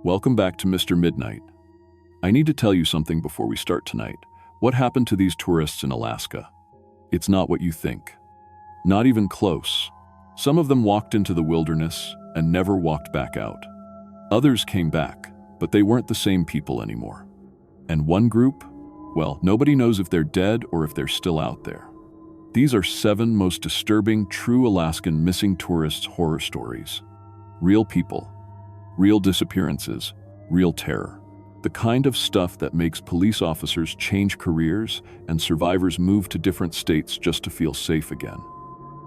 Welcome back to Mr. Midnight. I need to tell you something before we start tonight. What happened to these tourists in Alaska? It's not what you think. Not even close. Some of them walked into the wilderness and never walked back out. Others came back, but they weren't the same people anymore. And one group? Well, nobody knows if they're dead or if they're still out there. These are 7 most disturbing true Alaskan missing tourists horror stories. Real people. Real disappearances. Real terror. The kind of stuff that makes police officers change careers and survivors move to different states just to feel safe again.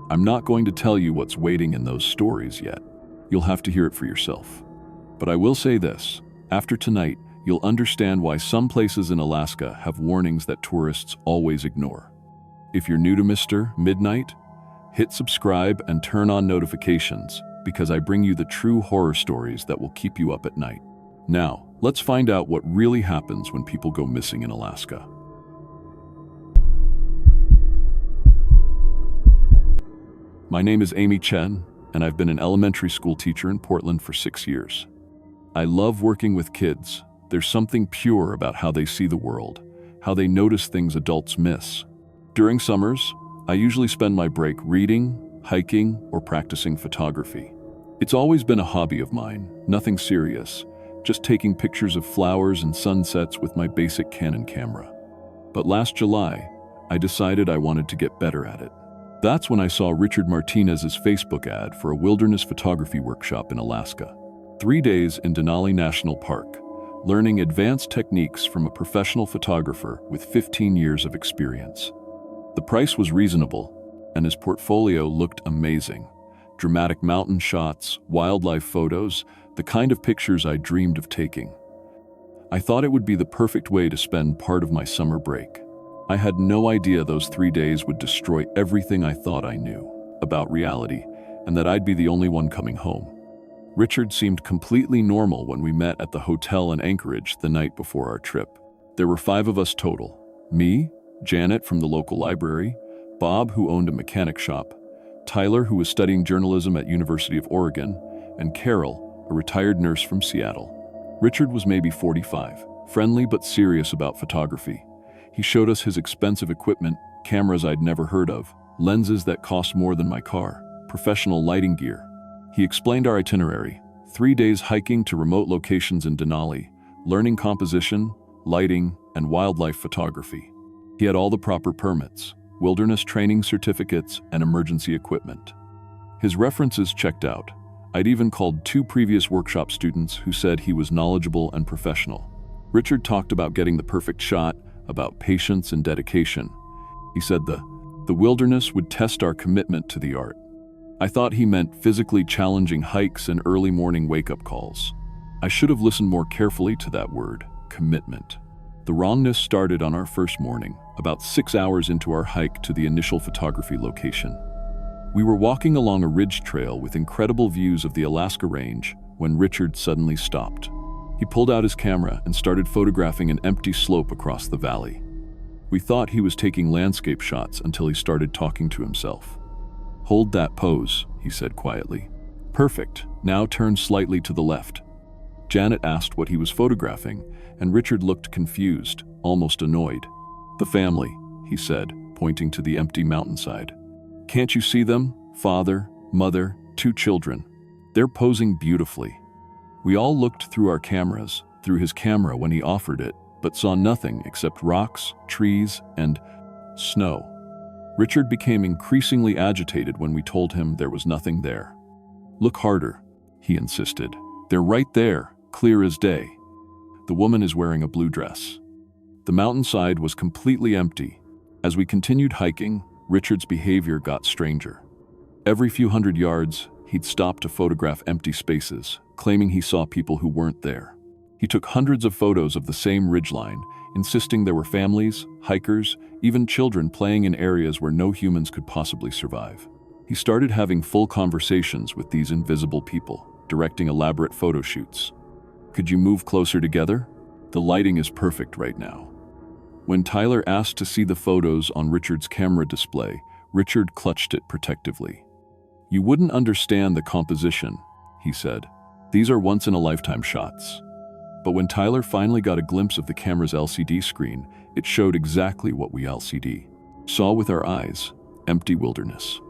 I'm not going to tell you what's waiting in those stories yet. You'll have to hear it for yourself. But I will say this, after tonight, you'll understand why some places in Alaska have warnings that tourists always ignore. If you're new to Mr. Midnight, hit subscribe and turn on notifications because I bring you the true horror stories that will keep you up at night. Now, let's find out what really happens when people go missing in Alaska. My name is Amy Chen, and I've been an elementary school teacher in Portland for 6 years. I love working with kids. There's something pure about how they see the world, how they notice things adults miss. During summers, I usually spend my break reading, hiking, or practicing photography. It's always been a hobby of mine, nothing serious, just taking pictures of flowers and sunsets with my basic Canon camera. But last July, I decided I wanted to get better at it. That's when I saw Richard Martinez's Facebook ad for a wilderness photography workshop in Alaska. 3 days in Denali National Park, learning advanced techniques from a professional photographer with 15 years of experience. The price was reasonable, and his portfolio looked amazing. Dramatic mountain shots, wildlife photos, the kind of pictures I dreamed of taking. I thought it would be the perfect way to spend part of my summer break. I had no idea those 3 days would destroy everything I thought I knew about reality, and that I'd be the only one coming home. Richard seemed completely normal when we met at the hotel in Anchorage the night before our trip. There were 5 of us total. Me, Janet from the local library, Bob, who owned a mechanic shop, Tyler, who was studying journalism at University of Oregon, and Carol, a retired nurse from Seattle. Richard was maybe 45, friendly but serious about photography. He showed us his expensive equipment, cameras I'd never heard of, lenses that cost more than my car, professional lighting gear. He explained our itinerary, 3 days hiking to remote locations in Denali, learning composition, lighting, and wildlife photography. He had all the proper permits, wilderness training certificates, and emergency equipment. His references checked out. I'd even called 2 previous workshop students who said he was knowledgeable and professional. Richard talked about getting the perfect shot, about patience and dedication. He said the wilderness would test our commitment to the art. I thought he meant physically challenging hikes and early morning wake-up calls. I should have listened more carefully to that word, commitment. The wrongness started on our first morning, about 6 hours into our hike to the initial photography location. We were walking along a ridge trail with incredible views of the Alaska Range when Richard suddenly stopped. He pulled out his camera and started photographing an empty slope across the valley. We thought he was taking landscape shots until he started talking to himself. "Hold that pose," he said quietly. "Perfect. Now turn slightly to the left." Janet asked what he was photographing, and Richard looked confused, almost annoyed. "The family," he said, pointing to the empty mountainside. "Can't you see them? Father, mother, 2 children. They're posing beautifully." We all looked through our cameras, through his camera when he offered it, but saw nothing except rocks, trees, and snow. Richard became increasingly agitated when we told him there was nothing there. "Look harder," he insisted. "They're right there, clear as day." The woman is wearing a blue dress. The mountainside was completely empty. As we continued hiking, Richard's behavior got stranger. Every few hundred yards, he'd stop to photograph empty spaces, claiming he saw people who weren't there. He took hundreds of photos of the same ridgeline, insisting there were families, hikers, even children playing in areas where no humans could possibly survive. He started having full conversations with these invisible people, directing elaborate photo shoots. "Could you move closer together? The lighting is perfect right now." When Tyler asked to see the photos on Richard's camera display, Richard clutched it protectively. "You wouldn't understand the composition," he said. These are once-in-a-lifetime shots. But when Tyler finally got a glimpse of the camera's LCD screen, it showed exactly what we LCD saw with our eyes: empty wilderness.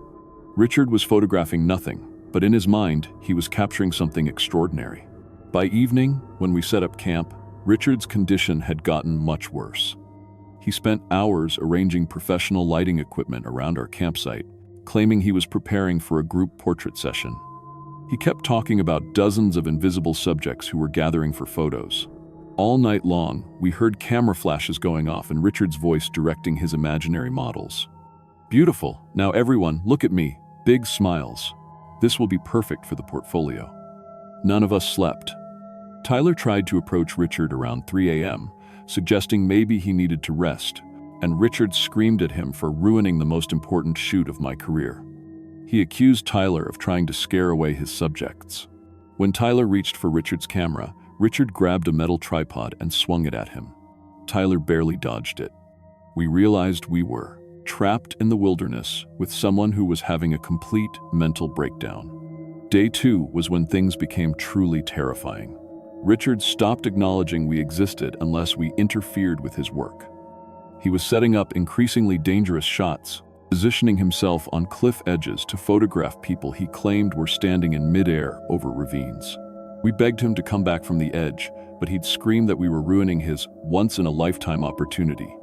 Richard was photographing nothing, but in his mind, he was capturing something extraordinary. By evening, when we set up camp, Richard's condition had gotten much worse. He spent hours arranging professional lighting equipment around our campsite, claiming he was preparing for a group portrait session. He kept talking about dozens of invisible subjects who were gathering for photos. All night long, we heard camera flashes going off and Richard's voice directing his imaginary models. "Beautiful, now everyone, look at me, big smiles. This will be perfect for the portfolio." None of us slept. Tyler tried to approach Richard around 3 a.m., suggesting maybe he needed to rest, and Richard screamed at him for ruining the most important shoot of my career. He accused Tyler of trying to scare away his subjects. When Tyler reached for Richard's camera, Richard grabbed a metal tripod and swung it at him. Tyler barely dodged it. We realized we were trapped in the wilderness with someone who was having a complete mental breakdown. Day 2 was when things became truly terrifying. Richard stopped acknowledging we existed unless we interfered with his work. He was setting up increasingly dangerous shots, positioning himself on cliff edges to photograph people he claimed were standing in midair over ravines. We begged him to come back from the edge, but he'd scream that we were ruining his once-in-a-lifetime opportunity.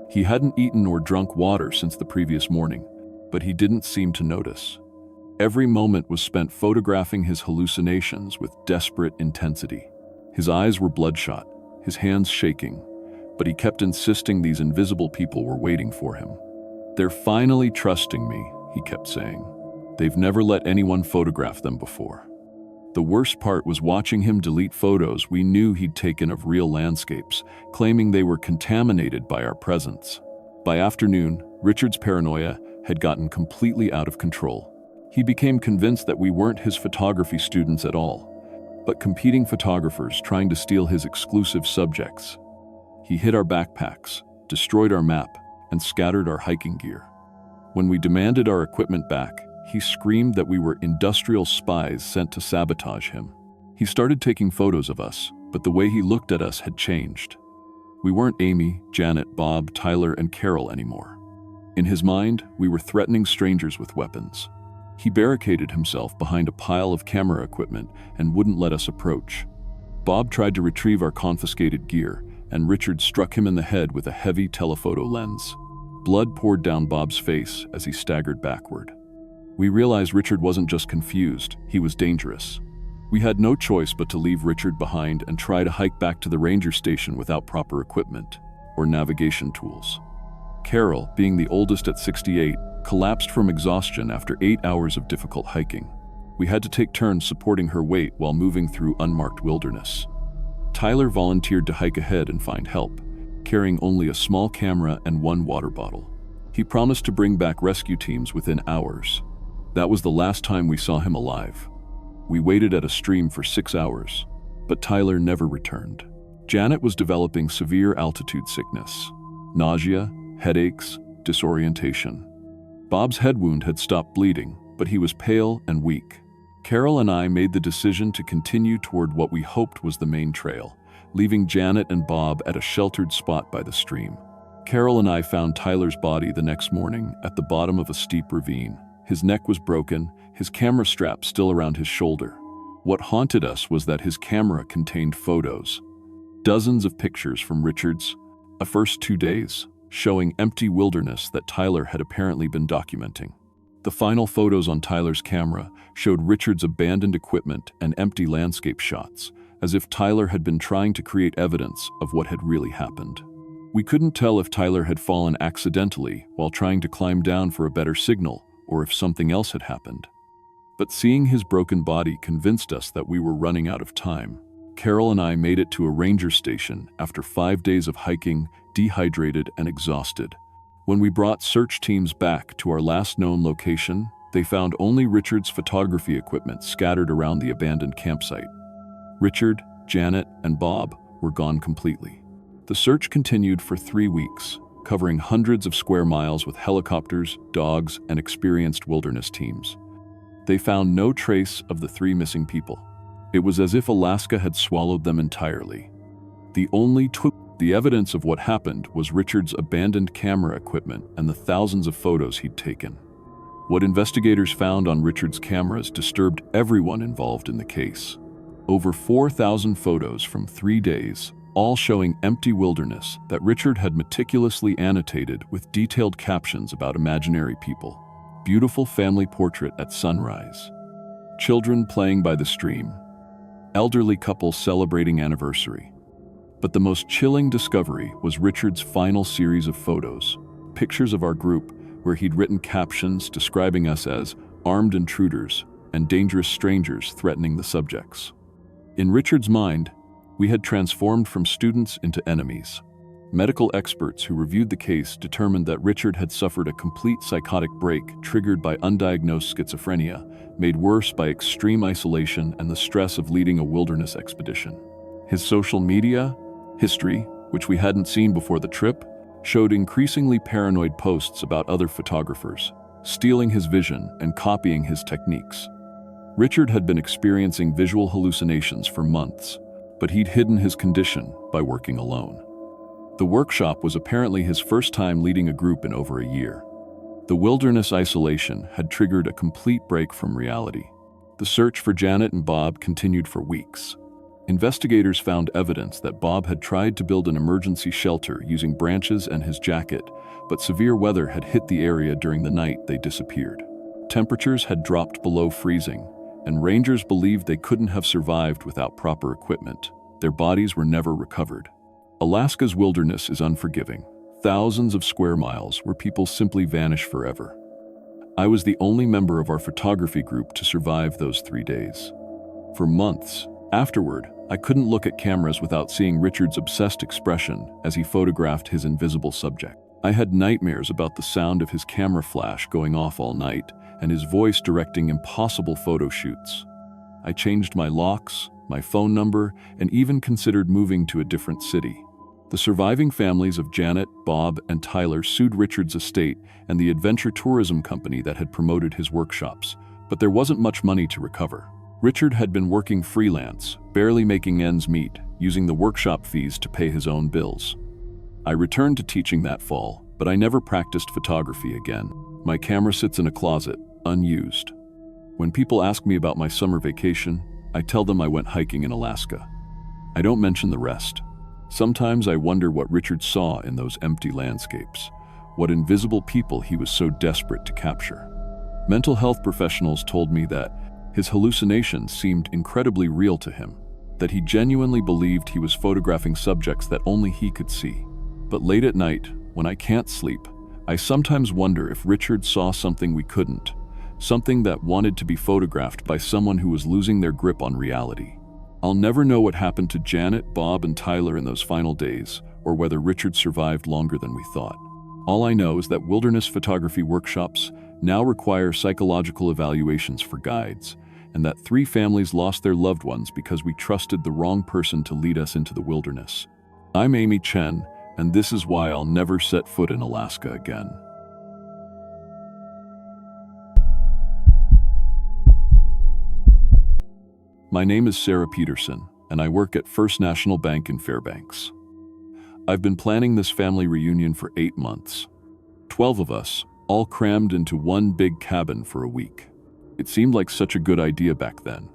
He hadn't eaten or drunk water since the previous morning, but he didn't seem to notice. Every moment was spent photographing his hallucinations with desperate intensity. His eyes were bloodshot, his hands shaking, but he kept insisting these invisible people were waiting for him. "They're finally trusting me," he kept saying. "They've never let anyone photograph them before." The worst part was watching him delete photos we knew he'd taken of real landscapes, claiming they were contaminated by our presence. By afternoon, Richard's paranoia had gotten completely out of control. He became convinced that we weren't his photography students at all, but competing photographers trying to steal his exclusive subjects. He hid our backpacks, destroyed our map, and scattered our hiking gear. When we demanded our equipment back, he screamed that we were industrial spies sent to sabotage him. He started taking photos of us, but the way he looked at us had changed. We weren't Amy, Janet, Bob, Tyler, and Carol anymore. In his mind, we were threatening strangers with weapons. He barricaded himself behind a pile of camera equipment and wouldn't let us approach. Bob tried to retrieve our confiscated gear, and Richard struck him in the head with a heavy telephoto lens. Blood poured down Bob's face as he staggered backward. We realized Richard wasn't just confused, he was dangerous. We had no choice but to leave Richard behind and try to hike back to the ranger station without proper equipment or navigation tools. Carol, being the oldest at 68, collapsed from exhaustion after 8 hours of difficult hiking. We had to take turns supporting her weight while moving through unmarked wilderness. Tyler volunteered to hike ahead and find help, carrying only a small camera and one water bottle. He promised to bring back rescue teams within hours. That was the last time we saw him alive. We waited at a stream for 6 hours, but Tyler never returned. Janet was developing severe altitude sickness, nausea, headaches, disorientation. Bob's head wound had stopped bleeding, but he was pale and weak. Carol and I made the decision to continue toward what we hoped was the main trail, leaving Janet and Bob at a sheltered spot by the stream. Carol and I found Tyler's body the next morning at the bottom of a steep ravine. His neck was broken, his camera strap still around his shoulder. What haunted us was that his camera contained photos. Dozens of pictures from Richard's first 2 days, showing empty wilderness that Tyler had apparently been documenting. The final photos on Tyler's camera showed Richard's abandoned equipment and empty landscape shots, as if Tyler had been trying to create evidence of what had really happened. We couldn't tell if Tyler had fallen accidentally while trying to climb down for a better signal, or if something else had happened. But seeing his broken body convinced us that we were running out of time. Carol and I made it to a ranger station after 5 days of hiking, dehydrated and exhausted. When we brought search teams back to our last known location, they found only Richard's photography equipment scattered around the abandoned campsite. Richard, Janet, and Bob were gone completely. The search continued for 3 weeks, covering hundreds of square miles with helicopters, dogs, and experienced wilderness teams. They found no trace of the 3 missing people. It was as if Alaska had swallowed them entirely. The evidence of what happened was Richard's abandoned camera equipment and the thousands of photos he'd taken. What investigators found on Richard's cameras disturbed everyone involved in the case. Over 4,000 photos from 3 days, all showing empty wilderness that Richard had meticulously annotated with detailed captions about imaginary people. Beautiful family portrait at sunrise. Children playing by the stream. Elderly couple celebrating anniversary. But the most chilling discovery was Richard's final series of photos, pictures of our group where he'd written captions describing us as armed intruders and dangerous strangers threatening the subjects. In Richard's mind, we had transformed from students into enemies. Medical experts who reviewed the case determined that Richard had suffered a complete psychotic break triggered by undiagnosed schizophrenia, made worse by extreme isolation and the stress of leading a wilderness expedition. His social media history, which we hadn't seen before the trip, showed increasingly paranoid posts about other photographers, stealing his vision and copying his techniques. Richard had been experiencing visual hallucinations for months, but he'd hidden his condition by working alone. The workshop was apparently his first time leading a group in over a year. The wilderness isolation had triggered a complete break from reality. The search for Janet and Bob continued for weeks. Investigators found evidence that Bob had tried to build an emergency shelter using branches and his jacket, but severe weather had hit the area during the night they disappeared. Temperatures had dropped below freezing, and rangers believed they couldn't have survived without proper equipment. Their bodies were never recovered. Alaska's wilderness is unforgiving. Thousands of square miles where people simply vanish forever. I was the only member of our photography group to survive those 3 days. For months afterward, I couldn't look at cameras without seeing Richard's obsessed expression as he photographed his invisible subject. I had nightmares about the sound of his camera flash going off all night and his voice directing impossible photo shoots. I changed my locks, my phone number, and even considered moving to a different city. The surviving families of Janet, Bob, and Tyler sued Richard's estate and the adventure tourism company that had promoted his workshops, but there wasn't much money to recover. Richard had been working freelance, barely making ends meet, using the workshop fees to pay his own bills. I returned to teaching that fall, but I never practiced photography again. My camera sits in a closet, unused. When people ask me about my summer vacation, I tell them I went hiking in Alaska. I don't mention the rest. Sometimes I wonder what Richard saw in those empty landscapes, what invisible people he was so desperate to capture. Mental health professionals told me that his hallucinations seemed incredibly real to him, that he genuinely believed he was photographing subjects that only he could see. But late at night, when I can't sleep, I sometimes wonder if Richard saw something we couldn't, something that wanted to be photographed by someone who was losing their grip on reality. I'll never know what happened to Janet, Bob, and Tyler in those final days, or whether Richard survived longer than we thought. All I know is that wilderness photography workshops now require psychological evaluations for guides, and that 3 families lost their loved ones because we trusted the wrong person to lead us into the wilderness. I'm Amy Chen, and this is why I'll never set foot in Alaska again. My name is Sarah Peterson, and I work at First National Bank in Fairbanks. I've been planning this family reunion for 8 months. 12 of us, all crammed into one big cabin for a week. It seemed like such a good idea back then.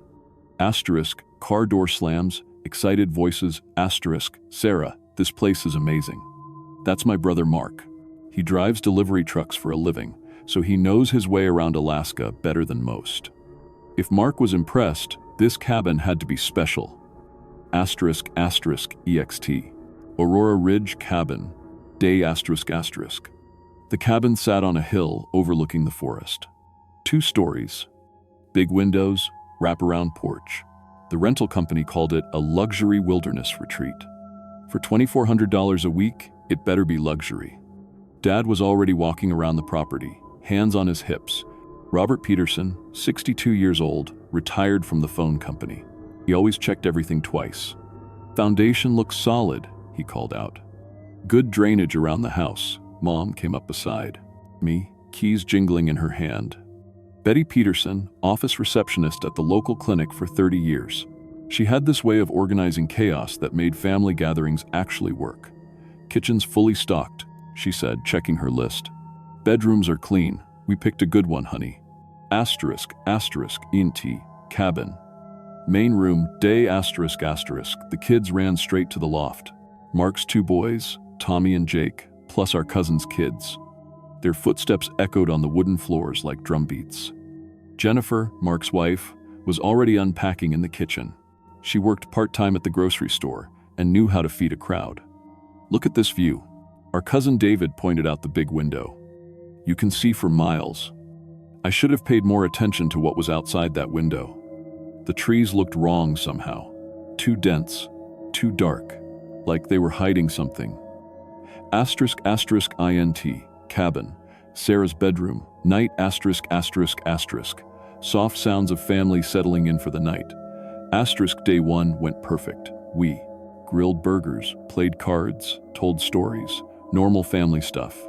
Asterisk, car door slams, excited voices, asterisk, Sarah, this place is amazing. That's my brother Mark. He drives delivery trucks for a living, so he knows his way around Alaska better than most. If Mark was impressed, this cabin had to be special. Asterisk, asterisk, EXT. Aurora Ridge Cabin, day asterisk, asterisk. The cabin sat on a hill overlooking the forest. 2 stories. Big windows, wraparound porch. The rental company called it a luxury wilderness retreat. For $2,400 a week, it better be luxury. Dad was already walking around the property, hands on his hips. Robert Peterson, 62 years old, retired from the phone company. He always checked everything twice. Foundation looks solid, he called out. Good drainage around the house. Mom came up beside me, keys jingling in her hand. Betty Peterson, office receptionist at the local clinic for 30 years. She had this way of organizing chaos that made family gatherings actually work. "Kitchen's fully stocked," she said, checking her list. "Bedrooms are clean. We picked a good one, honey. Asterisk, asterisk, ENT, cabin. Main room, day, asterisk, asterisk." The kids ran straight to the loft. Mark's 2 boys, Tommy and Jake, plus our cousin's kids. Their footsteps echoed on the wooden floors like drumbeats. Jennifer, Mark's wife, was already unpacking in the kitchen. She worked part-time at the grocery store and knew how to feed a crowd. "Look at this view." Our cousin David pointed out the big window. "You can see for miles." I should have paid more attention to what was outside that window. The trees looked wrong somehow. Too dense, too dark, like they were hiding something. Asterisk, asterisk, INT, cabin. Sarah's bedroom, night, asterisk, asterisk, asterisk. Soft sounds of family settling in for the night. Asterisk, day 1 went perfect. We grilled burgers, played cards, told stories, normal family stuff.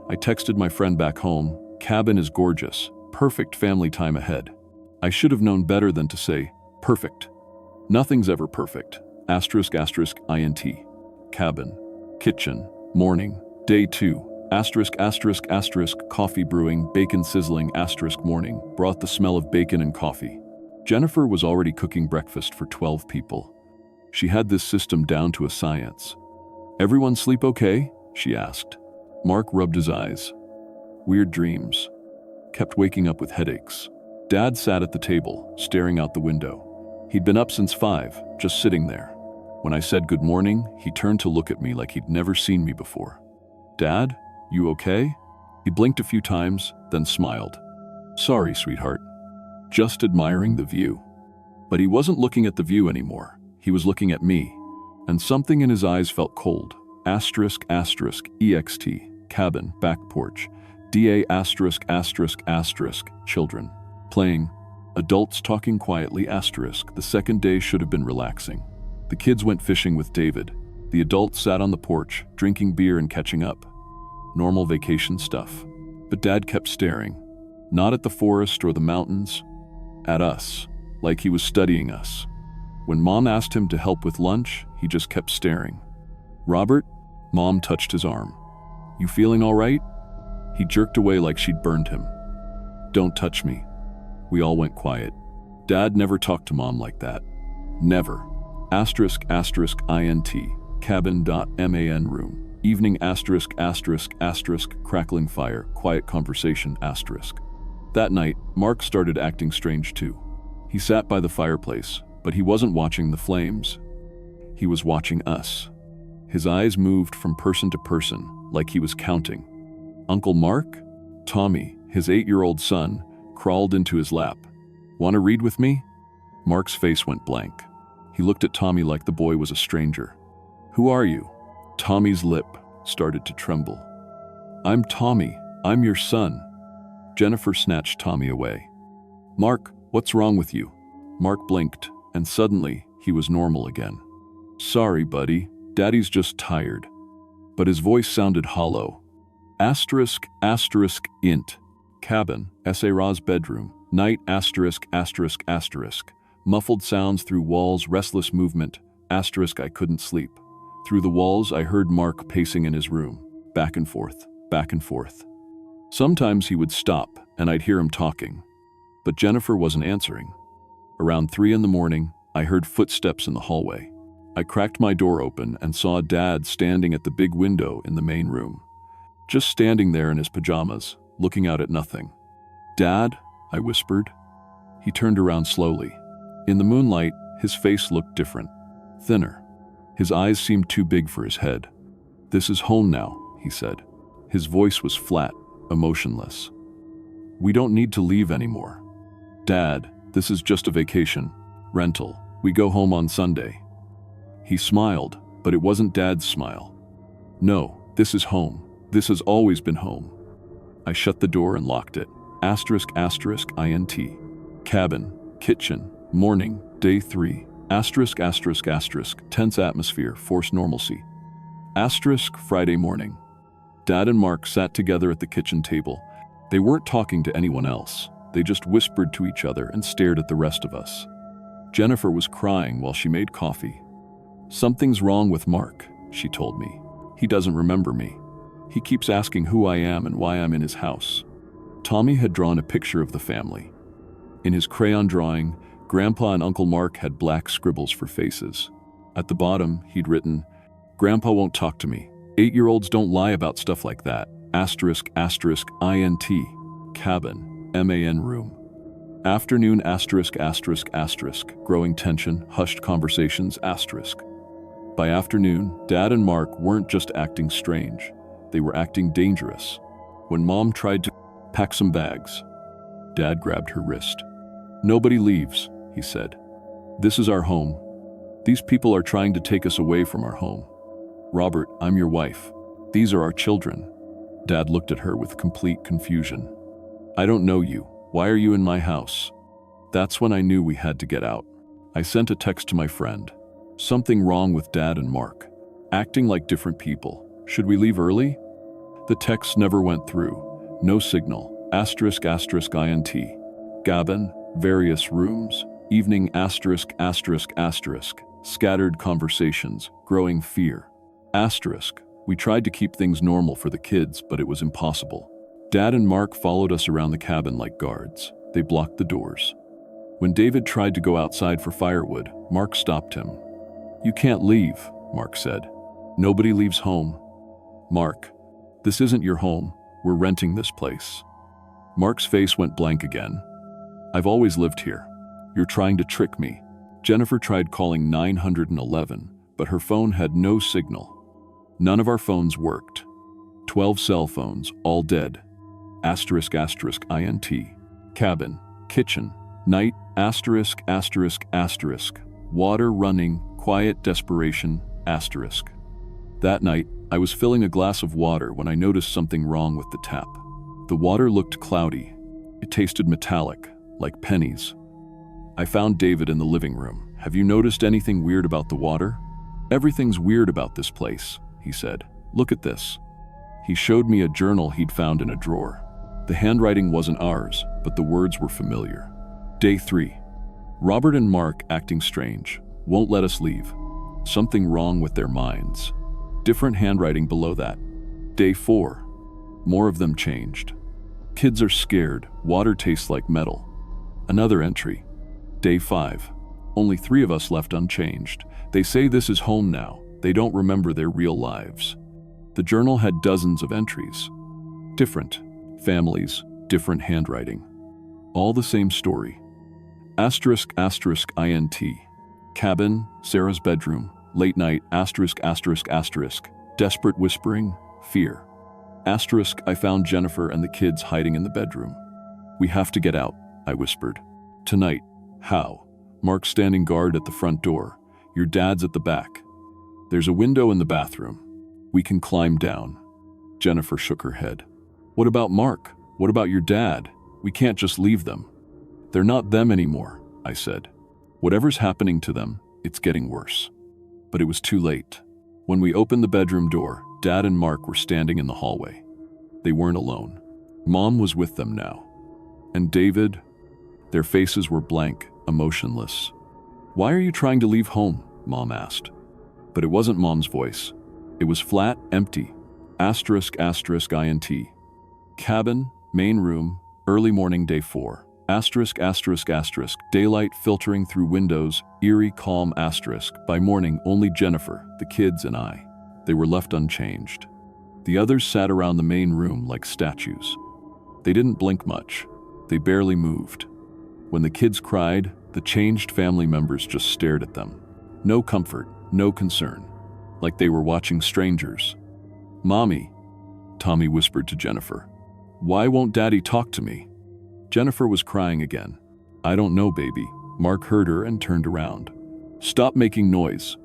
I texted my friend back home, "Cabin is gorgeous, perfect family time ahead." I should have known better than to say, "Perfect." Nothing's ever perfect. Asterisk, asterisk, INT. Cabin. Kitchen. Morning. Day 2. Asterisk, asterisk, asterisk, coffee brewing, bacon sizzling, asterisk, morning. Brought the smell of bacon and coffee. Jennifer was already cooking breakfast for 12 people. She had this system down to a science. "Everyone sleep okay?" she asked. Mark rubbed his eyes. Weird dreams. Kept waking up with headaches. Dad sat at the table, staring out the window. He'd been up since 5, just sitting there. When I said good morning, he turned to look at me like he'd never seen me before. "Dad, you okay?" He blinked a few times, then smiled. "Sorry, sweetheart. Just admiring the view." But he wasn't looking at the view anymore. He was looking at me. And something in his eyes felt cold. Asterisk, asterisk, EXT, cabin, back porch. DA asterisk, asterisk, asterisk, children. Playing. Adults talking quietly, asterisk. The second day should have been relaxing. The kids went fishing with David. The adults sat on the porch, drinking beer and catching up. Normal vacation stuff. But Dad kept staring. Not at the forest or the mountains. At us. Like he was studying us. When Mom asked him to help with lunch, he just kept staring. "Robert?" Mom touched his arm. "You feeling all right?" He jerked away like she'd burned him. "Don't touch me." We all went quiet. Dad never talked to Mom like that. Never. Asterisk, asterisk, INT, cabin.man room. Evening, asterisk, asterisk, asterisk, crackling fire, quiet conversation, asterisk. That night, Mark started acting strange too. He sat by the fireplace, but he wasn't watching the flames. He was watching us. His eyes moved from person to person, like he was counting. Uncle Mark? Tommy, his 8-year-old son, crawled into his lap. "Want to read with me?" Mark's face went blank. He looked at Tommy like the boy was a stranger. "Who are you?" Tommy's lip started to tremble. "I'm Tommy. I'm your son." Jennifer snatched Tommy away. "Mark, what's wrong with you?" Mark blinked, and suddenly, he was normal again. "Sorry, buddy. Daddy's just tired." But his voice sounded hollow. Asterisk, asterisk, int. Cabin, Sarah's bedroom. Night, asterisk, asterisk, asterisk. Muffled sounds through walls, restless movement. Asterisk, I couldn't sleep. Through the walls, I heard Mark pacing in his room. Back and forth, back and forth. Sometimes he would stop, and I'd hear him talking. But Jennifer wasn't answering. Around 3 in the morning, I heard footsteps in the hallway. I cracked my door open and saw Dad standing at the big window in the main room. Just standing there in his pajamas, looking out at nothing. "Dad?" I whispered. He turned around slowly. In the moonlight, his face looked different, thinner. His eyes seemed too big for his head. "This is home now," he said. His voice was flat, emotionless. "We don't need to leave anymore. Dad, this is just a vacation. Rental. We go home on Sunday." He smiled, but it wasn't Dad's smile. "No, this is home. This has always been home." I shut the door and locked it. Asterisk, asterisk, INT. Cabin, kitchen, morning, day 3. Asterisk, asterisk, asterisk, tense atmosphere, forced normalcy. Asterisk, Friday morning. Dad and Mark sat together at the kitchen table. They weren't talking to anyone else. They just whispered to each other and stared at the rest of us. Jennifer was crying while she made coffee. "Something's wrong with Mark," she told me. "He doesn't remember me. He keeps asking who I am and why I'm in his house." Tommy had drawn a picture of the family. In his crayon drawing, Grandpa and Uncle Mark had black scribbles for faces. At the bottom, he'd written, "Grandpa won't talk to me. 8-year-olds don't lie about stuff like that. Asterisk, asterisk, INT. Cabin, MAN room. Afternoon, asterisk, asterisk, asterisk. Growing tension, hushed conversations, asterisk." By afternoon, Dad and Mark weren't just acting strange. They were acting dangerous. When Mom tried to pack some bags, Dad grabbed her wrist. "Nobody leaves," he said. "This is our home. These people are trying to take us away from our home. Robert, I'm your wife. These are our children." Dad looked at her with complete confusion. "I don't know you. Why are you in my house?" That's when I knew we had to get out. I sent a text to my friend. "Something wrong with Dad and Mark. Acting like different people. Should we leave early?" The text never went through. No signal. Asterisk, asterisk, INT. Cabin, various rooms. Evening, asterisk, asterisk, asterisk. Scattered conversations. Growing fear. Asterisk. We tried to keep things normal for the kids, but it was impossible. Dad and Mark followed us around the cabin like guards. They blocked the doors. When David tried to go outside for firewood, Mark stopped him. "You can't leave," Mark said. "Nobody leaves home." "Mark, this isn't your home. We're renting this place." Mark's face went blank again. "I've always lived here. You're trying to trick me." Jennifer tried calling 911, but her phone had no signal. None of our phones worked. 12 cell phones, all dead. Asterisk, asterisk, INT. Cabin, kitchen, night, asterisk, asterisk, asterisk. Water running, quiet desperation, asterisk. That night, I was filling a glass of water when I noticed something wrong with the tap. The water looked cloudy. It tasted metallic, like pennies. I found David in the living room. "Have you noticed anything weird about the water?" "Everything's weird about this place," he said. "Look at this." He showed me a journal he'd found in a drawer. The handwriting wasn't ours, but the words were familiar. Day 3. Robert and Mark acting strange. Won't let us leave. Something wrong with their minds. Different handwriting below that. Day 4. More of them changed. Kids are scared. Water tastes like metal. Another entry. Day 5. Only 3 of us left unchanged. They say this is home now. They don't remember their real lives. The journal had dozens of entries. Different families, different handwriting. All the same story. Asterisk, asterisk, INT. Cabin, Sarah's bedroom. Late night, asterisk, asterisk, asterisk. Desperate whispering, fear. Asterisk, I found Jennifer and the kids hiding in the bedroom. "We have to get out," I whispered. "Tonight." "How?" "Mark's standing guard at the front door. Your dad's at the back. There's a window in the bathroom. We can climb down." Jennifer shook her head. "What about Mark? What about your dad? We can't just leave them." "They're not them anymore," I said. "Whatever's happening to them, it's getting worse." But it was too late. When we opened the bedroom door, Dad and Mark were standing in the hallway. They weren't alone. Mom was with them now. And David? Their faces were blank, emotionless. "Why are you trying to leave home?" Mom asked. But it wasn't Mom's voice. It was flat, empty. Asterisk, asterisk, INT. Cabin, main room, early morning, day 4. Asterisk, asterisk, asterisk. Daylight filtering through windows, eerie, calm, asterisk. By morning, only Jennifer, the kids, and I. They were left unchanged. The others sat around the main room like statues. They didn't blink much. They barely moved. When the kids cried, the changed family members just stared at them. No comfort, no concern. Like they were watching strangers. "Mommy," Tommy whispered to Jennifer. "Why won't Daddy talk to me?" Jennifer was crying again. "I don't know, baby." Mark heard her and turned around. "Stop making noise.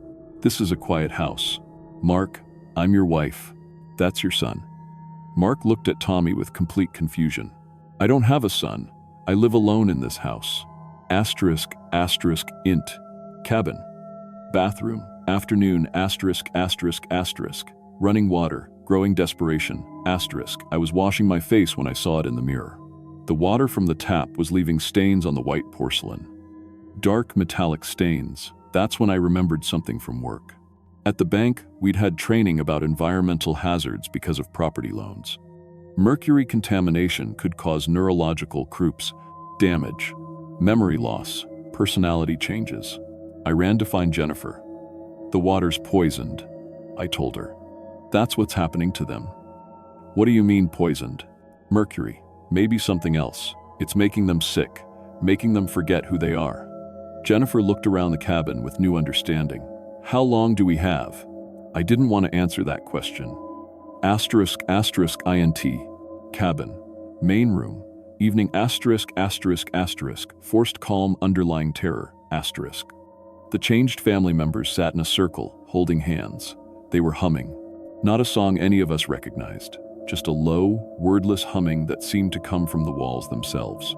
This is a quiet house." "Mark, I'm your wife. That's your son." Mark looked at Tommy with complete confusion. "I don't have a son. I live alone in this house." Asterisk, asterisk, int. Cabin. Bathroom. Afternoon, asterisk, asterisk, asterisk. Running water. Growing desperation. Asterisk. I was washing my face when I saw it in the mirror. The water from the tap was leaving stains on the white porcelain. Dark metallic stains. That's when I remembered something from work. At the bank, we'd had training about environmental hazards because of property loans. Mercury contamination could cause neurological croups, damage, memory loss, personality changes. I ran to find Jennifer. The water's poisoned, I told her. That's what's happening to them. What do you mean poisoned? Mercury, maybe something else. It's making them sick, making them forget who they are. Jennifer looked around the cabin with new understanding. How long do we have? I didn't want to answer that question. Asterisk, asterisk, int. Cabin. Main room. Evening, asterisk, asterisk, asterisk. Forced calm, underlying terror, asterisk. The changed family members sat in a circle, holding hands. They were humming. Not a song any of us recognized, just a low, wordless humming that seemed to come from the walls themselves.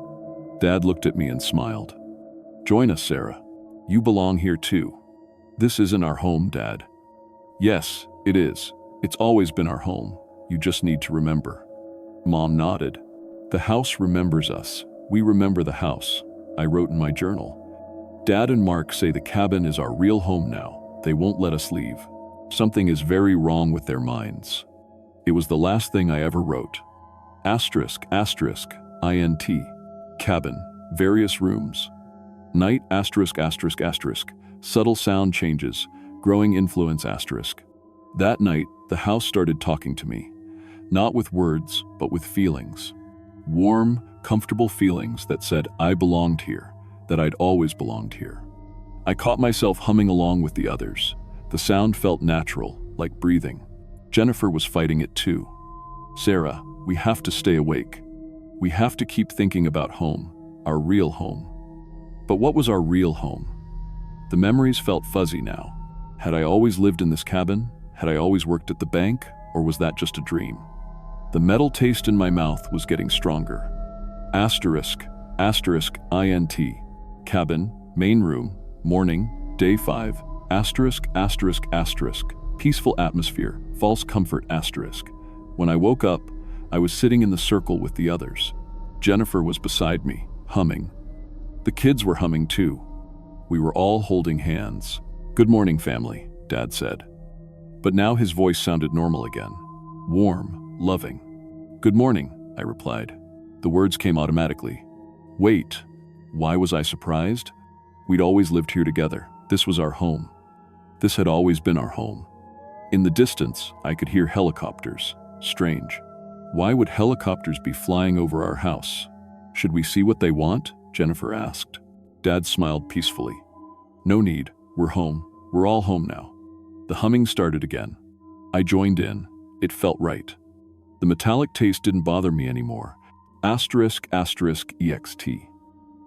Dad looked at me and smiled. Join us, Sarah. You belong here too. This isn't our home, Dad. Yes, it is. It's always been our home. You just need to remember. Mom nodded. The house remembers us. We remember the house. I wrote in my journal. Dad and Mark say the cabin is our real home now. They won't let us leave. Something is very wrong with their minds. It was the last thing I ever wrote. Asterisk, asterisk, int. Cabin. Various rooms. Night, asterisk, asterisk, asterisk. Subtle sound changes. Growing influence, asterisk. That night, the house started talking to me. Not with words, but with feelings. Warm, comfortable feelings that said I belonged here, that I'd always belonged here. I caught myself humming along with the others. The sound felt natural, like breathing. Jennifer was fighting it too. Sarah, we have to stay awake. We have to keep thinking about home, our real home. But what was our real home? The memories felt fuzzy now. Had I always lived in this cabin? Had I always worked at the bank? Or was that just a dream? The metal taste in my mouth was getting stronger. Asterisk, asterisk, int. Cabin, main room, morning, day 5, asterisk, asterisk, asterisk. Peaceful atmosphere, false comfort, asterisk. When I woke up, I was sitting in the circle with the others. Jennifer was beside me, humming. The kids were humming too. We were all holding hands. Good morning, family, Dad said. But now his voice sounded normal again. Warm, loving. Good morning, I replied. The words came automatically. Wait, why was I surprised? We'd always lived here together. This was our home. This had always been our home. In the distance, I could hear helicopters. Strange. Why would helicopters be flying over our house? Should we see what they want? Jennifer asked. Dad smiled peacefully. No need. We're home. We're all home now. The humming started again. I joined in. It felt right. The metallic taste didn't bother me anymore. Asterisk, asterisk, ext.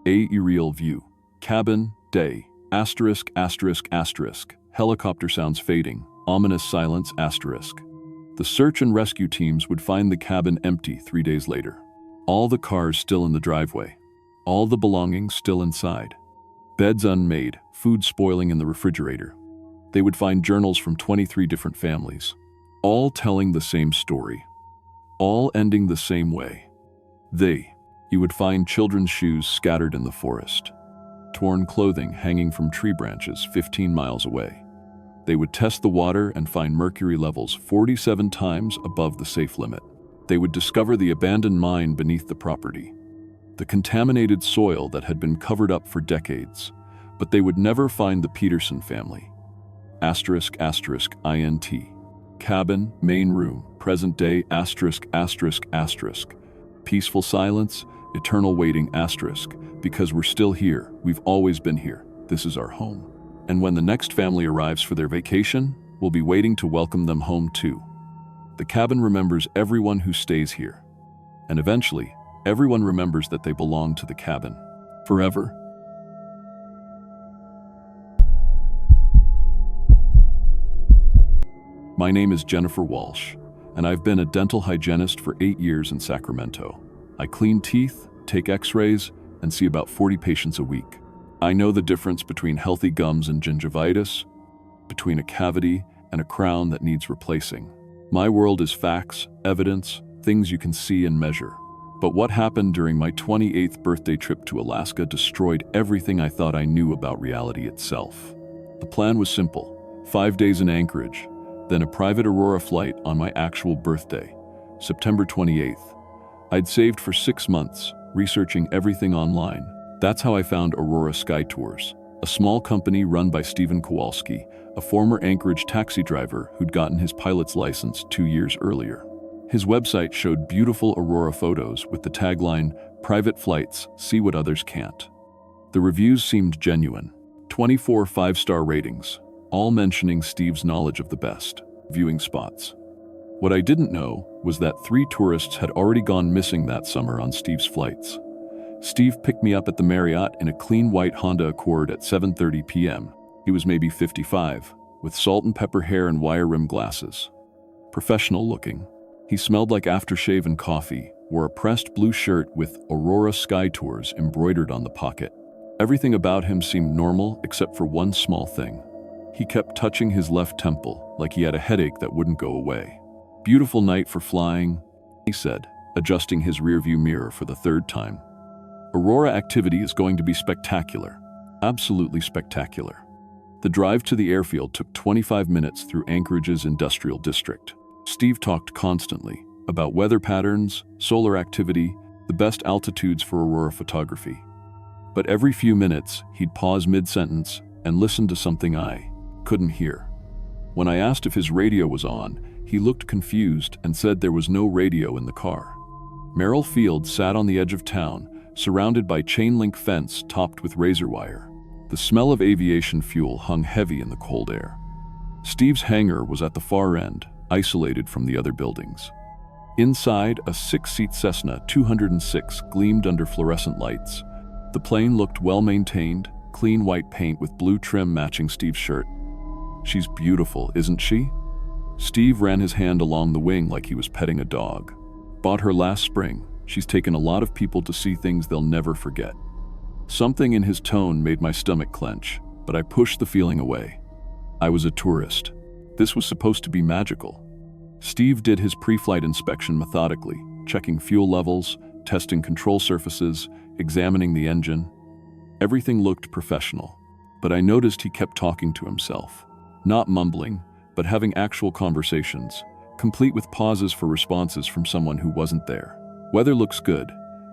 Aerial view. Cabin, day. Asterisk, asterisk, asterisk. Helicopter sounds fading. Ominous silence, asterisk. The search and rescue teams would find the cabin empty 3 days later. All the cars still in the driveway. All the belongings still inside. Beds unmade, food spoiling in the refrigerator. They would find journals from 23 different families, all telling the same story, all ending the same way. You would find children's shoes scattered in the forest, torn clothing hanging from tree branches 15 miles away. They would test the water and find mercury levels 47 times above the safe limit. They would discover the abandoned mine beneath the property, the contaminated soil that had been covered up for decades, but they would never find the Peterson family. Asterisk, asterisk, int. Cabin, main room, present day, asterisk, asterisk, asterisk. Peaceful silence, eternal waiting, asterisk. Because we're still here, we've always been here. This is our home. And when the next family arrives for their vacation, we'll be waiting to welcome them home too. The cabin remembers everyone who stays here. And eventually, everyone remembers that they belong to the cabin. Forever. My name is Jennifer Walsh, and I've been a dental hygienist for 8 years in Sacramento. I clean teeth, take x-rays, and see about 40 patients a week. I know the difference between healthy gums and gingivitis, between a cavity and a crown that needs replacing. My world is facts, evidence, things you can see and measure. But what happened during my 28th birthday trip to Alaska destroyed everything I thought I knew about reality itself. The plan was simple: 5 days in Anchorage, then a private Aurora flight on my actual birthday, September 28th. I'd saved for 6 months, researching everything online. That's how I found Aurora Sky Tours, a small company run by Stephen Kowalski, a former Anchorage taxi driver who'd gotten his pilot's license 2 years earlier. His website showed beautiful Aurora photos with the tagline, "Private flights, see what others can't." The reviews seemed genuine. 24 5-star ratings, all mentioning Steve's knowledge of the best viewing spots. What I didn't know was that 3 tourists had already gone missing that summer on Steve's flights. Steve picked me up at the Marriott in a clean white Honda Accord at 7:30 p.m. He was maybe 55, with salt and pepper hair and wire-rimmed glasses. Professional looking. He smelled like aftershave and coffee, wore a pressed blue shirt with Aurora Sky Tours embroidered on the pocket. Everything about him seemed normal except for one small thing. He kept touching his left temple, like he had a headache that wouldn't go away. "Beautiful night for flying," he said, adjusting his rearview mirror for the 3rd time. "Aurora activity is going to be spectacular. Absolutely spectacular." The drive to the airfield took 25 minutes through Anchorage's industrial district. Steve talked constantly about weather patterns, solar activity, the best altitudes for Aurora photography. But every few minutes, he'd pause mid-sentence and listen to something I couldn't hear. When I asked if his radio was on, he looked confused and said there was no radio in the car. Merrill Field sat on the edge of town, surrounded by chain-link fence topped with razor wire. The smell of aviation fuel hung heavy in the cold air. Steve's hangar was at the far end, isolated from the other buildings. Inside, a 6-seat Cessna 206 gleamed under fluorescent lights. The plane looked well-maintained, clean white paint with blue trim matching Steve's shirt. "She's beautiful, isn't she?" Steve ran his hand along the wing like he was petting a dog. "Bought her last spring. She's taken a lot of people to see things they'll never forget." Something in his tone made my stomach clench, but I pushed the feeling away. I was a tourist. This was supposed to be magical. Steve did his pre-flight inspection methodically, checking fuel levels, testing control surfaces, examining the engine. Everything looked professional, but I noticed he kept talking to himself. Not mumbling, but having actual conversations, complete with pauses for responses from someone who wasn't there. "Weather looks good.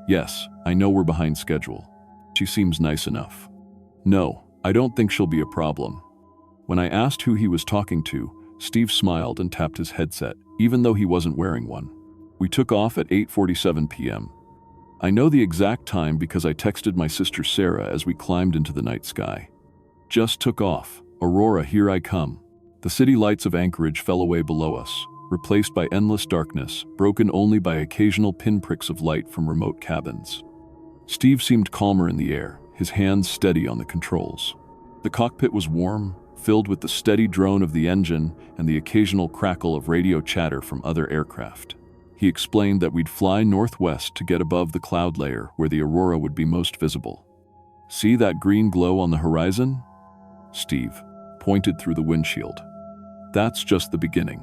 Yes, I know we're behind schedule. She seems nice enough. No, I don't think she'll be a problem." When I asked who he was talking to, Steve smiled and tapped his headset, even though he wasn't wearing one. We took off at 8:47 p.m. I know the exact time because I texted my sister Sarah as we climbed into the night sky. "Just took off. Aurora, here I come." The city lights of Anchorage fell away below us, replaced by endless darkness, broken only by occasional pinpricks of light from remote cabins. Steve seemed calmer in the air, his hands steady on the controls. The cockpit was warm, filled with the steady drone of the engine and the occasional crackle of radio chatter from other aircraft. He explained that we'd fly northwest to get above the cloud layer where the aurora would be most visible. "See that green glow on the horizon?" Steve pointed through the windshield. "That's just the beginning.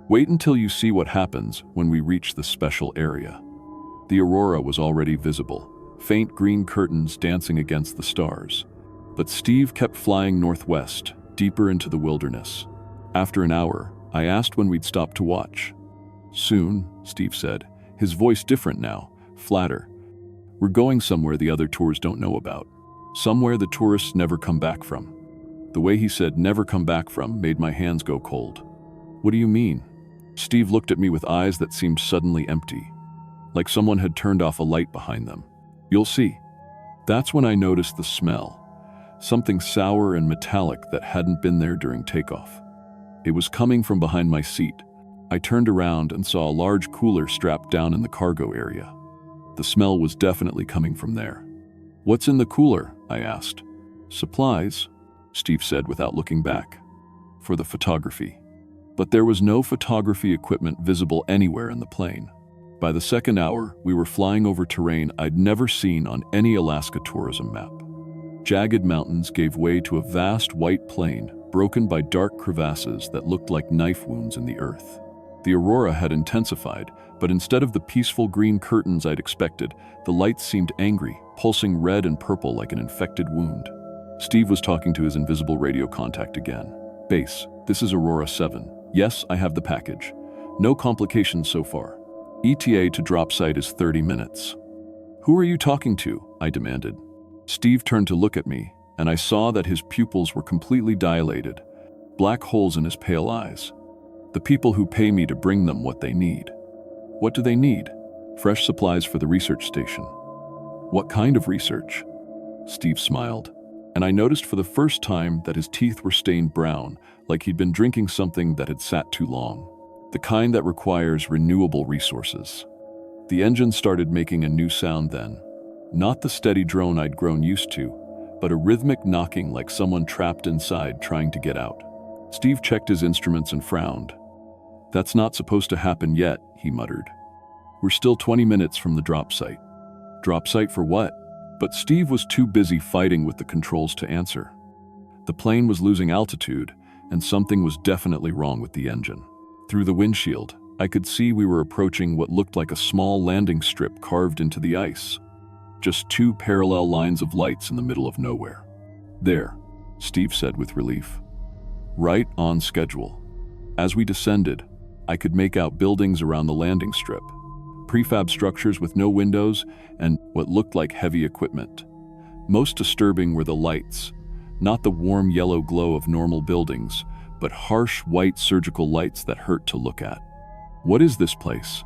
Wait until you see what happens when we reach the special area." The aurora was already visible, faint green curtains dancing against the stars. But Steve kept flying northwest, deeper into the wilderness. After an hour, I asked when we'd stop to watch. "Soon," Steve said, his voice different now, flatter. "We're going somewhere the other tours don't know about. Somewhere the tourists never come back from." The way he said "never come back from" made my hands go cold. "What do you mean?" Steve looked at me with eyes that seemed suddenly empty, like someone had turned off a light behind them. "You'll see." That's when I noticed the smell. Something sour and metallic that hadn't been there during takeoff. It was coming from behind my seat. I turned around and saw a large cooler strapped down in the cargo area. The smell was definitely coming from there. "What's in the cooler?" I asked. "Supplies," Steve said without looking back. "For the photography." But there was no photography equipment visible anywhere in the plane. By the second hour, we were flying over terrain I'd never seen on any Alaska tourism map. Jagged mountains gave way to a vast white plain, broken by dark crevasses that looked like knife wounds in the earth. The aurora had intensified, but instead of the peaceful green curtains I'd expected, the lights seemed angry, pulsing red and purple like an infected wound. Steve was talking to his invisible radio contact again. "Base, this is Aurora 7. Yes, I have the package. No complications so far. ETA to drop site is 30 minutes. "Who are you talking to?" I demanded. Steve turned to look at me, and I saw that his pupils were completely dilated, black holes in his pale eyes. "The people who pay me to bring them what they need." "What do they need?" "Fresh supplies for the research station." "What kind of research?" Steve smiled, and I noticed for the first time that his teeth were stained brown, like he'd been drinking something that had sat too long. "The kind that requires renewable resources." The engine started making a new sound then. Not the steady drone I'd grown used to, but a rhythmic knocking like someone trapped inside trying to get out. Steve checked his instruments and frowned. "That's not supposed to happen yet," he muttered. "We're still 20 minutes from the drop site." "Drop site for what?" But Steve was too busy fighting with the controls to answer. The plane was losing altitude, and something was definitely wrong with the engine. Through the windshield, I could see we were approaching what looked like a small landing strip carved into the ice. Just two parallel lines of lights in the middle of nowhere. "There," Steve said with relief. "Right on schedule." As we descended, I could make out buildings around the landing strip. Prefab structures with no windows and what looked like heavy equipment. Most disturbing were the lights, not the warm yellow glow of normal buildings, but harsh white surgical lights that hurt to look at. "What is this place?"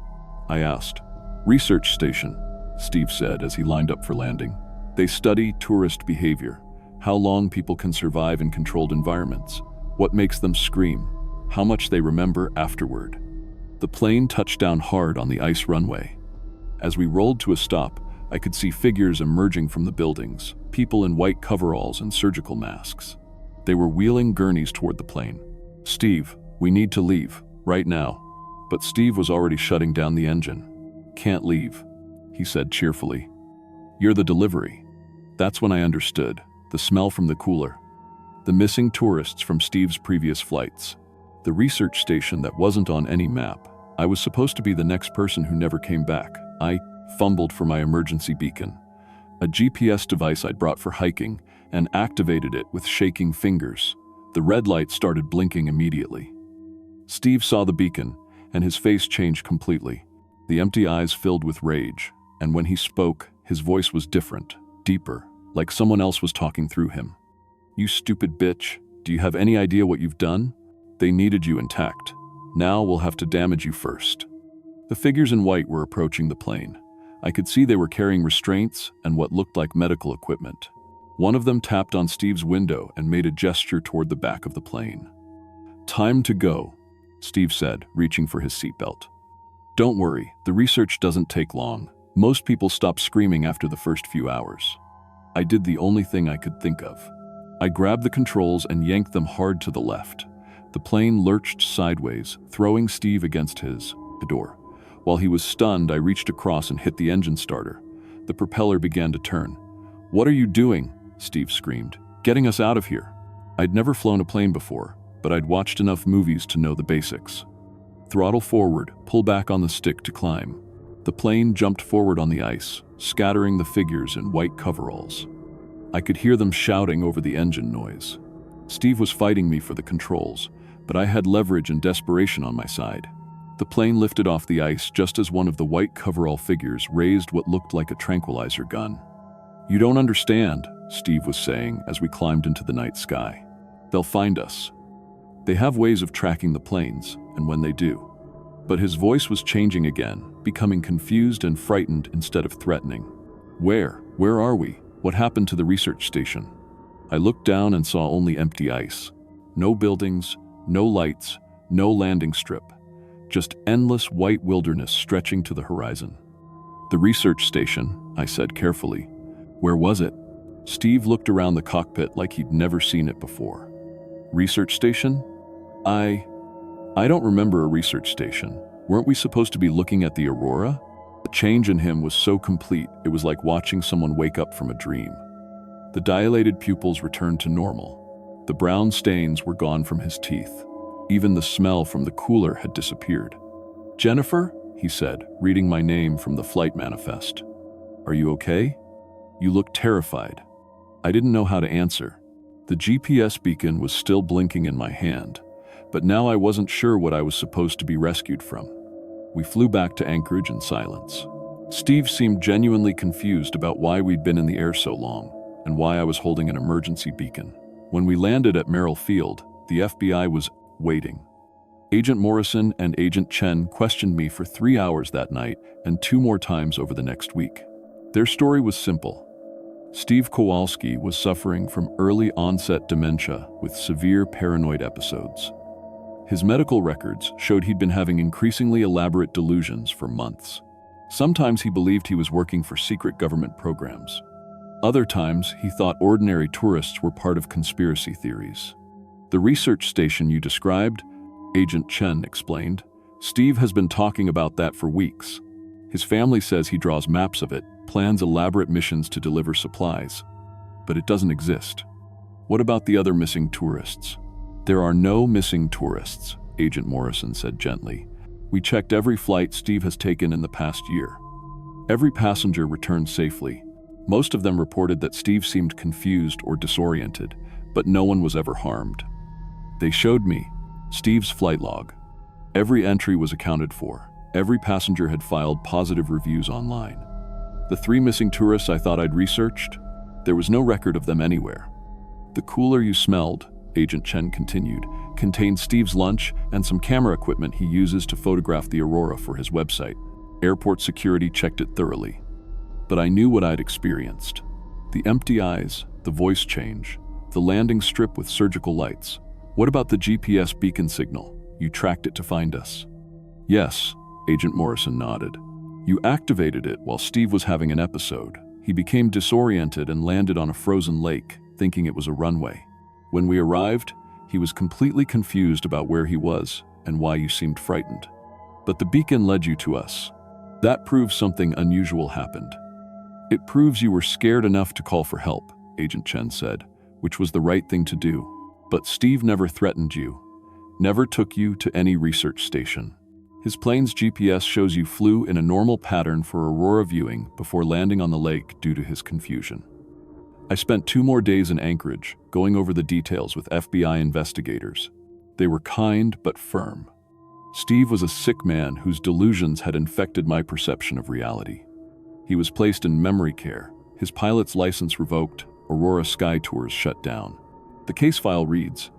I asked. "Research station," Steve said as he lined up for landing. "They study tourist behavior, how long people can survive in controlled environments, what makes them scream, how much they remember afterward." The plane touched down hard on the ice runway. As we rolled to a stop, I could see figures emerging from the buildings, people in white coveralls and surgical masks. They were wheeling gurneys toward the plane. "Steve, we need to leave, right now." But Steve was already shutting down the engine. "Can't leave," he said cheerfully. "You're the delivery." That's when I understood, the smell from the cooler. The missing tourists from Steve's previous flights. The research station that wasn't on any map. I was supposed to be the next person who never came back. I fumbled for my emergency beacon, a GPS device I'd brought for hiking, and activated it with shaking fingers. The red light started blinking immediately. Steve saw the beacon, and his face changed completely. The empty eyes filled with rage, and when he spoke, his voice was different, deeper, like someone else was talking through him. "You stupid bitch, do you have any idea what you've done? They needed you intact. Now we'll have to damage you first." The figures in white were approaching the plane. I could see they were carrying restraints and what looked like medical equipment. One of them tapped on Steve's window and made a gesture toward the back of the plane. "Time to go," Steve said, reaching for his seatbelt. "Don't worry, the research doesn't take long. Most people stop screaming after the first few hours." I did the only thing I could think of. I grabbed the controls and yanked them hard to the left. The plane lurched sideways, throwing Steve against the door. While he was stunned, I reached across and hit the engine starter. The propeller began to turn. "What are you doing?" Steve screamed. "Getting us out of here." I'd never flown a plane before, but I'd watched enough movies to know the basics. Throttle forward, pull back on the stick to climb. The plane jumped forward on the ice, scattering the figures in white coveralls. I could hear them shouting over the engine noise. Steve was fighting me for the controls, but I had leverage and desperation on my side. The plane lifted off the ice just as one of the white coverall figures raised what looked like a tranquilizer gun. "You don't understand," Steve was saying as we climbed into the night sky. "They'll find us. They have ways of tracking the planes, and when they do." But his voice was changing again, becoming confused and frightened instead of threatening. Where are we? What happened to the research station?" I looked down and saw only empty ice. No buildings, no lights, no landing strip. Just endless white wilderness stretching to the horizon. "The research station," I said carefully. "Where was it?" Steve looked around the cockpit like he'd never seen it before. "Research station? I don't remember a research station. Weren't we supposed to be looking at the aurora?" The change in him was so complete, it was like watching someone wake up from a dream. The dilated pupils returned to normal. The brown stains were gone from his teeth. Even the smell from the cooler had disappeared. "Jennifer," he said, reading my name from the flight manifest. "Are you okay? You look terrified." I didn't know how to answer. The GPS beacon was still blinking in my hand, but now I wasn't sure what I was supposed to be rescued from. We flew back to Anchorage in silence. Steve seemed genuinely confused about why we'd been in the air so long and why I was holding an emergency beacon. When we landed at Merrill Field, the FBI was waiting. Agent Morrison and Agent Chen questioned me for 3 hours that night and 2 more times over the next week. Their story was simple. Steve Kowalski was suffering from early onset dementia with severe paranoid episodes. His medical records showed he'd been having increasingly elaborate delusions for months. Sometimes he believed he was working for secret government programs. Other times, he thought ordinary tourists were part of conspiracy theories. "The research station you described," Agent Chen explained, "Steve has been talking about that for weeks. His family says he draws maps of it, plans elaborate missions to deliver supplies. But it doesn't exist." "What about the other missing tourists?" "There are no missing tourists," Agent Morrison said gently. "We checked every flight Steve has taken in the past year. Every passenger returned safely. Most of them reported that Steve seemed confused or disoriented, but no one was ever harmed." They showed me Steve's flight log. Every entry was accounted for. Every passenger had filed positive reviews online. The 3 missing tourists I thought I'd researched, there was no record of them anywhere. "The cooler you smelled," Agent Chen continued, "contained Steve's lunch and some camera equipment he uses to photograph the aurora for his website. Airport security checked it thoroughly. But I knew what I'd experienced. The empty eyes, the voice change, the landing strip with surgical lights. What about the GPS beacon signal? You tracked it to find us." "Yes," Agent Morrison nodded. "You activated it while Steve was having an episode. He became disoriented and landed on a frozen lake, thinking it was a runway. When we arrived, he was completely confused about where he was and why you seemed frightened. But the beacon led you to us. That proves something unusual happened." "It proves you were scared enough to call for help," Agent Chen said, "which was the right thing to do. But Steve never threatened you, never took you to any research station. His plane's GPS shows you flew in a normal pattern for aurora viewing before landing on the lake due to his confusion." I spent 2 more days in Anchorage, going over the details with FBI investigators. They were kind but firm. Steve was a sick man whose delusions had infected my perception of reality. He was placed in memory care, his pilot's license revoked, Aurora Sky Tours shut down. The case file reads,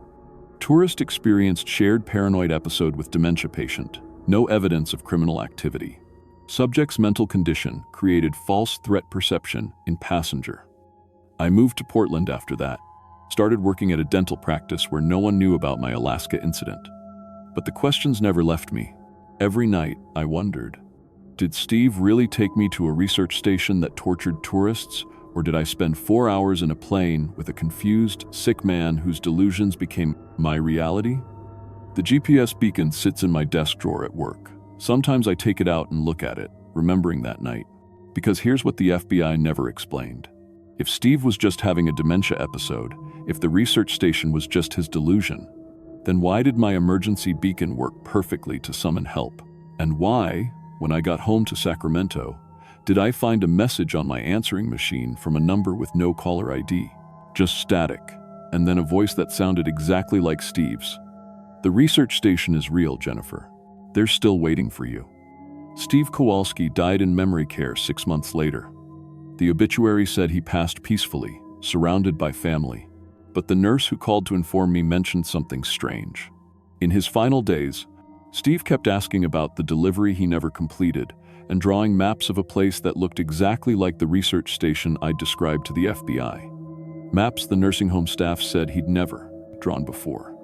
"Tourist experienced shared paranoid episode with dementia patient. No evidence of criminal activity. Subject's mental condition created false threat perception in passenger." I moved to Portland after that, started working at a dental practice where no one knew about my Alaska incident. But the questions never left me. Every night, I wondered, did Steve really take me to a research station that tortured tourists, or did I spend 4 hours in a plane with a confused, sick man whose delusions became my reality? The GPS beacon sits in my desk drawer at work. Sometimes I take it out and look at it, remembering that night. Because here's what the FBI never explained. If Steve was just having a dementia episode, if the research station was just his delusion, then why did my emergency beacon work perfectly to summon help? And why, when I got home to Sacramento, did I find a message on my answering machine from a number with no caller ID? Just static, and then a voice that sounded exactly like Steve's. The research station is real, Jennifer. They're still waiting for you. Steve Kowalski died in memory care 6 months later. The obituary said he passed peacefully, surrounded by family. But the nurse who called to inform me mentioned something strange. In his final days, Steve kept asking about the delivery he never completed and drawing maps of a place that looked exactly like the research station I'd described to the FBI. Maps the nursing home staff said he'd never drawn before.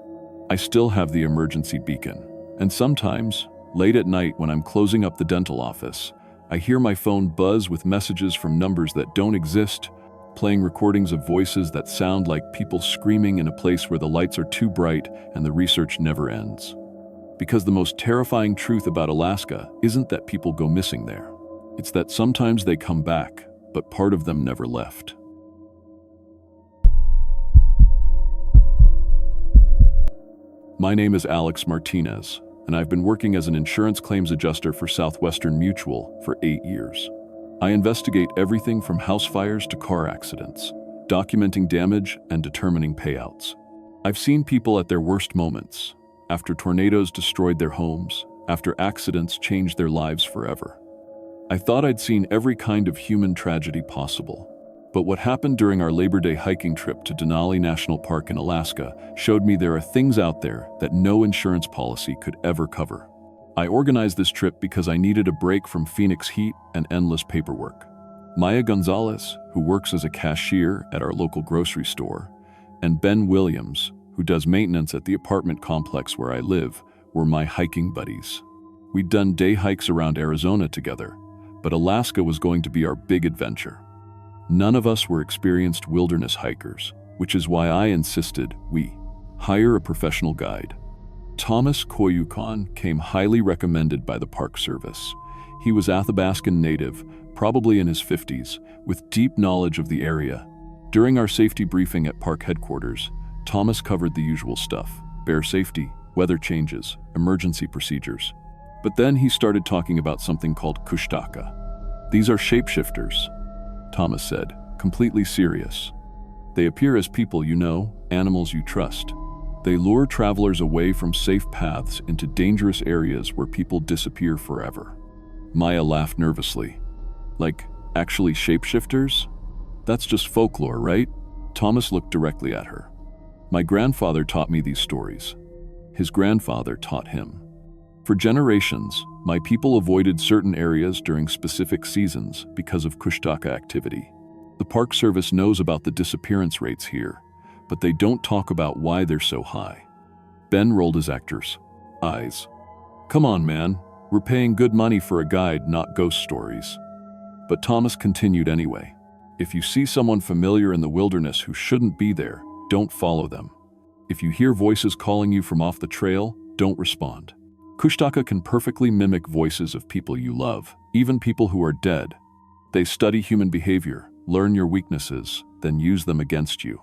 I still have the emergency beacon, and sometimes, late at night when I'm closing up the dental office, I hear my phone buzz with messages from numbers that don't exist, playing recordings of voices that sound like people screaming in a place where the lights are too bright and the research never ends. Because the most terrifying truth about Alaska isn't that people go missing there. It's that sometimes they come back, but part of them never left. My name is Alex Martinez. and I've been working as an insurance claims adjuster for Southwestern Mutual for 8 years. I investigate everything from house fires to car accidents, documenting damage and determining payouts. I've seen people at their worst moments, after tornadoes destroyed their homes, after accidents changed their lives forever. I thought I'd seen every kind of human tragedy possible. But what happened during our Labor Day hiking trip to Denali National Park in Alaska showed me there are things out there that no insurance policy could ever cover. I organized this trip because I needed a break from Phoenix heat and endless paperwork. Maya Gonzalez, who works as a cashier at our local grocery store, and Ben Williams, who does maintenance at the apartment complex where I live, were my hiking buddies. We'd done day hikes around Arizona together, but Alaska was going to be our big adventure. None of us were experienced wilderness hikers, which is why I insisted we hire a professional guide. Thomas Koyukon came highly recommended by the Park Service. He was Athabaskan native, probably in his 50s, with deep knowledge of the area. During our safety briefing at park headquarters, Thomas covered the usual stuff: bear safety, weather changes, emergency procedures. But then he started talking about something called Kushtaka. These are shapeshifters, Thomas said, completely serious. They appear as people you know, animals you trust. They lure travelers away from safe paths into dangerous areas where people disappear forever. Maya laughed nervously. Like, actually shapeshifters? That's just folklore, right? Thomas looked directly at her. My grandfather taught me these stories. His grandfather taught him. For generations, my people avoided certain areas during specific seasons because of Kushtaka activity. The Park Service knows about the disappearance rates here, but they don't talk about why they're so high. Ben rolled his actor's eyes. Come on, man. We're paying good money for a guide, not ghost stories. But Thomas continued anyway. If you see someone familiar in the wilderness who shouldn't be there, don't follow them. If you hear voices calling you from off the trail, don't respond. Kushtaka can perfectly mimic voices of people you love, even people who are dead. They study human behavior, learn your weaknesses, then use them against you.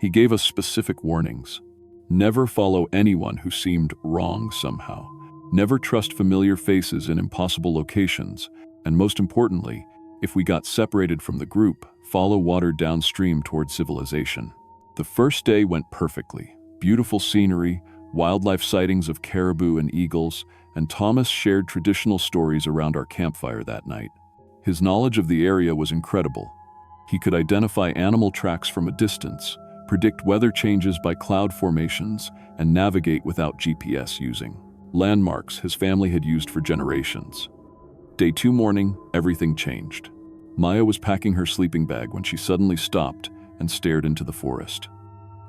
He gave us specific warnings. Never follow anyone who seemed wrong somehow. Never trust familiar faces in impossible locations. And most importantly, if we got separated from the group, follow water downstream toward civilization. The first day went perfectly. Beautiful scenery, wildlife sightings of caribou and eagles, and Thomas shared traditional stories around our campfire that night. His knowledge of the area was incredible. He could identify animal tracks from a distance, predict weather changes by cloud formations, and navigate without GPS using landmarks his family had used for generations. Day 2 morning, everything changed. Maya was packing her sleeping bag when she suddenly stopped and stared into the forest.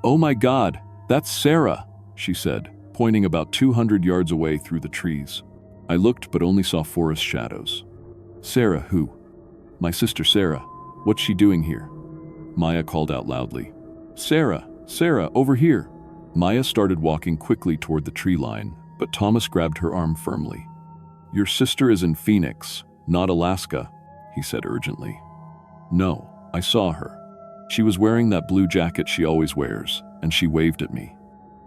"Oh my God, that's Sarah," she said, pointing about 200 yards away through the trees. I looked but only saw forest shadows. "Sarah who?" "My sister Sarah. What's she doing here?" Maya called out loudly. "Sarah, Sarah, over here." Maya started walking quickly toward the tree line, but Thomas grabbed her arm firmly. "Your sister is in Phoenix, not Alaska," he said urgently. "No, I saw her. She was wearing that blue jacket she always wears, and she waved at me."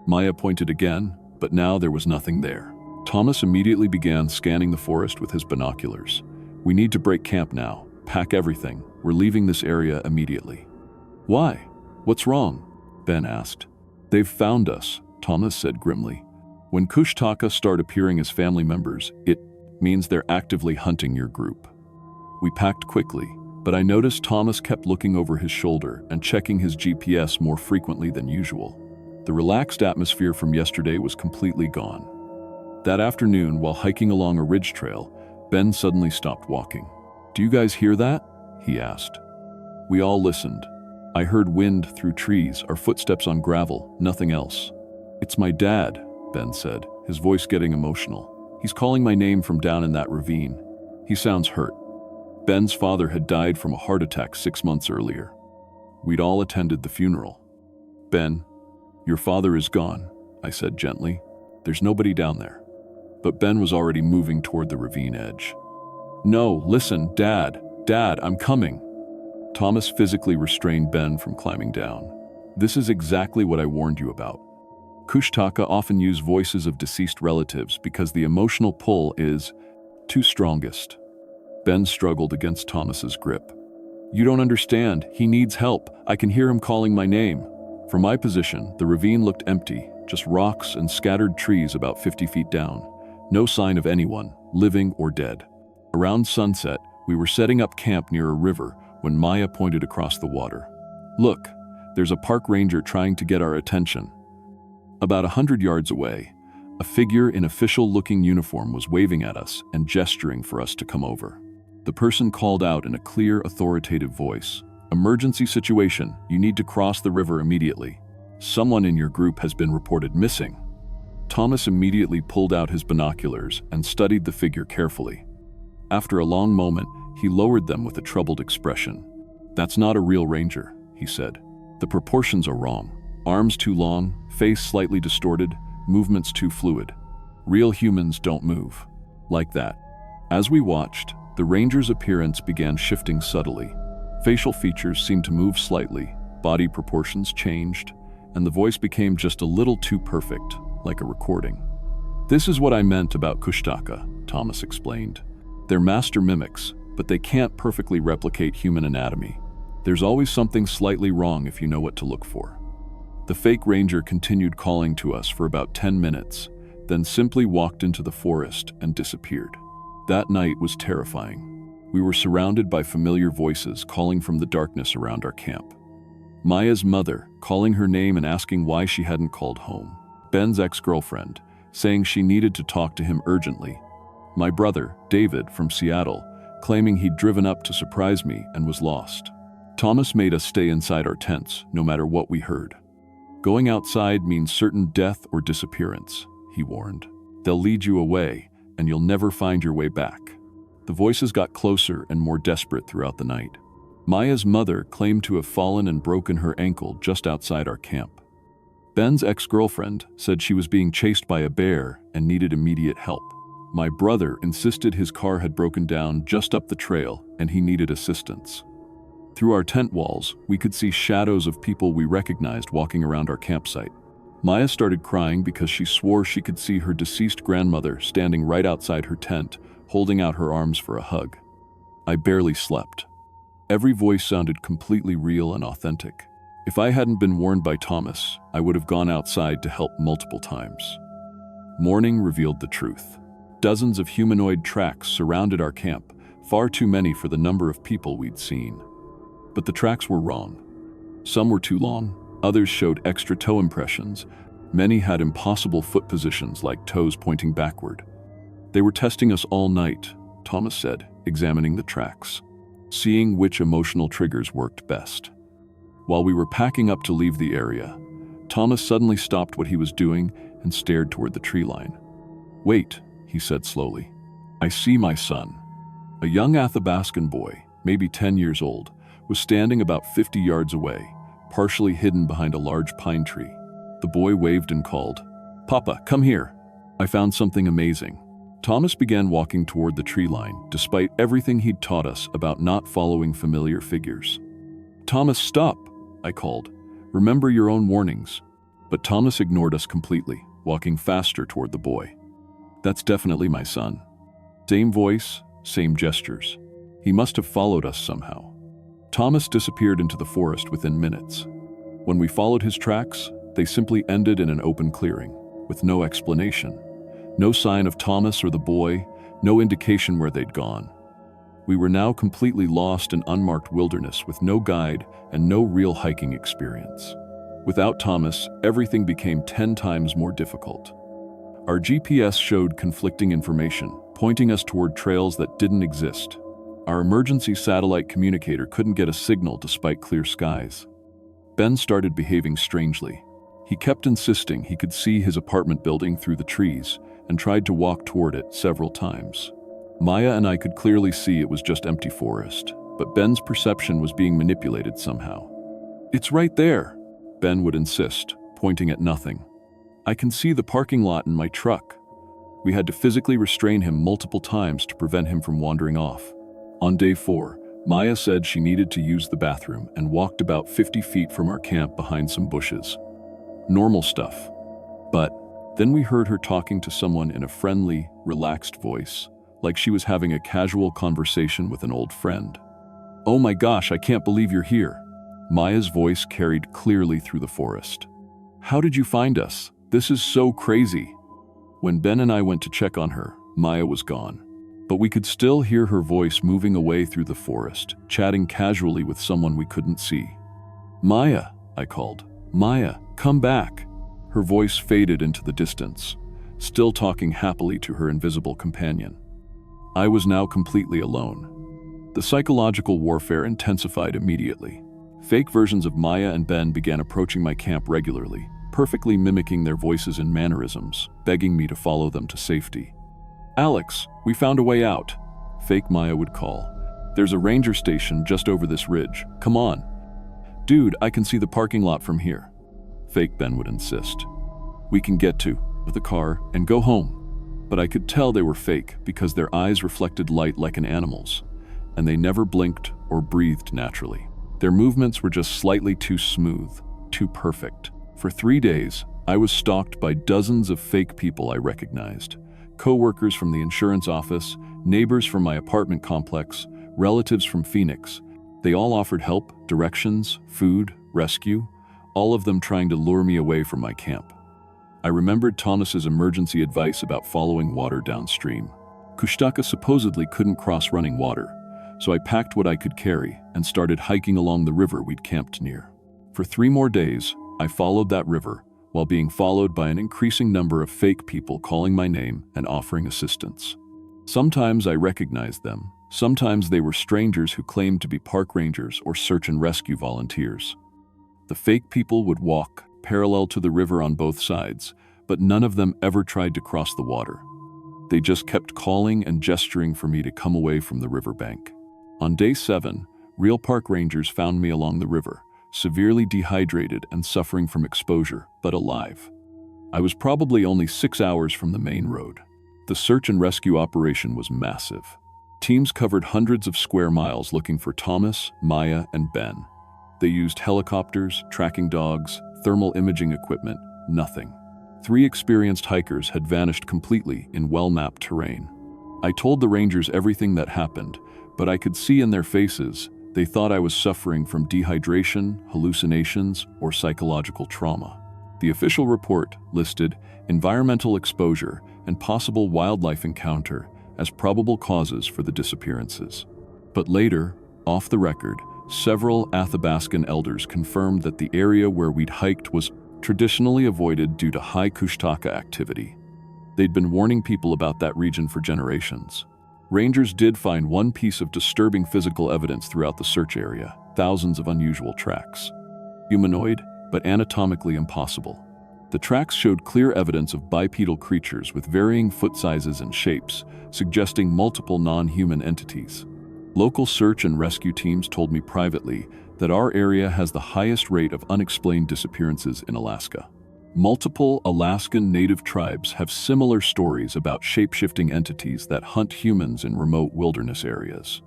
Maya pointed again, but now there was nothing there. Thomas immediately began scanning the forest with his binoculars. "We need to break camp now. Pack everything. We're leaving this area immediately." "Why? What's wrong?" Ben asked. "They've found us," Thomas said grimly. "When Kushtaka start appearing as family members, it means they're actively hunting your group." We packed quickly, but I noticed Thomas kept looking over his shoulder and checking his GPS more frequently than usual. The relaxed atmosphere from yesterday was completely gone. That afternoon, while hiking along a ridge trail, Ben suddenly stopped walking. "Do you guys hear that?" he asked. We all listened. I heard wind through trees, our footsteps on gravel, nothing else. "It's my dad," Ben said, his voice getting emotional. "He's calling my name from down in that ravine. He sounds hurt." Ben's father had died from a heart attack 6 months earlier. We'd all attended the funeral. "Ben, your father is gone," I said gently. "There's nobody down there." But Ben was already moving toward the ravine edge. "No, listen, Dad, I'm coming." Thomas physically restrained Ben from climbing down. "This is exactly what I warned you about. Kushtaka often use voices of deceased relatives because the emotional pull is too strongest. Ben struggled against Thomas's grip. You don't understand. He needs help. I can hear him calling my name. From my position, the ravine looked empty, just rocks and scattered trees about 50 feet down. No sign of anyone, living or dead. Around sunset, we were setting up camp near a river when Maya pointed across the water. Look, there's a park ranger trying to get our attention. About 100 yards away, a figure in official-looking uniform was waving at us and gesturing for us to come over. The person called out in a clear, authoritative voice, "Emergency situation, you need to cross the river immediately. Someone in your group has been reported missing." Thomas immediately pulled out his binoculars and studied the figure carefully. After a long moment, he lowered them with a troubled expression. "That's not a real ranger," he said. "The proportions are wrong. Arms too long, face slightly distorted, movements too fluid. Real humans don't move like that." As we watched, the ranger's appearance began shifting subtly. Facial features seemed to move slightly, body proportions changed, and the voice became just a little too perfect, like a recording. "This is what I meant about Kushtaka," Thomas explained. "They're master mimics, but they can't perfectly replicate human anatomy. There's always something slightly wrong if you know what to look for." The fake ranger continued calling to us for about 10 minutes, then simply walked into the forest and disappeared. That night was terrifying. We were surrounded by familiar voices calling from the darkness around our camp. Maya's mother, calling her name and asking why she hadn't called home. Ben's ex-girlfriend, saying she needed to talk to him urgently. My brother, David, from Seattle, claiming he'd driven up to surprise me and was lost. Thomas made us stay inside our tents, no matter what we heard. "Going outside means certain death or disappearance," he warned. "They'll lead you away, and you'll never find your way back." The voices got closer and more desperate throughout the night. Maya's mother claimed to have fallen and broken her ankle just outside our camp. Ben's ex-girlfriend said she was being chased by a bear and needed immediate help. My brother insisted his car had broken down just up the trail and he needed assistance. Through our tent walls, we could see shadows of people we recognized walking around our campsite. Maya started crying because she swore she could see her deceased grandmother standing right outside her tent, holding out her arms for a hug. I barely slept. Every voice sounded completely real and authentic. If I hadn't been warned by Thomas, I would have gone outside to help multiple times. Morning revealed the truth. Dozens of humanoid tracks surrounded our camp, far too many for the number of people we'd seen. But the tracks were wrong. Some were too long, others showed extra toe impressions, many had impossible foot positions like toes pointing backward. "They were testing us all night," Thomas said, examining the tracks, seeing which emotional triggers worked best. While we were packing up to leave the area, Thomas suddenly stopped what he was doing and stared toward the tree line. "Wait," he said slowly. "I see my son." A young Athabascan boy, maybe 10 years old, was standing about 50 yards away, partially hidden behind a large pine tree. The boy waved and called, "Papa, come here." I found something amazing. Thomas began walking toward the tree line, despite everything he'd taught us about not following familiar figures. "Thomas, stop," I called. "Remember your own warnings." But Thomas ignored us completely, walking faster toward the boy. "That's definitely my son." Same voice, same gestures. He must have followed us somehow. Thomas disappeared into the forest within minutes. When we followed his tracks, they simply ended in an open clearing, with no explanation. No sign of Thomas or the boy, no indication where they'd gone. We were now completely lost in unmarked wilderness with no guide and no real hiking experience. Without Thomas, everything became 10 times more difficult. Our GPS showed conflicting information, pointing us toward trails that didn't exist. Our emergency satellite communicator couldn't get a signal despite clear skies. Ben started behaving strangely. He kept insisting he could see his apartment building through the trees and tried to walk toward it several times. Maya and I could clearly see it was just empty forest, but Ben's perception was being manipulated somehow. "It's right there," Ben would insist, pointing at nothing. "I can see the parking lot in my truck." We had to physically restrain him multiple times to prevent him from wandering off. On day 4, Maya said she needed to use the bathroom and walked about 50 feet from our camp behind some bushes. Normal stuff. But then we heard her talking to someone in a friendly, relaxed voice, like she was having a casual conversation with an old friend. "Oh my gosh, I can't believe you're here." Maya's voice carried clearly through the forest. "How did you find us? This is so crazy." When Ben and I went to check on her, Maya was gone. But we could still hear her voice moving away through the forest, chatting casually with someone we couldn't see. "Maya," I called. "Maya, come back." Her voice faded into the distance, still talking happily to her invisible companion. I was now completely alone. The psychological warfare intensified immediately. Fake versions of Maya and Ben began approaching my camp regularly, perfectly mimicking their voices and mannerisms, begging me to follow them to safety. "Alex, we found a way out," fake Maya would call. "There's a ranger station just over this ridge. Come on." "Dude, I can see the parking lot from here," fake Ben would insist. "We can get to the car and go home." But I could tell they were fake because their eyes reflected light like an animal's, and they never blinked or breathed naturally. Their movements were just slightly too smooth, too perfect. For 3 days, I was stalked by dozens of fake people I recognized. Co-workers from the insurance office, neighbors from my apartment complex, relatives from Phoenix. They all offered help, directions, food, rescue, all of them trying to lure me away from my camp. I remembered Thomas's emergency advice about following water downstream. Kushtaka supposedly couldn't cross running water, so I packed what I could carry and started hiking along the river we'd camped near. For 3 more days, I followed that river, while being followed by an increasing number of fake people calling my name and offering assistance. Sometimes I recognized them, sometimes they were strangers who claimed to be park rangers or search and rescue volunteers. The fake people would walk parallel to the river on both sides, but none of them ever tried to cross the water. They just kept calling and gesturing for me to come away from the riverbank. On day 7, real park rangers found me along the river, severely dehydrated and suffering from exposure, but alive. I was probably only 6 hours from the main road. The search and rescue operation was massive. Teams covered hundreds of square miles looking for Thomas, Maya, and Ben. They used helicopters, tracking dogs, thermal imaging equipment, nothing. 3 experienced hikers had vanished completely in well-mapped terrain. I told the rangers everything that happened, but I could see in their faces they thought I was suffering from dehydration, hallucinations, or psychological trauma. The official report listed environmental exposure and possible wildlife encounter as probable causes for the disappearances. But later, off the record, several Athabascan elders confirmed that the area where we'd hiked was traditionally avoided due to high Kushtaka activity. They'd been warning people about that region for generations. Rangers did find one piece of disturbing physical evidence throughout the search area: thousands of unusual tracks. Humanoid, but anatomically impossible. The tracks showed clear evidence of bipedal creatures with varying foot sizes and shapes, suggesting multiple non-human entities. Local search and rescue teams told me privately that our area has the highest rate of unexplained disappearances in Alaska. Multiple Alaskan native tribes have similar stories about shape-shifting entities that hunt humans in remote wilderness areas.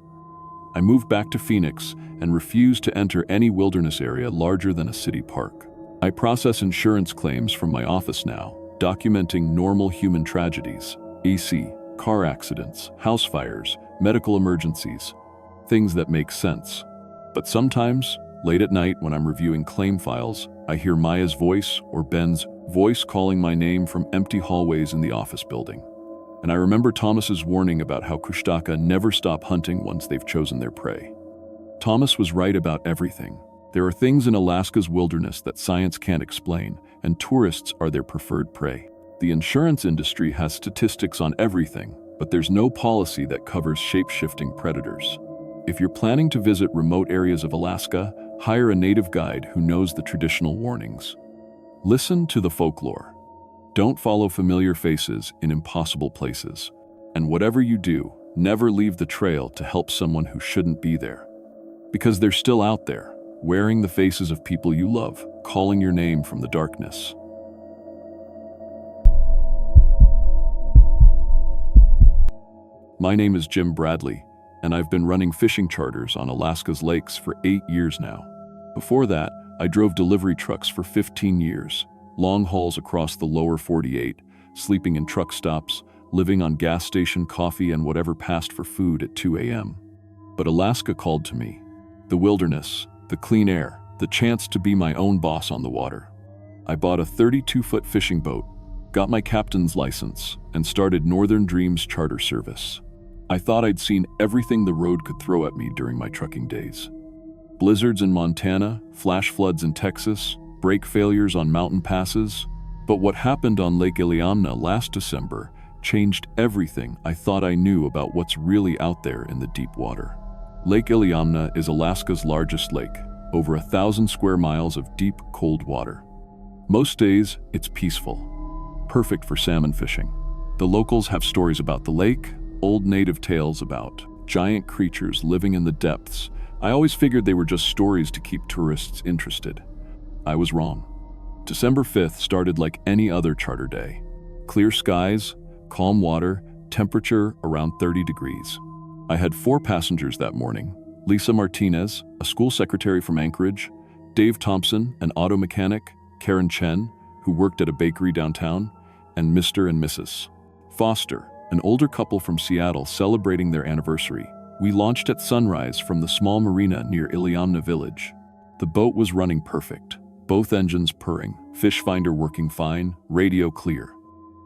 I moved back to Phoenix and refused to enter any wilderness area larger than a city park. I process insurance claims from my office now, documenting normal human tragedies: AC, car accidents, house fires, medical emergencies, things that make sense. But sometimes, late at night when I'm reviewing claim files, I hear Maya's voice or Ben's voice calling my name from empty hallways in the office building. And I remember Thomas's warning about how Kushtaka never stop hunting once they've chosen their prey. Thomas was right about everything. There are things in Alaska's wilderness that science can't explain, and tourists are their preferred prey. The insurance industry has statistics on everything, but there's no policy that covers shape-shifting predators. If you're planning to visit remote areas of Alaska, hire a native guide who knows the traditional warnings. Listen to the folklore. Don't follow familiar faces in impossible places. And whatever you do, never leave the trail to help someone who shouldn't be there. Because they're still out there, wearing the faces of people you love, calling your name from the darkness. My name is Jim Bradley, and I've been running fishing charters on Alaska's lakes for 8 years now. Before that, I drove delivery trucks for 15 years, long hauls across the lower 48, sleeping in truck stops, living on gas station coffee and whatever passed for food at 2 a.m. But Alaska called to me. The wilderness, the clean air, the chance to be my own boss on the water. I bought a 32-foot fishing boat, got my captain's license, and started Northern Dreams charter service. I thought I'd seen everything the road could throw at me during my trucking days. Blizzards in Montana, flash floods in Texas, brake failures on mountain passes. But what happened on Lake Iliamna last December changed everything I thought I knew about what's really out there in the deep water. Lake Iliamna is Alaska's largest lake, over 1,000 square miles of deep, cold water. Most days, it's peaceful, perfect for salmon fishing. The locals have stories about the lake, old native tales about giant creatures living in the depths. I always figured they were just stories to keep tourists interested. I was wrong. December 5th started like any other charter day. Clear skies, calm water, temperature around 30 degrees. I had 4 passengers that morning: Lisa Martinez, a school secretary from Anchorage; Dave Thompson, an auto mechanic; Karen Chen, who worked at a bakery downtown; and Mr. and Mrs. Foster, an older couple from Seattle celebrating their anniversary. We launched at sunrise from the small marina near Iliamna Village. The boat was running perfect, both engines purring, fish finder working fine, radio clear.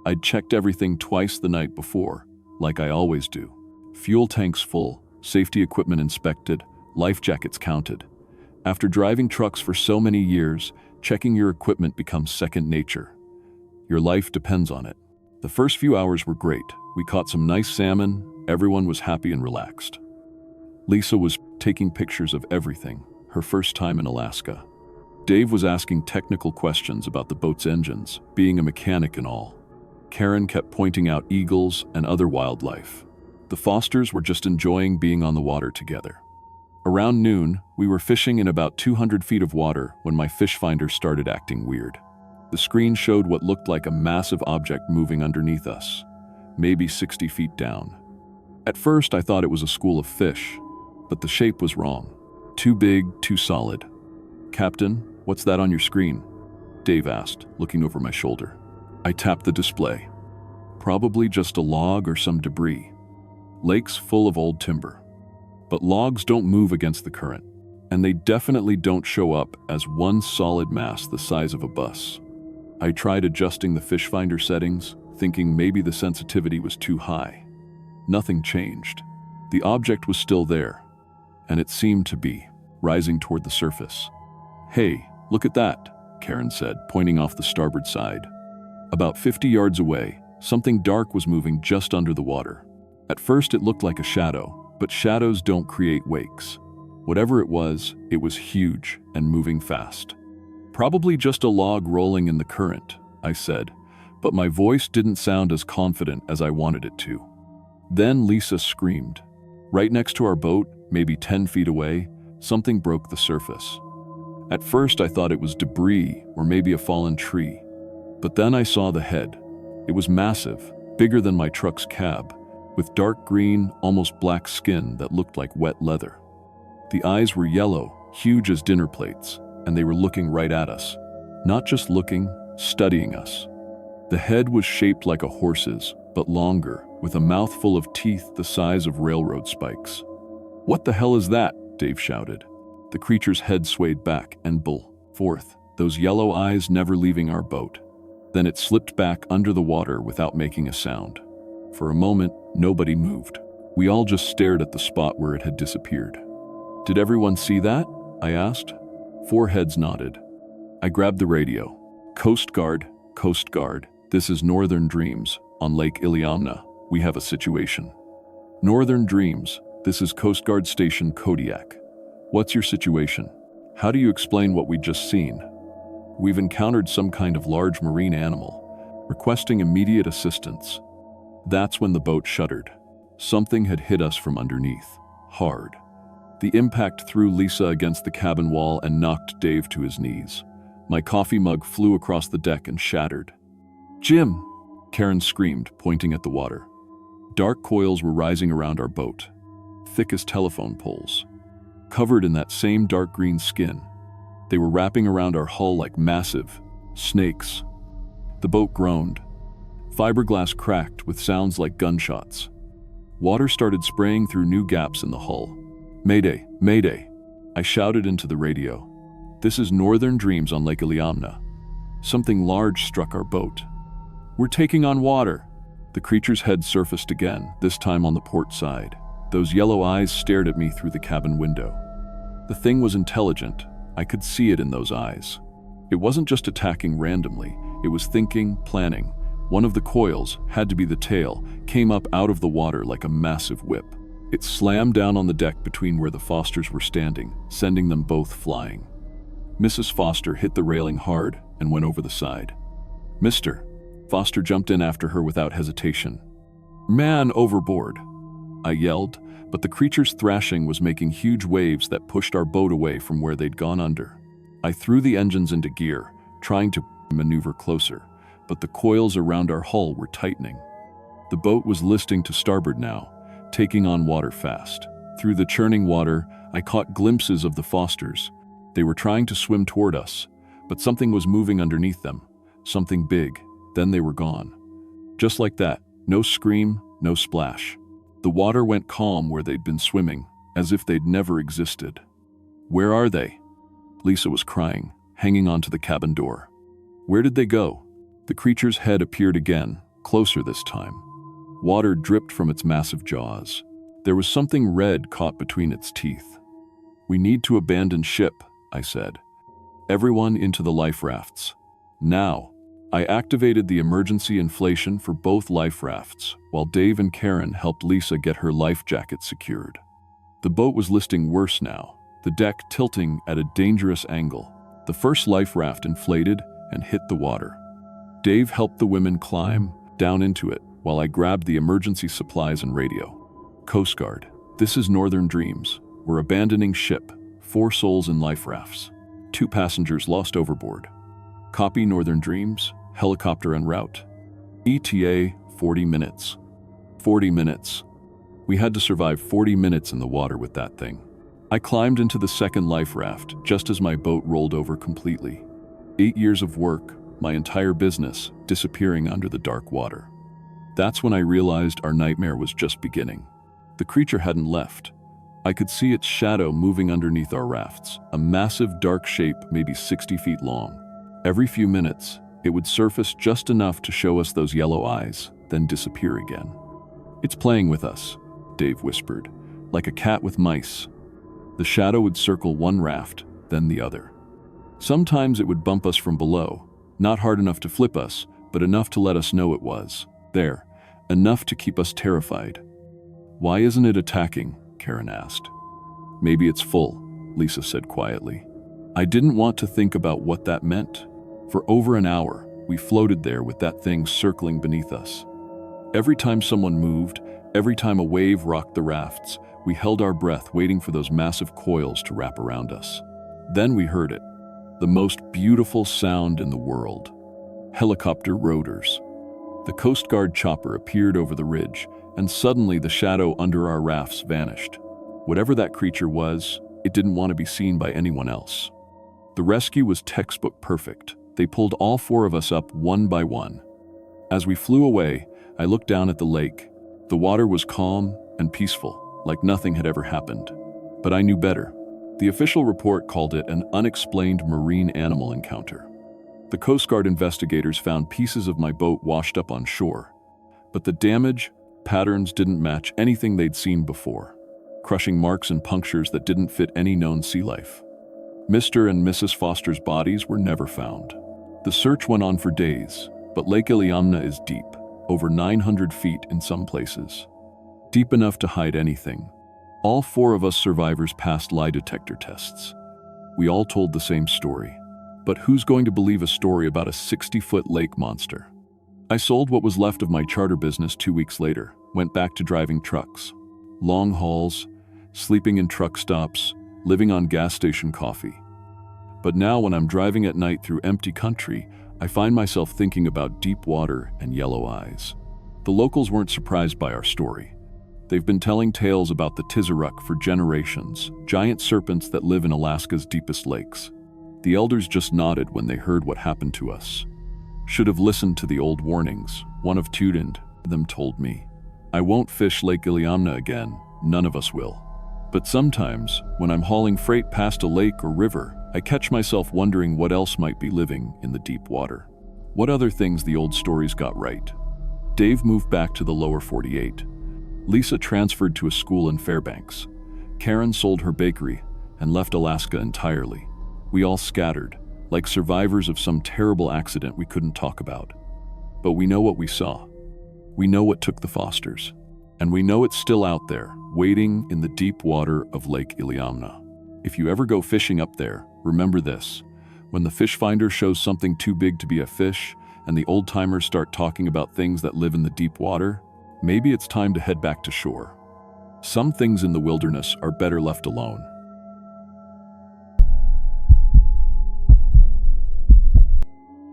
I'd checked everything twice the night before, like I always do. Fuel tanks full, safety equipment inspected, life jackets counted. After driving trucks for so many years, checking your equipment becomes second nature. Your life depends on it. The first few hours were great. We caught some nice salmon. Everyone was happy and relaxed. Lisa was taking pictures of everything, her first time in Alaska. Dave was asking technical questions about the boat's engines, being a mechanic and all. Karen kept pointing out eagles and other wildlife. The Fosters were just enjoying being on the water together. Around noon, we were fishing in about 200 feet of water when my fish finder started acting weird. The screen showed what looked like a massive object moving underneath us, maybe 60 feet down. At first, I thought it was a school of fish, but the shape was wrong. Too big, too solid. "Captain, what's that on your screen?" Dave asked, looking over my shoulder. I tapped the display. Probably just a log or some debris. Lake's full of old timber. But logs don't move against the current, and they definitely don't show up as one solid mass the size of a bus. I tried adjusting the fish finder settings, thinking maybe the sensitivity was too high. Nothing changed. The object was still there, and it seemed to be, rising toward the surface. "Hey, look at that," Karen said, pointing off the starboard side. About 50 yards away, something dark was moving just under the water. At first it looked like a shadow, but shadows don't create wakes. Whatever it was huge and moving fast. "Probably just a log rolling in the current," I said, but my voice didn't sound as confident as I wanted it to. Then Lisa screamed. Right next to our boat, maybe 10 feet away, something broke the surface. At first I thought it was debris or maybe a fallen tree. But then I saw the head. It was massive, bigger than my truck's cab, with dark green, almost black skin that looked like wet leather. The eyes were yellow, huge as dinner plates, and they were looking right at us. Not just looking, studying us. The head was shaped like a horse's, but longer, with a mouth full of teeth the size of railroad spikes. "What the hell is that?" Dave shouted. The creature's head swayed back and forth, those yellow eyes never leaving our boat. Then it slipped back under the water without making a sound. For a moment, nobody moved. We all just stared at the spot where it had disappeared. "Did everyone see that?" I asked. 4 heads nodded. I grabbed the radio. Coast Guard, this is Northern Dreams, on Lake Iliamna. We have a situation." "Northern Dreams, this is Coast Guard Station Kodiak. What's your situation? How do you explain what we'd just seen?" "We've encountered some kind of large marine animal, requesting immediate assistance." That's when the boat shuddered. Something had hit us from underneath, hard. The impact threw Lisa against the cabin wall and knocked Dave to his knees. My coffee mug flew across the deck and shattered. "Jim!" Karen screamed, pointing at the water. Dark coils were rising around our boat, thick as telephone poles. Covered in that same dark green skin, they were wrapping around our hull like massive, Snakes. The boat groaned. Fiberglass cracked with sounds like gunshots. Water started spraying through new gaps in the hull. "Mayday! Mayday!" I shouted into the radio. "This is Northern Dreams on Lake Iliamna. Something large struck our boat. We're taking on water." The creature's head surfaced again, this time on the port side. Those yellow eyes stared at me through the cabin window. The thing was intelligent. I could see it in those eyes. It wasn't just attacking randomly. It was thinking, planning. One of the coils, had to be the tail, came up out of the water like a massive whip. It slammed down on the deck between where the Fosters were standing, sending them both flying. Mrs. Foster hit the railing hard and went over the side. "Mr." Foster jumped in after her without hesitation. "Man overboard!" I yelled, but the creature's thrashing was making huge waves that pushed our boat away from where they'd gone under. I threw the engines into gear, trying to maneuver closer, but the coils around our hull were tightening. The boat was listing to starboard now, taking on water fast. Through the churning water, I caught glimpses of the Fosters. They were trying to swim toward us, but something was moving underneath them, something big. Then they were gone. Just like that, no scream, no splash. The water went calm where they'd been swimming, as if they'd never existed. "Where are they?" Lisa was crying, hanging onto the cabin door. "Where did they go?" The creature's head appeared again, closer this time. Water dripped from its massive jaws. There was something red caught between its teeth. "We need to abandon ship," I said. "Everyone into the life rafts. Now." I activated the emergency inflation for both life rafts, while Dave and Karen helped Lisa get her life jacket secured. The boat was listing worse now, the deck tilting at a dangerous angle. The first life raft inflated and hit the water. Dave helped the women climb down into it, while I grabbed the emergency supplies and radio. "Coast Guard, this is Northern Dreams. We're abandoning ship. 4 souls in life rafts. 2 passengers lost overboard. Copy Northern Dreams. Helicopter en route. ETA 40 minutes. 40 minutes. We had to survive 40 minutes in the water with that thing. I climbed into the second life raft just as my boat rolled over completely. 8 years of work, my entire business, disappearing under the dark water. That's when I realized our nightmare was just beginning. The creature hadn't left. I could see its shadow moving underneath our rafts, a massive dark shape maybe 60 feet long. Every few minutes, it would surface just enough to show us those yellow eyes, then disappear again. "It's playing with us," Dave whispered, "like a cat with mice." The shadow would circle one raft, then the other. Sometimes it would bump us from below, not hard enough to flip us, but enough to let us know it was there, enough to keep us terrified. "Why isn't it attacking?" Karen asked. "Maybe it's full," Lisa said quietly. I didn't want to think about what that meant. For over an hour, we floated there with that thing circling beneath us. Every time someone moved, every time a wave rocked the rafts, we held our breath waiting for those massive coils to wrap around us. Then we heard it, the most beautiful sound in the world. Helicopter rotors. The Coast Guard chopper appeared over the ridge, and suddenly the shadow under our rafts vanished. Whatever that creature was, it didn't want to be seen by anyone else. The rescue was textbook perfect. They pulled all 4 of us up one by one. As we flew away, I looked down at the lake. The water was calm and peaceful, like nothing had ever happened. But I knew better. The official report called it an unexplained marine animal encounter. The Coast Guard investigators found pieces of my boat washed up on shore, but the damage patterns didn't match anything they'd seen before. Crushing marks and punctures that didn't fit any known sea life. Mr. and Mrs. Foster's bodies were never found. The search went on for days, but Lake Iliamna is deep, over 900 feet in some places. Deep enough to hide anything. All 4 of us survivors passed lie detector tests. We all told the same story. But who's going to believe a story about a 60-foot lake monster? I sold what was left of my charter business 2 weeks later, went back to driving trucks. Long hauls, sleeping in truck stops, living on gas station coffee. But now when I'm driving at night through empty country, I find myself thinking about deep water and yellow eyes. The locals weren't surprised by our story. They've been telling tales about the Tizaruk for generations, giant serpents that live in Alaska's deepest lakes. The elders just nodded when they heard what happened to us. Should have listened to the old warnings, one of them told me. I won't fish Lake Iliamna again, none of us will. But sometimes, when I'm hauling freight past a lake or river, I catch myself wondering what else might be living in the deep water. What other things the old stories got right? Dave moved back to the lower 48. Lisa transferred to a school in Fairbanks. Karen sold her bakery and left Alaska entirely. We all scattered, like survivors of some terrible accident we couldn't talk about. But we know what we saw. We know what took the Fosters. And we know it's still out there, waiting in the deep water of Lake Iliamna. If you ever go fishing up there, remember this. When the fish finder shows something too big to be a fish, and the old-timers start talking about things that live in the deep water, maybe it's time to head back to shore. Some things in the wilderness are better left alone.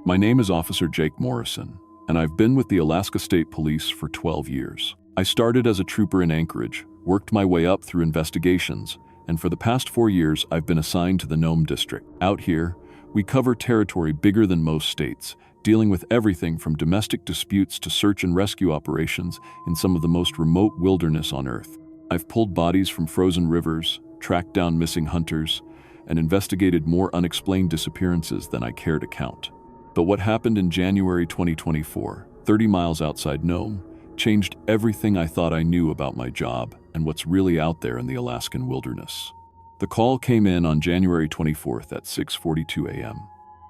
My name is Officer Jake Morrison, and I've been with the Alaska State Police for 12 years. I started as a trooper in Anchorage, worked my way up through investigations, and for the past 4 years I've been assigned to the Nome District. Out here, we cover territory bigger than most states, dealing with everything from domestic disputes to search and rescue operations in some of the most remote wilderness on Earth. I've pulled bodies from frozen rivers, tracked down missing hunters, and investigated more unexplained disappearances than I care to count. But what happened in January 2024, 30 miles outside Nome, changed everything I thought I knew about my job and what's really out there in the Alaskan wilderness. The call came in on January 24th at 6:42 a.m.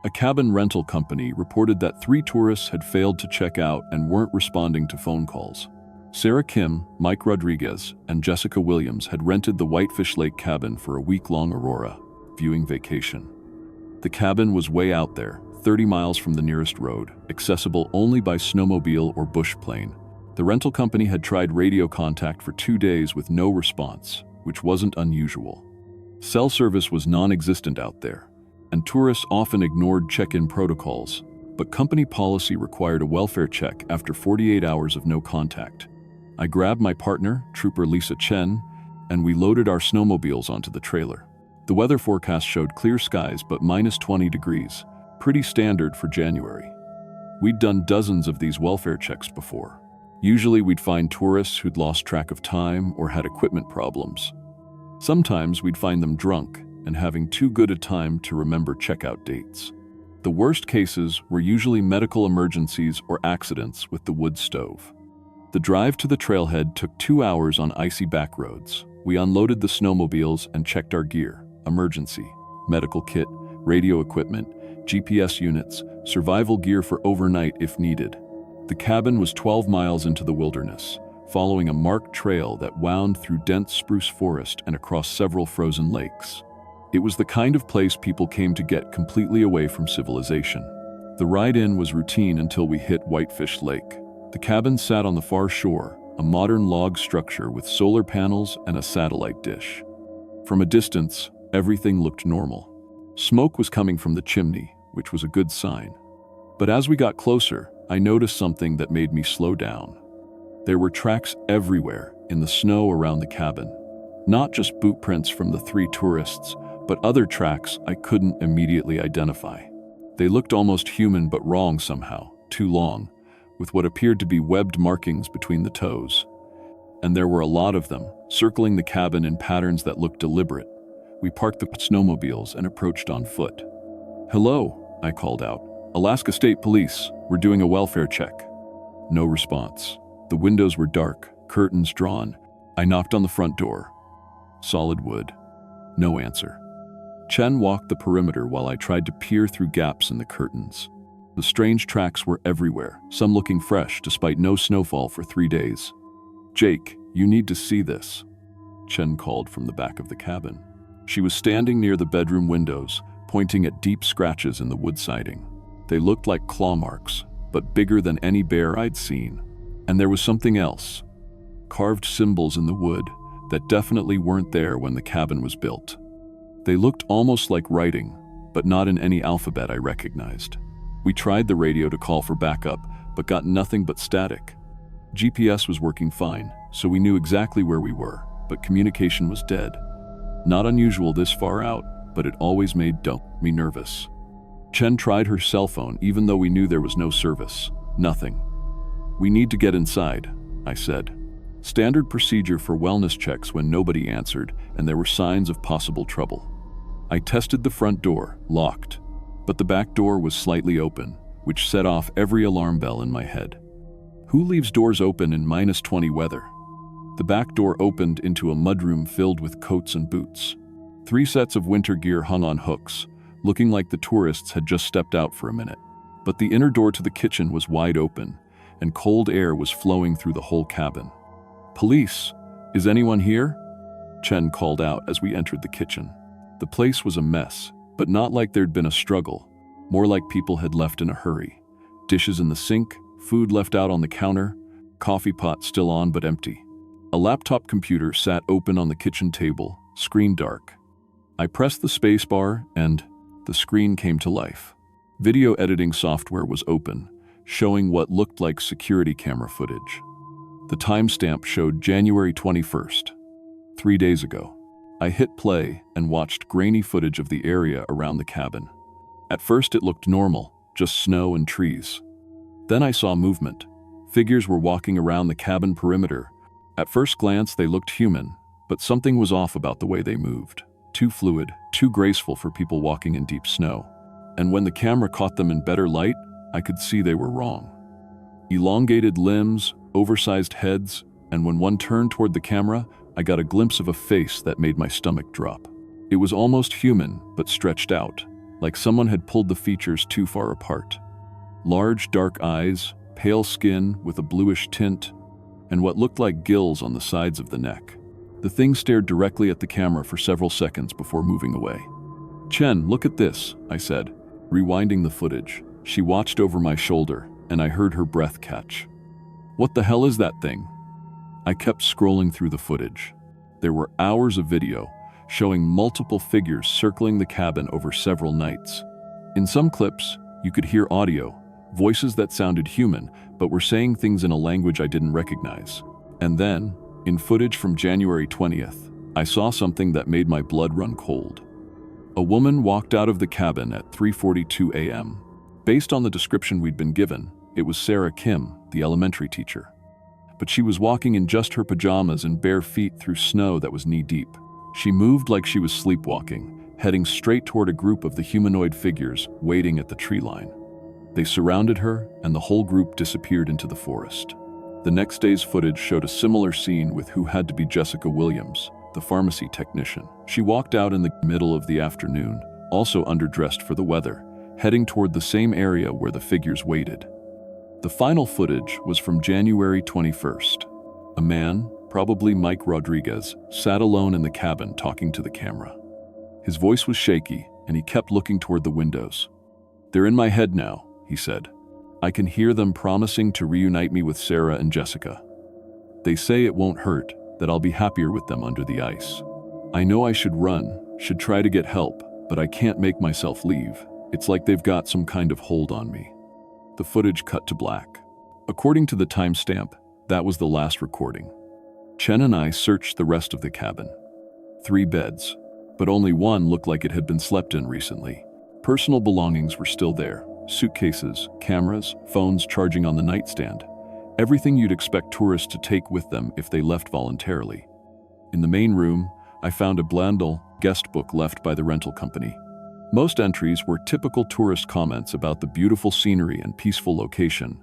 A cabin rental company reported that 3 tourists had failed to check out and weren't responding to phone calls. Sarah Kim, Mike Rodriguez, and Jessica Williams had rented the Whitefish Lake cabin for a week-long Aurora viewing vacation. The cabin was way out there, 30 miles from the nearest road, accessible only by snowmobile or bush plane. The rental company had tried radio contact for 2 days with no response, which wasn't unusual. Cell service was non-existent out there, and tourists often ignored check-in protocols, but company policy required a welfare check after 48 hours of no contact. I grabbed my partner, Trooper Lisa Chen, and we loaded our snowmobiles onto the trailer. The weather forecast showed clear skies but minus 20 degrees, pretty standard for January. We'd done dozens of these welfare checks before. Usually we'd find tourists who'd lost track of time or had equipment problems. Sometimes we'd find them drunk and having too good a time to remember checkout dates. The worst cases were usually medical emergencies or accidents with the wood stove. The drive to the trailhead took 2 hours on icy back roads. We unloaded the snowmobiles and checked our gear, emergency, medical kit, radio equipment, GPS units, survival gear for overnight if needed. The cabin was 12 miles into the wilderness, following a marked trail that wound through dense spruce forest and across several frozen lakes. It was the kind of place people came to get completely away from civilization. The ride-in was routine until we hit Whitefish Lake. The cabin sat on the far shore, a modern log structure with solar panels and a satellite dish. From a distance, everything looked normal. Smoke was coming from the chimney, which was a good sign. But as we got closer, I noticed something that made me slow down. There were tracks everywhere in the snow around the cabin. Not just boot prints from the 3 tourists, but other tracks I couldn't immediately identify. They looked almost human but wrong somehow, too long, with what appeared to be webbed markings between the toes. And there were a lot of them, circling the cabin in patterns that looked deliberate. We parked the snowmobiles and approached on foot. "Hello," I called out. "Alaska State Police, we're doing a welfare check." No response. The windows were dark, curtains drawn. I knocked on the front door. Solid wood. No answer. Chen walked the perimeter while I tried to peer through gaps in the curtains. The strange tracks were everywhere, some looking fresh despite no snowfall for 3 days. "Jake, you need to see this," Chen called from the back of the cabin. She was standing near the bedroom windows, pointing at deep scratches in the wood siding. They looked like claw marks, but bigger than any bear I'd seen. And there was something else. Carved symbols in the wood that definitely weren't there when the cabin was built. They looked almost like writing, but not in any alphabet I recognized. We tried the radio to call for backup, but got nothing but static. GPS was working fine, so we knew exactly where we were, but communication was dead. Not unusual this far out, but it always made me nervous. Chen tried her cell phone even though we knew there was no service. Nothing. "We need to get inside," I said. Standard procedure for wellness checks when nobody answered and there were signs of possible trouble. I tested the front door, locked, but the back door was slightly open, which set off every alarm bell in my head. Who leaves doors open in -20 weather? The back door opened into a mudroom filled with coats and boots. 3 sets of winter gear hung on hooks, looking like the tourists had just stepped out for a minute. But the inner door to the kitchen was wide open, and cold air was flowing through the whole cabin. "Police, is anyone here?" Chen called out as we entered the kitchen. The place was a mess, but not like there'd been a struggle, more like people had left in a hurry. Dishes in the sink, food left out on the counter, coffee pot still on but empty. A laptop computer sat open on the kitchen table, screen dark. I pressed the space bar and the screen came to life. Video editing software was open, showing what looked like security camera footage. The timestamp showed January 21st, 3 days ago. I hit play and watched grainy footage of the area around the cabin. At first it looked normal, just snow and trees. Then I saw movement. Figures were walking around the cabin perimeter. At first glance they looked human, but something was off about the way they moved. Too fluid, too graceful for people walking in deep snow. And when the camera caught them in better light, I could see they were wrong. Elongated limbs, oversized heads, and when one turned toward the camera, I got a glimpse of a face that made my stomach drop. It was almost human, but stretched out, like someone had pulled the features too far apart. Large, dark eyes, pale skin with a bluish tint, and what looked like gills on the sides of the neck. The thing stared directly at the camera for several seconds before moving away. "Chen, look at this," I said, rewinding the footage. She watched over my shoulder, and I heard her breath catch. "What the hell is that thing?" I kept scrolling through the footage. There were hours of video, showing multiple figures circling the cabin over several nights. In some clips, you could hear audio, voices that sounded human, but were saying things in a language I didn't recognize. And then, in footage from January 20th, I saw something that made my blood run cold. A woman walked out of the cabin at 3:42 a.m. Based on the description we'd been given, it was Sarah Kim, the elementary teacher. But she was walking in just her pajamas and bare feet through snow that was knee-deep. She moved like she was sleepwalking, heading straight toward a group of the humanoid figures waiting at the tree line. They surrounded her, and the whole group disappeared into the forest. The next day's footage showed a similar scene with who had to be Jessica Williams, the pharmacy technician. She walked out in the middle of the afternoon, also underdressed for the weather, heading toward the same area where the figures waited. The final footage was from January 21st. A man, probably Mike Rodriguez, sat alone in the cabin talking to the camera. His voice was shaky, and he kept looking toward the windows. "They're in my head now," he said. "I can hear them promising to reunite me with Sarah and Jessica. They say it won't hurt, that I'll be happier with them under the ice. I know I should run, should try to get help, but I can't make myself leave. It's like they've got some kind of hold on me." The footage cut to black. According to the timestamp, that was the last recording. Chen and I searched the rest of the cabin. 3 beds, but only one looked like it had been slept in recently. Personal belongings were still there. Suitcases, cameras, phones charging on the nightstand. Everything you'd expect tourists to take with them if they left voluntarily. In the main room, I found a Blandel guest book left by the rental company. Most entries were typical tourist comments about the beautiful scenery and peaceful location,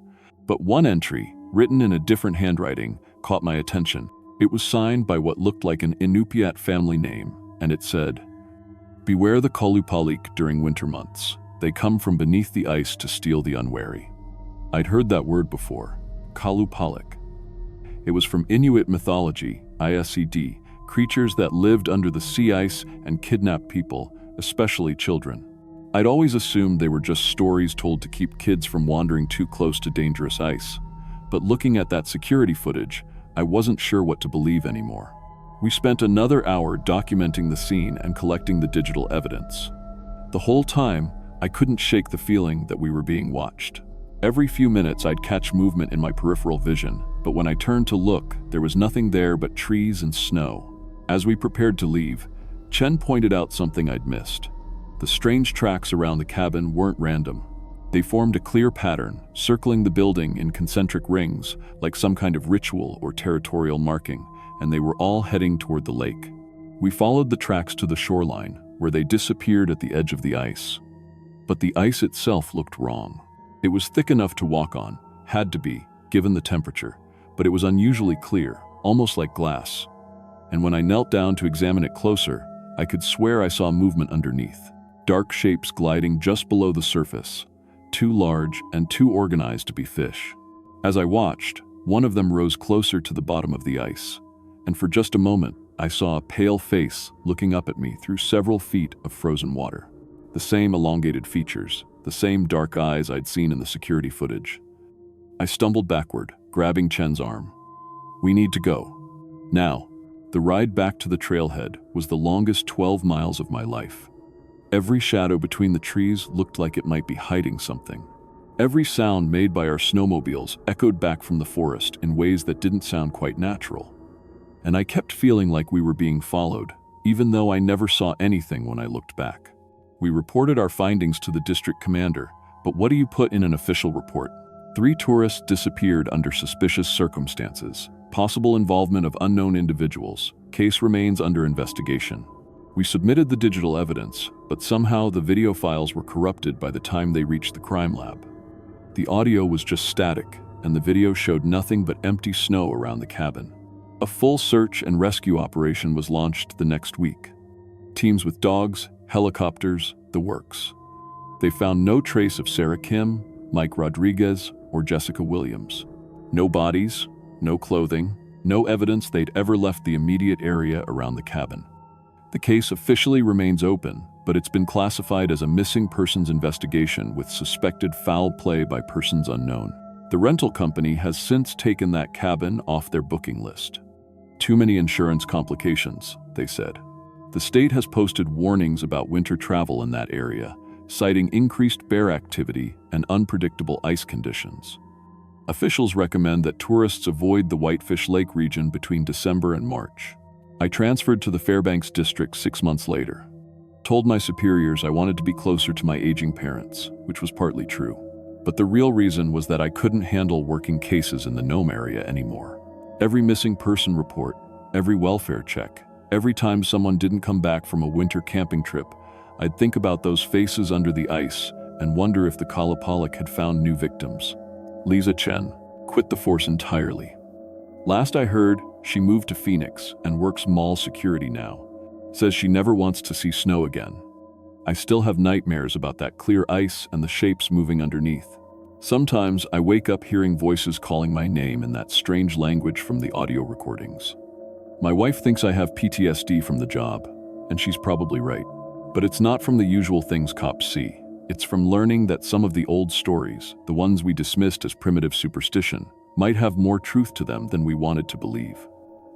but one entry, written in a different handwriting, caught my attention. It was signed by what looked like an Inupiat family name, and it said, "Beware the Kalupalik during winter months. They come from beneath the ice to steal the unwary." I'd heard that word before, Kalupalik. It was from Inuit mythology, ISED, creatures that lived under the sea ice and kidnapped people, especially children. I'd always assumed they were just stories told to keep kids from wandering too close to dangerous ice. But looking at that security footage, I wasn't sure what to believe anymore. We spent another hour documenting the scene and collecting the digital evidence. The whole time, I couldn't shake the feeling that we were being watched. Every few minutes I'd catch movement in my peripheral vision, but when I turned to look, there was nothing there but trees and snow. As we prepared to leave, Chen pointed out something I'd missed. The strange tracks around the cabin weren't random. They formed a clear pattern, circling the building in concentric rings, like some kind of ritual or territorial marking, and they were all heading toward the lake. We followed the tracks to the shoreline, where they disappeared at the edge of the ice. But the ice itself looked wrong. It was thick enough to walk on, had to be, given the temperature, but it was unusually clear, almost like glass. And when I knelt down to examine it closer, I could swear I saw movement underneath. Dark shapes gliding just below the surface, too large and too organized to be fish. As I watched, one of them rose closer to the bottom of the ice, and for just a moment, I saw a pale face looking up at me through several feet of frozen water. The same elongated features, the same dark eyes I'd seen in the security footage. I stumbled backward, grabbing Chen's arm. "We need to go. Now." The ride back to the trailhead was the longest 12 miles of my life. Every shadow between the trees looked like it might be hiding something. Every sound made by our snowmobiles echoed back from the forest in ways that didn't sound quite natural. And I kept feeling like we were being followed, even though I never saw anything when I looked back. We reported our findings to the district commander, but what do you put in an official report? 3 tourists disappeared under suspicious circumstances. Possible involvement of unknown individuals. Case remains under investigation. We submitted the digital evidence, but somehow the video files were corrupted by the time they reached the crime lab. The audio was just static, and the video showed nothing but empty snow around the cabin. A full search and rescue operation was launched the next week. Teams with dogs, helicopters, the works. They found no trace of Sarah Kim, Mike Rodriguez, or Jessica Williams. No bodies, no clothing, no evidence they'd ever left the immediate area around the cabin. The case officially remains open, but it's been classified as a missing persons investigation with suspected foul play by persons unknown. The rental company has since taken that cabin off their booking list. Too many insurance complications, they said. The state has posted warnings about winter travel in that area, citing increased bear activity and unpredictable ice conditions. Officials recommend that tourists avoid the Whitefish Lake region between December and March. I transferred to the Fairbanks district 6 months later. Told my superiors I wanted to be closer to my aging parents, which was partly true. But the real reason was that I couldn't handle working cases in the Nome area anymore. Every missing person report, every welfare check, every time someone didn't come back from a winter camping trip, I'd think about those faces under the ice and wonder if the Kalapalik had found new victims. Lisa Chen quit the force entirely. Last I heard, she moved to Phoenix and works mall security now. Says she never wants to see snow again. I still have nightmares about that clear ice and the shapes moving underneath. Sometimes I wake up hearing voices calling my name in that strange language from the audio recordings. My wife thinks I have PTSD from the job, and she's probably right. But it's not from the usual things cops see. It's from learning that some of the old stories, the ones we dismissed as primitive superstition, might have more truth to them than we wanted to believe.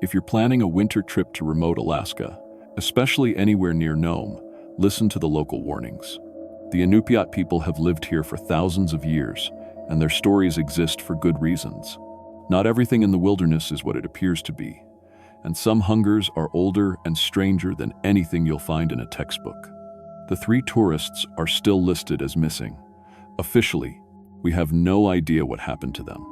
If you're planning a winter trip to remote Alaska, especially anywhere near Nome, listen to the local warnings. The Inupiat people have lived here for thousands of years, and their stories exist for good reasons. Not everything in the wilderness is what it appears to be, and some hungers are older and stranger than anything you'll find in a textbook. The 3 tourists are still listed as missing. Officially, we have no idea what happened to them.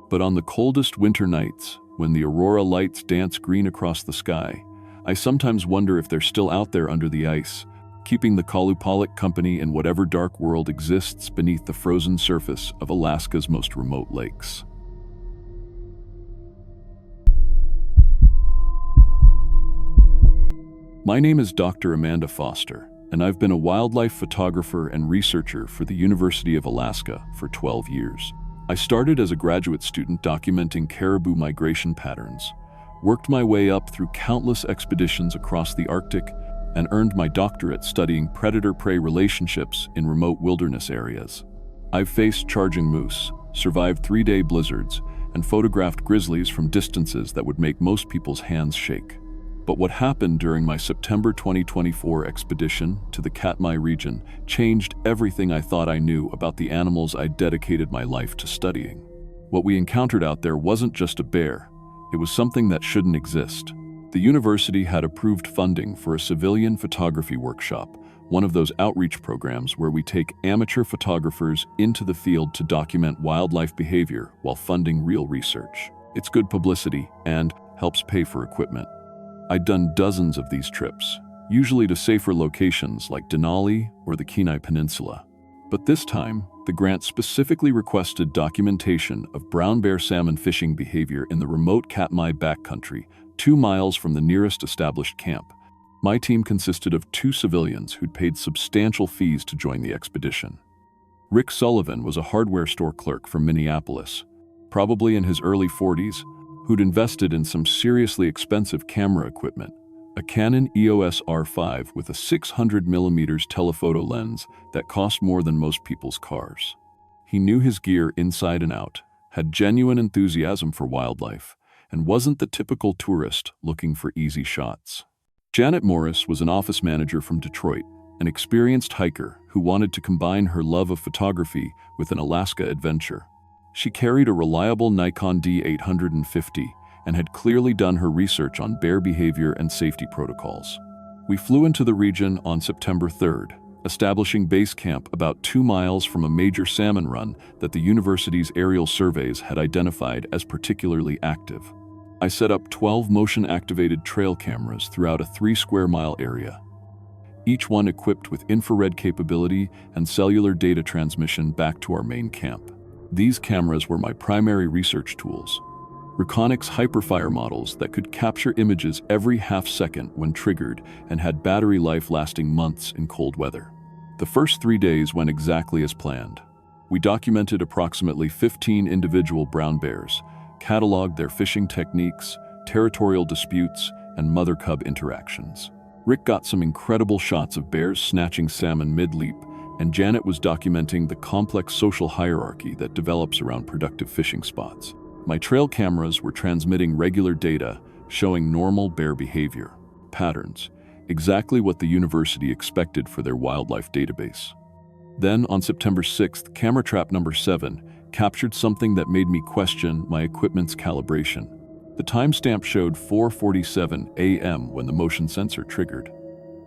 But on the coldest winter nights, when the aurora lights dance green across the sky, I sometimes wonder if they're still out there under the ice, keeping the Kalupalik company in whatever dark world exists beneath the frozen surface of Alaska's most remote lakes. My name is Dr. Amanda Foster, and I've been a wildlife photographer and researcher for the University of Alaska for 12 years. I started as a graduate student documenting caribou migration patterns, worked my way up through countless expeditions across the Arctic, and earned my doctorate studying predator-prey relationships in remote wilderness areas. I've faced charging moose, survived 3-day blizzards, and photographed grizzlies from distances that would make most people's hands shake. But what happened during my September 2024 expedition to the Katmai region changed everything I thought I knew about the animals I'd dedicated my life to studying. What we encountered out there wasn't just a bear, it was something that shouldn't exist. The university had approved funding for a civilian photography workshop, one of those outreach programs where we take amateur photographers into the field to document wildlife behavior while funding real research. It's good publicity and helps pay for equipment. I'd done dozens of these trips, usually to safer locations like Denali or the Kenai Peninsula. But this time, the grant specifically requested documentation of brown bear salmon fishing behavior in the remote Katmai backcountry, 2 miles from the nearest established camp. My team consisted of 2 civilians who'd paid substantial fees to join the expedition. Rick Sullivan was a hardware store clerk from Minneapolis, probably in his early 40s, who'd invested in some seriously expensive camera equipment, a Canon EOS R5 with a 600mm telephoto lens that cost more than most people's cars. He knew his gear inside and out, had genuine enthusiasm for wildlife, and wasn't the typical tourist looking for easy shots. Janet Morris was an office manager from Detroit, an experienced hiker who wanted to combine her love of photography with an Alaska adventure. She carried a reliable Nikon D850 and had clearly done her research on bear behavior and safety protocols. We flew into the region on September 3rd, establishing base camp about 2 miles from a major salmon run that the university's aerial surveys had identified as particularly active. I set up 12 motion-activated trail cameras throughout a 3-square-mile area, each one equipped with infrared capability and cellular data transmission back to our main camp. These cameras were my primary research tools, Reconyx Hyperfire models that could capture images every half-second when triggered and had battery life lasting months in cold weather. The first 3 days went exactly as planned. We documented approximately 15 individual brown bears, cataloged their fishing techniques, territorial disputes, and mother-cub interactions. Rick got some incredible shots of bears snatching salmon mid-leap, and Janet was documenting the complex social hierarchy that develops around productive fishing spots. My trail cameras were transmitting regular data showing normal bear behavior, patterns, exactly what the university expected for their wildlife database. Then, on September 6th, camera trap number 7 captured something that made me question my equipment's calibration. The timestamp showed 4:47 a.m. when the motion sensor triggered.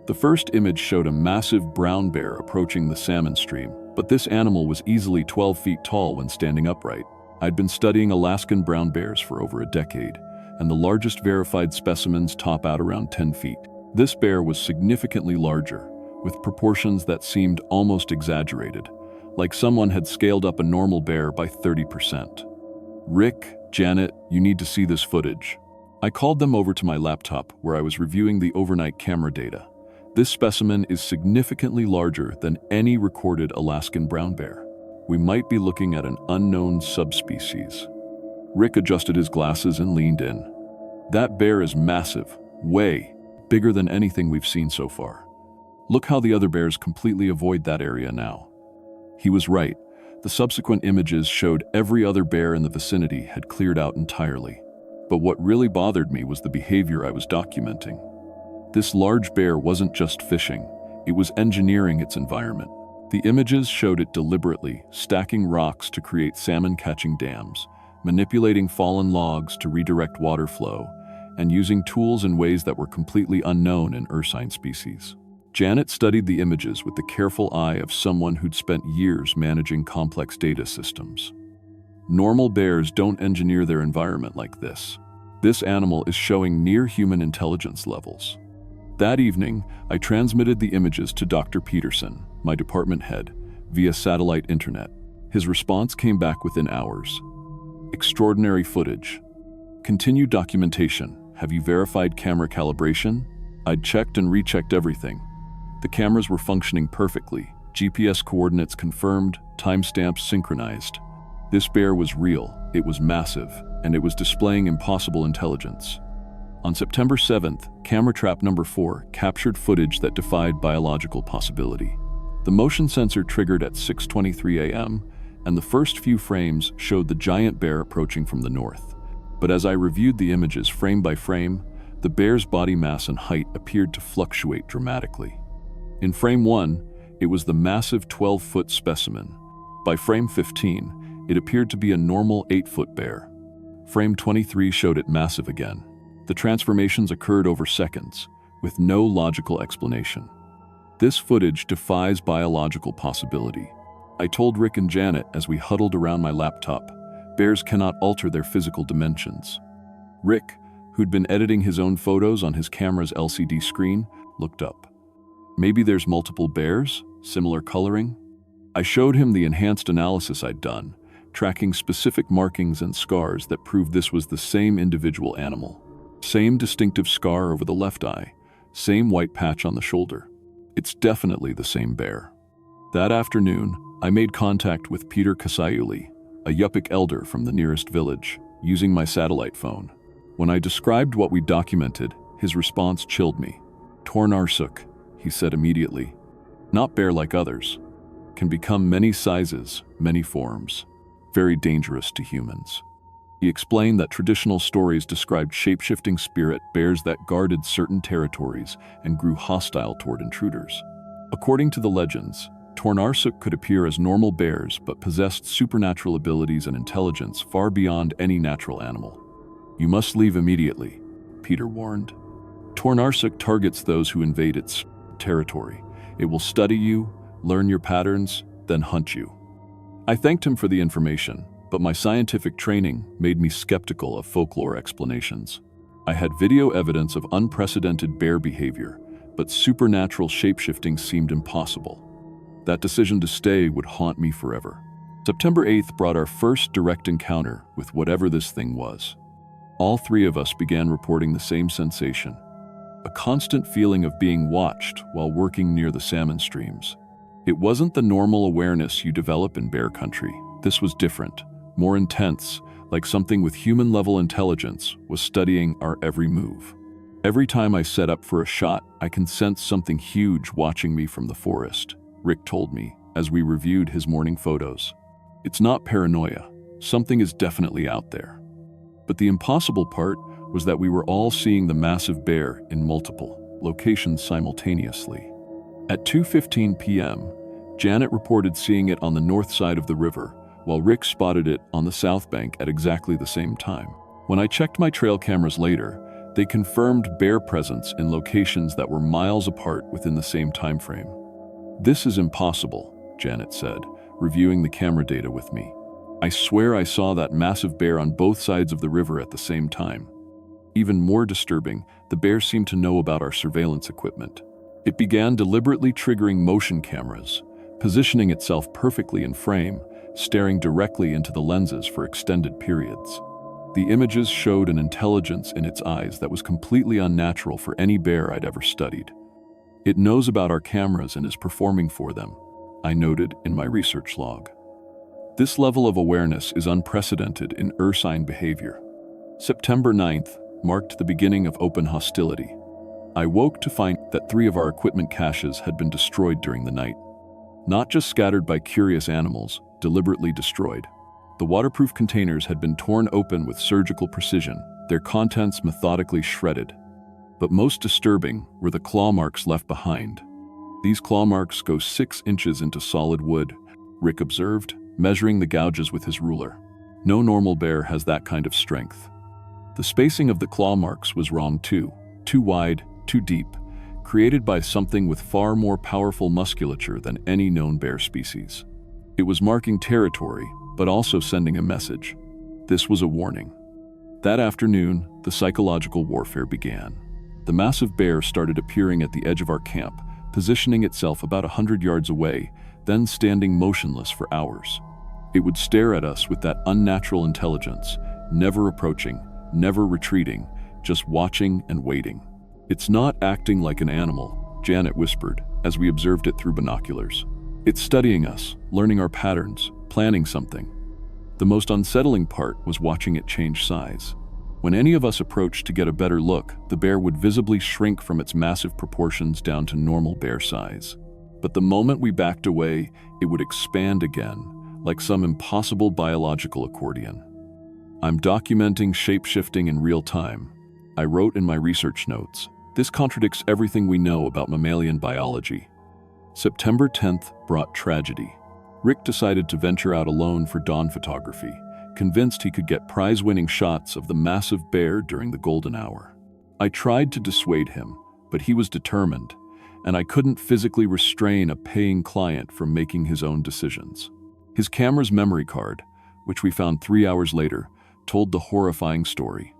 The first image showed a massive brown bear approaching the salmon stream, but this animal was easily 12 feet tall when standing upright. I'd been studying Alaskan brown bears for over a decade, and the largest verified specimens top out around 10 feet. This bear was significantly larger, with proportions that seemed almost exaggerated, like someone had scaled up a normal bear by 30%. Rick, Janet, you need to see this footage. I called them over to my laptop where I was reviewing the overnight camera data. This specimen is significantly larger than any recorded Alaskan brown bear. We might be looking at an unknown subspecies. Rick adjusted his glasses and leaned in. That bear is massive, way bigger than anything we've seen so far. Look how the other bears completely avoid that area now. He was right. The subsequent images showed every other bear in the vicinity had cleared out entirely. But what really bothered me was the behavior I was documenting. This large bear wasn't just fishing, it was engineering its environment. The images showed it deliberately stacking rocks to create salmon-catching dams, manipulating fallen logs to redirect water flow, and using tools in ways that were completely unknown in ursine species. Janet studied the images with the careful eye of someone who'd spent years managing complex data systems. Normal bears don't engineer their environment like this. This animal is showing near-human intelligence levels. That evening, I transmitted the images to Dr. Peterson, my department head, via satellite internet. His response came back within hours. Extraordinary footage. Continued documentation. Have you verified camera calibration? I'd checked and rechecked everything. The cameras were functioning perfectly. GPS coordinates confirmed, timestamps synchronized. This bear was real, it was massive, and it was displaying impossible intelligence. On September 7th, camera trap number 4 captured footage that defied biological possibility. The motion sensor triggered at 6:23 a.m., and the first few frames showed the giant bear approaching from the north. But as I reviewed the images frame by frame, the bear's body mass and height appeared to fluctuate dramatically. In frame 1, it was the massive 12-foot specimen. By frame 15, it appeared to be a normal 8-foot bear. Frame 23 showed it massive again. The transformations occurred over seconds, with no logical explanation. This footage defies biological possibility. I told Rick and Janet as we huddled around my laptop, bears cannot alter their physical dimensions. Rick, who'd been editing his own photos on his camera's LCD screen, looked up. Maybe there's multiple bears, similar coloring? I showed him the enhanced analysis I'd done, tracking specific markings and scars that proved this was the same individual animal. Same distinctive scar over the left eye, same white patch on the shoulder. It's definitely the same bear. That afternoon, I made contact with Peter Kasayuli, a Yupik elder from the nearest village, using my satellite phone. When I described what we documented, his response chilled me. Tornarsuk, he said immediately. Not bear like others. Can become many sizes, many forms. Very dangerous to humans. He explained that traditional stories described shape-shifting spirit bears that guarded certain territories and grew hostile toward intruders. According to the legends, Tornarsuk could appear as normal bears but possessed supernatural abilities and intelligence far beyond any natural animal. You must leave immediately, Peter warned. Tornarsuk targets those who invade its territory. It will study you, learn your patterns, then hunt you. I thanked him for the information, but my scientific training made me skeptical of folklore explanations. I had video evidence of unprecedented bear behavior, but supernatural shapeshifting seemed impossible. That decision to stay would haunt me forever. September 8th brought our first direct encounter with whatever this thing was. All three of us began reporting the same sensation, a constant feeling of being watched while working near the salmon streams. It wasn't the normal awareness you develop in bear country. This was different, more intense, like something with human-level intelligence was studying our every move. Every time I set up for a shot, I can sense something huge watching me from the forest, Rick told me as we reviewed his morning photos. It's not paranoia. Something is definitely out there. But the impossible part was that we were all seeing the massive bear in multiple locations simultaneously. At 2:15 p.m., Janet reported seeing it on the north side of the river, while Rick spotted it on the south bank at exactly the same time. When I checked my trail cameras later, they confirmed bear presence in locations that were miles apart within the same time frame. This is impossible, Janet said, reviewing the camera data with me. I swear I saw that massive bear on both sides of the river at the same time. Even more disturbing, the bear seemed to know about our surveillance equipment. It began deliberately triggering motion cameras, positioning itself perfectly in frame, staring directly into the lenses for extended periods. The images showed an intelligence in its eyes that was completely unnatural for any bear I'd ever studied. It knows about our cameras and is performing for them, I noted in my research log. This level of awareness is unprecedented in ursine behavior. September 9th marked the beginning of open hostility. I woke to find that 3 of our equipment caches had been destroyed during the night. Not just scattered by curious animals, deliberately destroyed. The waterproof containers had been torn open with surgical precision, their contents methodically shredded. But most disturbing were the claw marks left behind. These claw marks go 6 inches into solid wood, Rick observed, measuring the gouges with his ruler. No normal bear has that kind of strength. The spacing of the claw marks was wrong too wide, too deep, created by something with far more powerful musculature than any known bear species. It was marking territory, but also sending a message. This was a warning. That afternoon, the psychological warfare began. The massive bear started appearing at the edge of our camp, positioning itself about 100 yards away, then standing motionless for hours. It would stare at us with that unnatural intelligence, never approaching, never retreating, just watching and waiting. It's not acting like an animal, Janet whispered, as we observed it through binoculars. It's studying us, learning our patterns, planning something. The most unsettling part was watching it change size. When any of us approached to get a better look, the bear would visibly shrink from its massive proportions down to normal bear size. But the moment we backed away, it would expand again, like some impossible biological accordion. I'm documenting shape-shifting in real time, I wrote in my research notes. This contradicts everything we know about mammalian biology. September 10th brought tragedy. Rick decided to venture out alone for dawn photography, convinced he could get prize-winning shots of the massive bear during the golden hour. I tried to dissuade him, but he was determined, and I couldn't physically restrain a paying client from making his own decisions. His camera's memory card, which we found 3 hours later, told the horrifying story.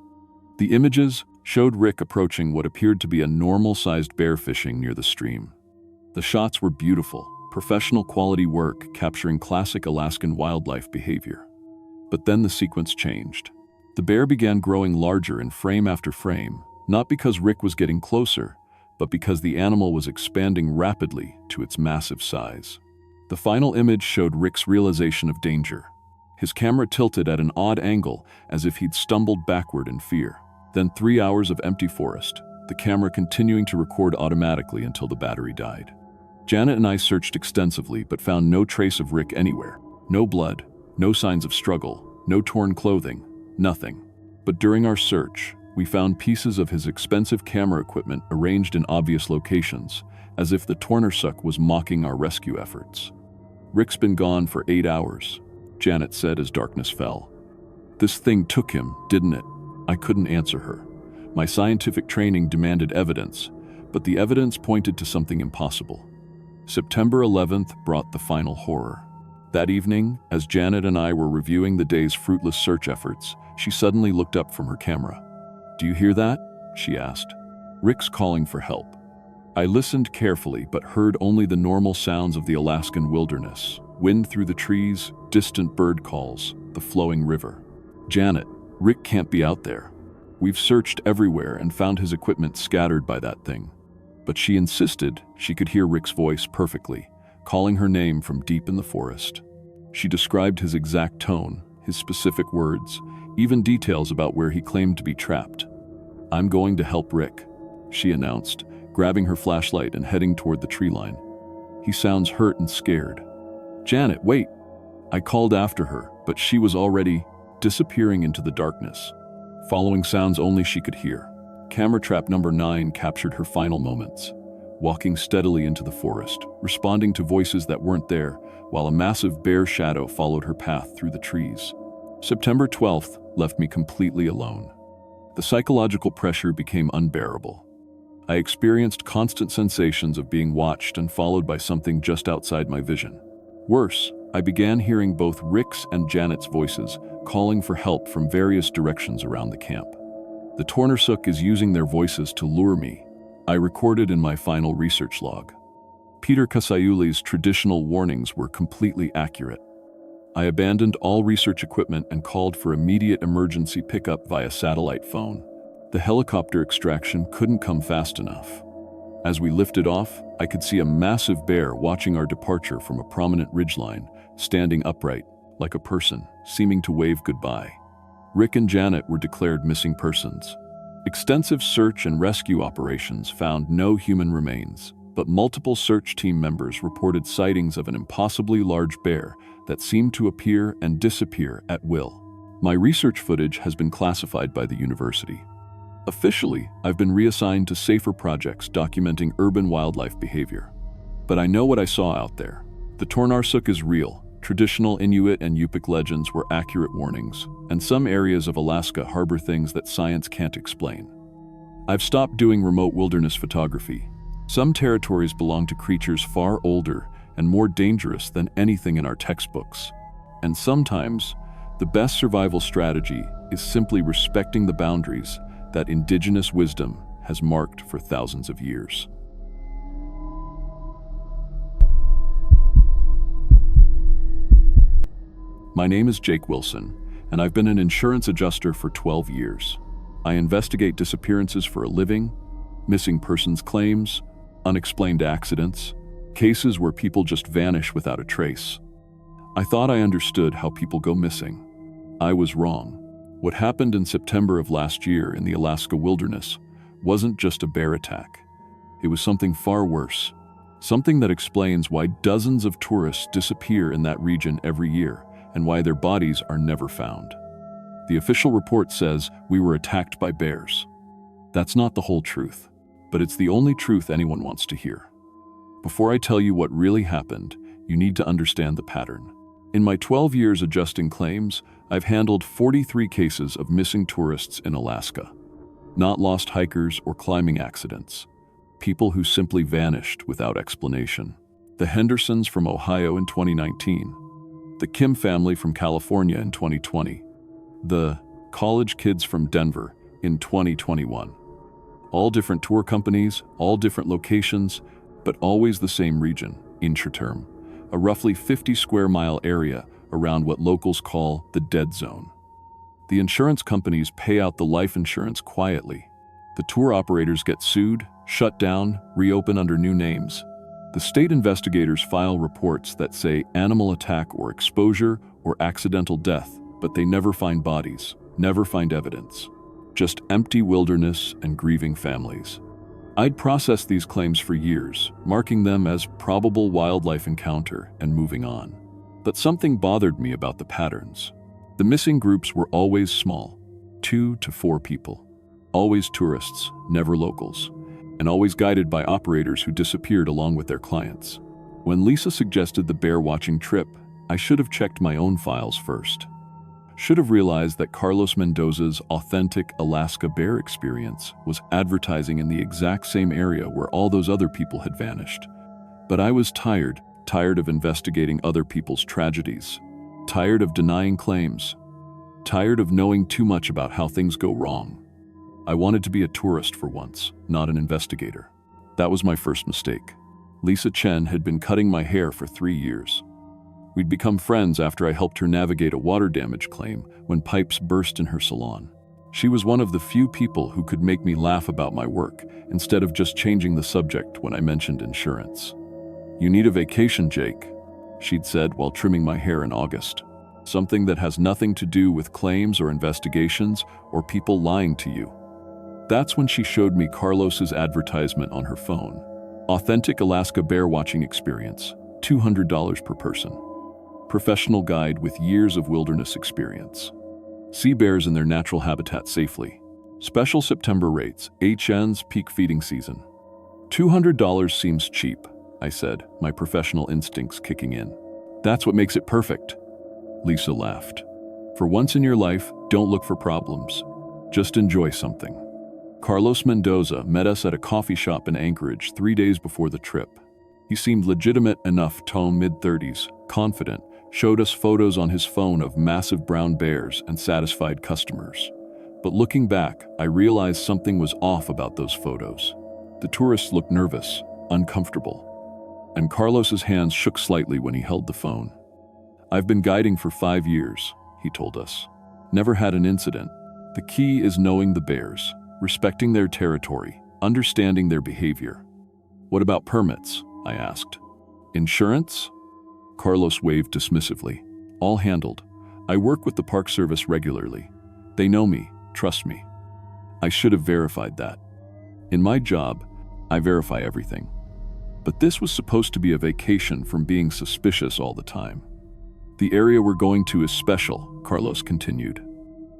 The images showed Rick approaching what appeared to be a normal-sized bear fishing near the stream. The shots were beautiful, professional quality work capturing classic Alaskan wildlife behavior. But then the sequence changed. The bear began growing larger in frame after frame, not because Rick was getting closer, but because the animal was expanding rapidly to its massive size. The final image showed Rick's realization of danger. His camera tilted at an odd angle as if he'd stumbled backward in fear. Then 3 hours of empty forest, the camera continuing to record automatically until the battery died. Janet and I searched extensively but found no trace of Rick anywhere. No blood, no signs of struggle, no torn clothing, nothing. But during our search, we found pieces of his expensive camera equipment arranged in obvious locations, as if the Tornersuck was mocking our rescue efforts. "Rick's been gone for 8 hours, Janet said as darkness fell. "This thing took him, didn't it?" I couldn't answer her. My scientific training demanded evidence, but the evidence pointed to something impossible. September 11th brought the final horror. That evening, as Janet and I were reviewing the day's fruitless search efforts, she suddenly looked up from her camera. "Do you hear that?" she asked. "Rick's calling for help." I listened carefully but heard only the normal sounds of the Alaskan wilderness, wind through the trees, distant bird calls, the flowing river. "Janet, Rick can't be out there. We've searched everywhere and found his equipment scattered by that thing." But she insisted she could hear Rick's voice perfectly, calling her name from deep in the forest. She described his exact tone, his specific words, even details about where he claimed to be trapped. "I'm going to help Rick," she announced, grabbing her flashlight and heading toward the tree line. "He sounds hurt and scared." "Janet, wait!" I called after her, but she was already disappearing into the darkness, following sounds only she could hear. Camera trap number 9 captured her final moments, walking steadily into the forest, responding to voices that weren't there, while a massive bear shadow followed her path through the trees. September 12th left me completely alone. The psychological pressure became unbearable. I experienced constant sensations of being watched and followed by something just outside my vision. Worse, I began hearing both Rick's and Janet's voices, calling for help from various directions around the camp. The Tornersuck is using their voices to lure me, I recorded in my final research log. Peter Kasayuli's traditional warnings were completely accurate. I abandoned all research equipment and called for immediate emergency pickup via satellite phone. The helicopter extraction couldn't come fast enough. As we lifted off, I could see a massive bear watching our departure from a prominent ridgeline, standing upright, like a person, seeming to wave goodbye. Rick and Janet were declared missing persons. Extensive search and rescue operations found no human remains, but multiple search team members reported sightings of an impossibly large bear that seemed to appear and disappear at will. My research footage has been classified by the university. Officially, I've been reassigned to safer projects documenting urban wildlife behavior. But I know what I saw out there. The Tornersuck is real. Traditional Inuit and Yupik legends were accurate warnings, and some areas of Alaska harbor things that science can't explain. I've stopped doing remote wilderness photography. Some territories belong to creatures far older and more dangerous than anything in our textbooks. And sometimes, the best survival strategy is simply respecting the boundaries that indigenous wisdom has marked for thousands of years. My name is Jake Wilson, and I've been an insurance adjuster for 12 years. I investigate disappearances for a living, missing persons claims, unexplained accidents, cases where people just vanish without a trace. I thought I understood how people go missing. I was wrong. What happened in September of last year in the Alaska wilderness wasn't just a bear attack. It was something far worse. Something that explains why dozens of tourists disappear in that region every year and why their bodies are never found. The official report says we were attacked by bears. That's not the whole truth, but it's the only truth anyone wants to hear. Before I tell you what really happened, you need to understand the pattern. In my 12 years adjusting claims, I've handled 43 cases of missing tourists in Alaska. Not lost hikers or climbing accidents. People who simply vanished without explanation. The Hendersons from Ohio in 2019. The Kim family from California in 2020. The college kids from Denver in 2021. All different tour companies, all different locations, but always the same region, Intraterm, a roughly 50 square mile area around what locals call the dead zone. The insurance companies pay out the life insurance quietly. The tour operators get sued, shut down, reopen under new names. The state investigators file reports that say animal attack or exposure or accidental death, but they never find bodies, never find evidence. Just empty wilderness and grieving families. I'd processed these claims for years, marking them as probable wildlife encounter and moving on. But something bothered me about the patterns. The missing groups were always small, 2 to 4 people. Always tourists, never locals, and always guided by operators who disappeared along with their clients. When Lisa suggested the bear watching trip, I should have checked my own files first. Should have realized that Carlos Mendoza's authentic Alaska bear experience was advertising in the exact same area where all those other people had vanished. But I was tired of investigating other people's tragedies, tired of denying claims, tired of knowing too much about how things go wrong. I wanted to be a tourist for once, not an investigator. That was my first mistake. Lisa Chen had been cutting my hair for 3 years. We'd become friends after I helped her navigate a water damage claim when pipes burst in her salon. She was one of the few people who could make me laugh about my work instead of just changing the subject when I mentioned insurance. "You need a vacation, Jake," she'd said while trimming my hair in August. "Something that has nothing to do with claims or investigations or people lying to you." That's when she showed me Carlos's advertisement on her phone. Authentic Alaska bear watching experience, $200 per person. Professional guide with years of wilderness experience. See bears in their natural habitat safely. Special September rates, HN's peak feeding season. $200 seems cheap, I said, my professional instincts kicking in. "That's what makes it perfect." Lisa laughed. "For once in your life, don't look for problems. Just enjoy something." Carlos Mendoza met us at a coffee shop in Anchorage 3 days before the trip. He seemed legitimate enough, tone mid-30s, confident, showed us photos on his phone of massive brown bears and satisfied customers. But looking back, I realized something was off about those photos. The tourists looked nervous, uncomfortable. And Carlos's hands shook slightly when he held the phone. "I've been guiding for 5 years, he told us. Never had an incident. The key is knowing the bears, respecting their territory, understanding their behavior." "What about permits?" I asked. "Insurance?" Carlos waved dismissively. "All handled. I work with the Park Service regularly. They know me, trust me." I should have verified that. In my job, I verify everything. But this was supposed to be a vacation from being suspicious all the time. "The area we're going to is special," Carlos continued.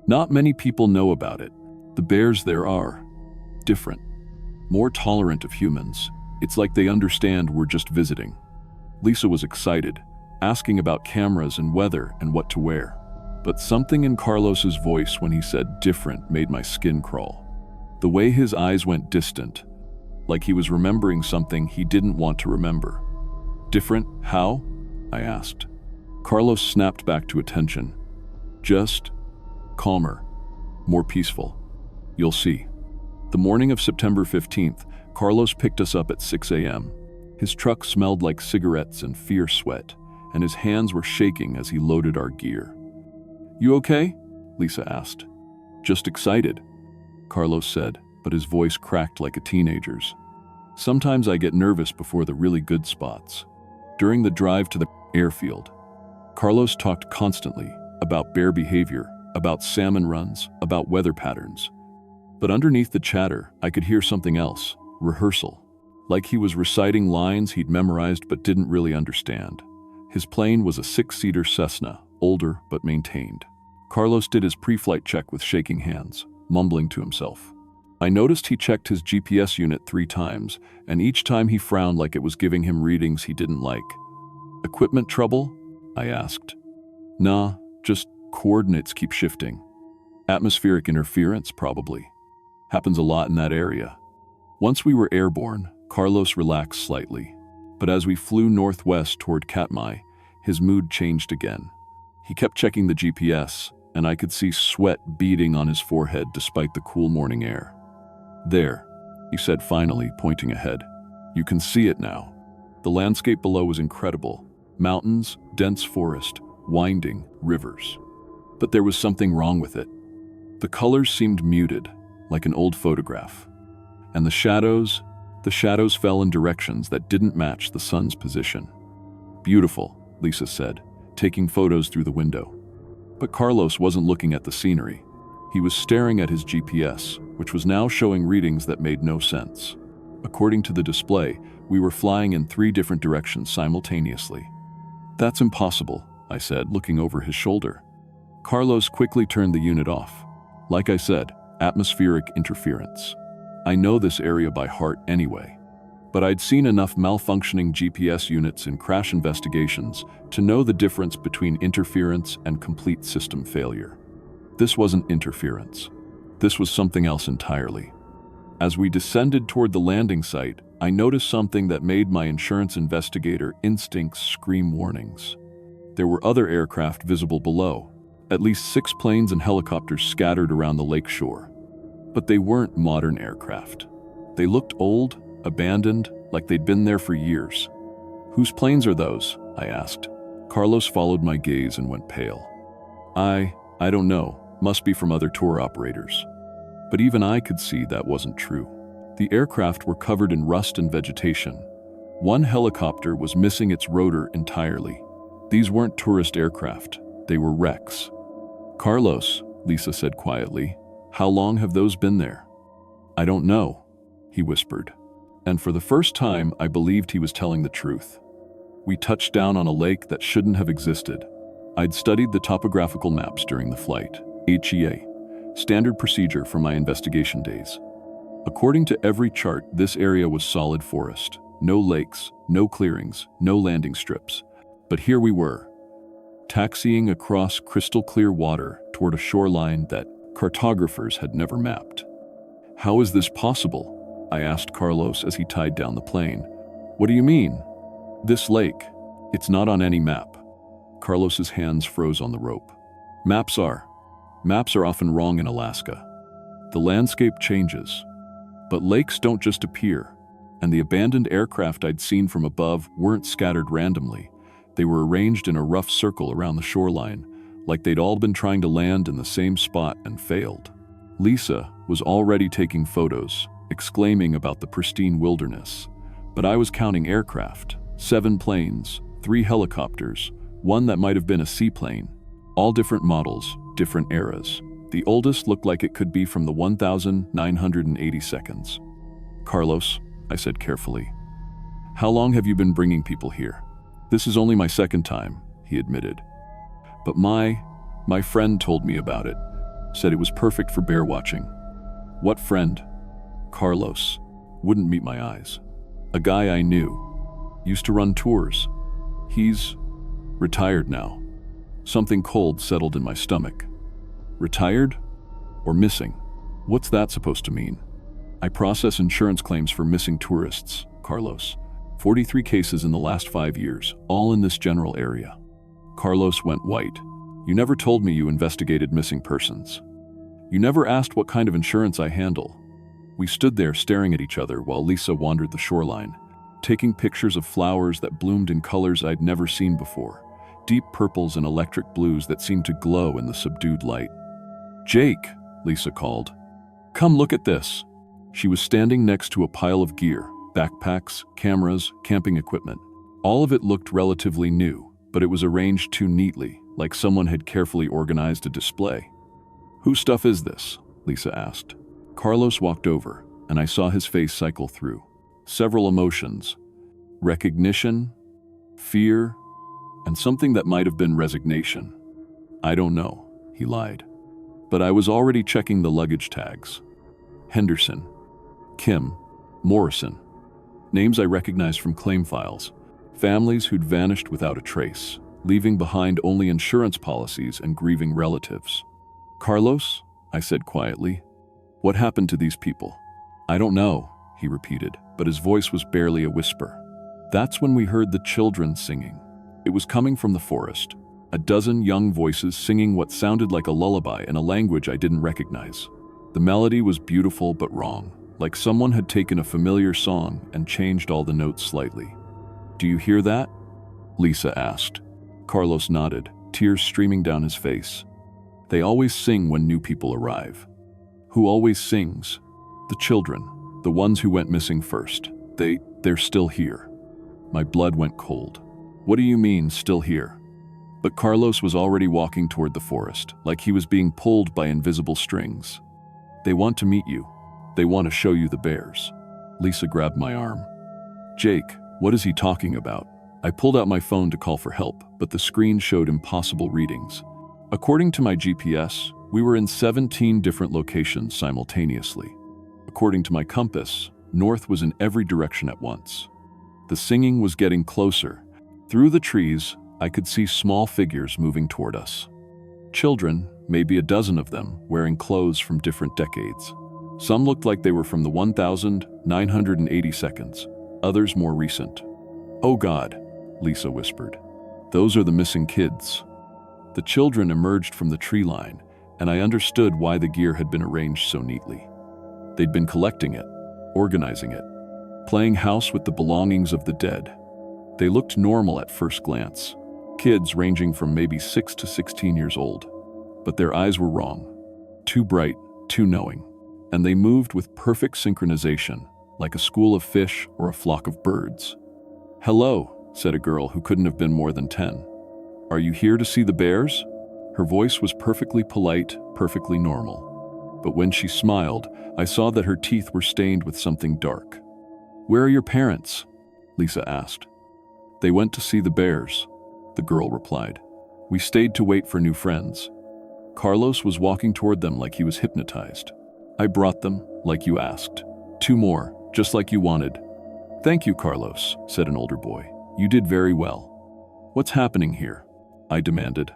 "Not many people know about it. The bears there are different, more tolerant of humans. It's like they understand we're just visiting." Lisa was excited, asking about cameras and weather and what to wear. But something in Carlos's voice when he said different made my skin crawl. The way his eyes went distant, like he was remembering something he didn't want to remember. "Different? How?" I asked. Carlos snapped back to attention. "Just calmer, more peaceful. You'll see." The morning of September 15th, Carlos picked us up at 6 a.m. His truck smelled like cigarettes and fierce sweat, and his hands were shaking as he loaded our gear. "You okay?" Lisa asked. "Just excited," Carlos said, but his voice cracked like a teenager's. "Sometimes I get nervous before the really good spots." During the drive to the airfield, Carlos talked constantly about bear behavior, about salmon runs, about weather patterns. But underneath the chatter, I could hear something else, rehearsal. Like he was reciting lines he'd memorized but didn't really understand. His plane was a 6-seater Cessna, older but maintained. Carlos did his pre-flight check with shaking hands, mumbling to himself. I noticed he checked his GPS unit 3 times, and each time he frowned like it was giving him readings he didn't like. "Equipment trouble?" I asked. "Nah, just coordinates keep shifting. Atmospheric interference, probably. Happens a lot in that area. Once we were airborne, Carlos relaxed slightly. But as we flew northwest toward Katmai, his mood changed again. He kept checking the GPS, and I could see sweat beading on his forehead despite the cool morning air. "There," he said finally, pointing ahead. "You can see it now." The landscape below was incredible. Mountains, dense forest, winding rivers. But there was something wrong with it. The colors seemed muted, like an old photograph. And the shadows fell in directions that didn't match the sun's position. "Beautiful," Lisa said, taking photos through the window. But Carlos wasn't looking at the scenery. He was staring at his GPS, which was now showing readings that made no sense. According to the display, we were flying in 3 different directions simultaneously. "That's impossible," I said, looking over his shoulder. Carlos quickly turned the unit off. "Like I said, atmospheric interference. I know this area by heart anyway. But I'd seen enough malfunctioning GPS units in crash investigations to know the difference between interference and complete system failure. This wasn't interference. This was something else entirely." As we descended toward the landing site, I noticed something that made my insurance investigator instincts scream warnings. There were other aircraft visible below, at least 6 planes and helicopters scattered around the lake shore. But they weren't modern aircraft. They looked old, abandoned, like they'd been there for years. "Whose planes are those?" I asked. Carlos followed my gaze and went pale. I don't know. Must be from other tour operators." But even I could see that wasn't true. The aircraft were covered in rust and vegetation. One helicopter was missing its rotor entirely. These weren't tourist aircraft. They were wrecks. "Carlos," Lisa said quietly, "how long have those been there?" "I don't know," he whispered. And for the first time, I believed he was telling the truth. We touched down on a lake that shouldn't have existed. I'd studied the topographical maps during the flight, HEA, standard procedure for my investigation days. According to every chart, this area was solid forest. No lakes, no clearings, no landing strips. But here we were, taxiing across crystal clear water toward a shoreline that cartographers had never mapped. "How is this possible?" I asked Carlos as he tied down the plane. "What do you mean?" "This lake, it's not on any map." Carlos's hands froze on the rope. Maps are often wrong in Alaska. The landscape changes. But lakes don't just appear. And the abandoned aircraft I'd seen from above weren't scattered randomly. They were arranged in a rough circle around the shoreline, like they'd all been trying to land in the same spot and failed. Lisa was already taking photos, exclaiming about the pristine wilderness. But I was counting aircraft, 7 planes, 3 helicopters, one that might have been a seaplane. All different models, different eras. The oldest looked like it could be from the 1982. "Carlos," I said carefully, "how long have you been bringing people here?" "This is only my 2nd time," he admitted. "But my friend told me about it, said it was perfect for bear watching." "What friend?" "Carlos. Wouldn't meet my eyes. A guy I knew. Used to run tours. He's retired now." Something cold settled in my stomach. Retired? Or missing? What's that supposed to mean? "I process insurance claims for missing tourists, Carlos. 43 cases in the last 5 years, all in this general area." Carlos went white. "You never told me you investigated missing persons. You never asked what kind of insurance I handle." We stood there staring at each other while Lisa wandered the shoreline, taking pictures of flowers that bloomed in colors I'd never seen before. Deep purples and electric blues that seemed to glow in the subdued light. "Jake," Lisa called. "Come look at this." She was standing next to a pile of gear, backpacks, cameras, camping equipment. All of it looked relatively new, but it was arranged too neatly, like someone had carefully organized a display. "Whose stuff is this?" Lisa asked. Carlos walked over, and I saw his face cycle through several emotions: recognition, fear, and something that might have been resignation. "I don't know," he lied. But I was already checking the luggage tags. Henderson, Kim, Morrison. Names I recognized from claim files. Families who'd vanished without a trace. leaving behind only insurance policies and grieving relatives. "Carlos?" I said quietly. "What happened to these people?" "I don't know," he repeated, but his voice was barely a whisper. That's when we heard the children singing. It was coming from the forest, a dozen young voices singing what sounded like a lullaby in a language I didn't recognize. The melody was beautiful but wrong, like someone had taken a familiar song and changed all the notes slightly. "Do you hear that?" Lisa asked. Carlos nodded, tears streaming down his face. "They always sing when new people arrive." "Who always sings?" "The children, the ones who went missing first. They're still here." My blood went cold. "What do you mean, still here?" But Carlos was already walking toward the forest, like he was being pulled by invisible strings. "They want to meet you. They want to show you the bears." Lisa grabbed my arm. "Jake, what is he talking about?" I pulled out my phone to call for help, but the screen showed impossible readings. According to my GPS, we were in 17 different locations simultaneously. According to my compass, north was in every direction at once. The singing was getting closer. Through the trees, I could see small figures moving toward us. Children, maybe a dozen of them, wearing clothes from different decades. Some looked like they were from the 1982, others more recent. "Oh God," Lisa whispered. "Those are the missing kids." The children emerged from the tree line, and I understood why the gear had been arranged so neatly. They'd been collecting it, organizing it, playing house with the belongings of the dead. They looked normal at first glance, kids ranging from maybe 6 to 16 years old. But their eyes were wrong, too bright, too knowing, and they moved with perfect synchronization, like a school of fish or a flock of birds. "Hello," said a girl who couldn't have been more than 10. "Are you here to see the bears?" Her voice was perfectly polite, perfectly normal. But when she smiled, I saw that her teeth were stained with something dark. "Where are your parents?" Lisa asked. "They went to see the bears," the girl replied. "We stayed to wait for new friends." Carlos was walking toward them like he was hypnotized. "I brought them, like you asked. 2 more, just like you wanted." "Thank you, Carlos," said an older boy. "You did very well." "What's happening here?" I demanded.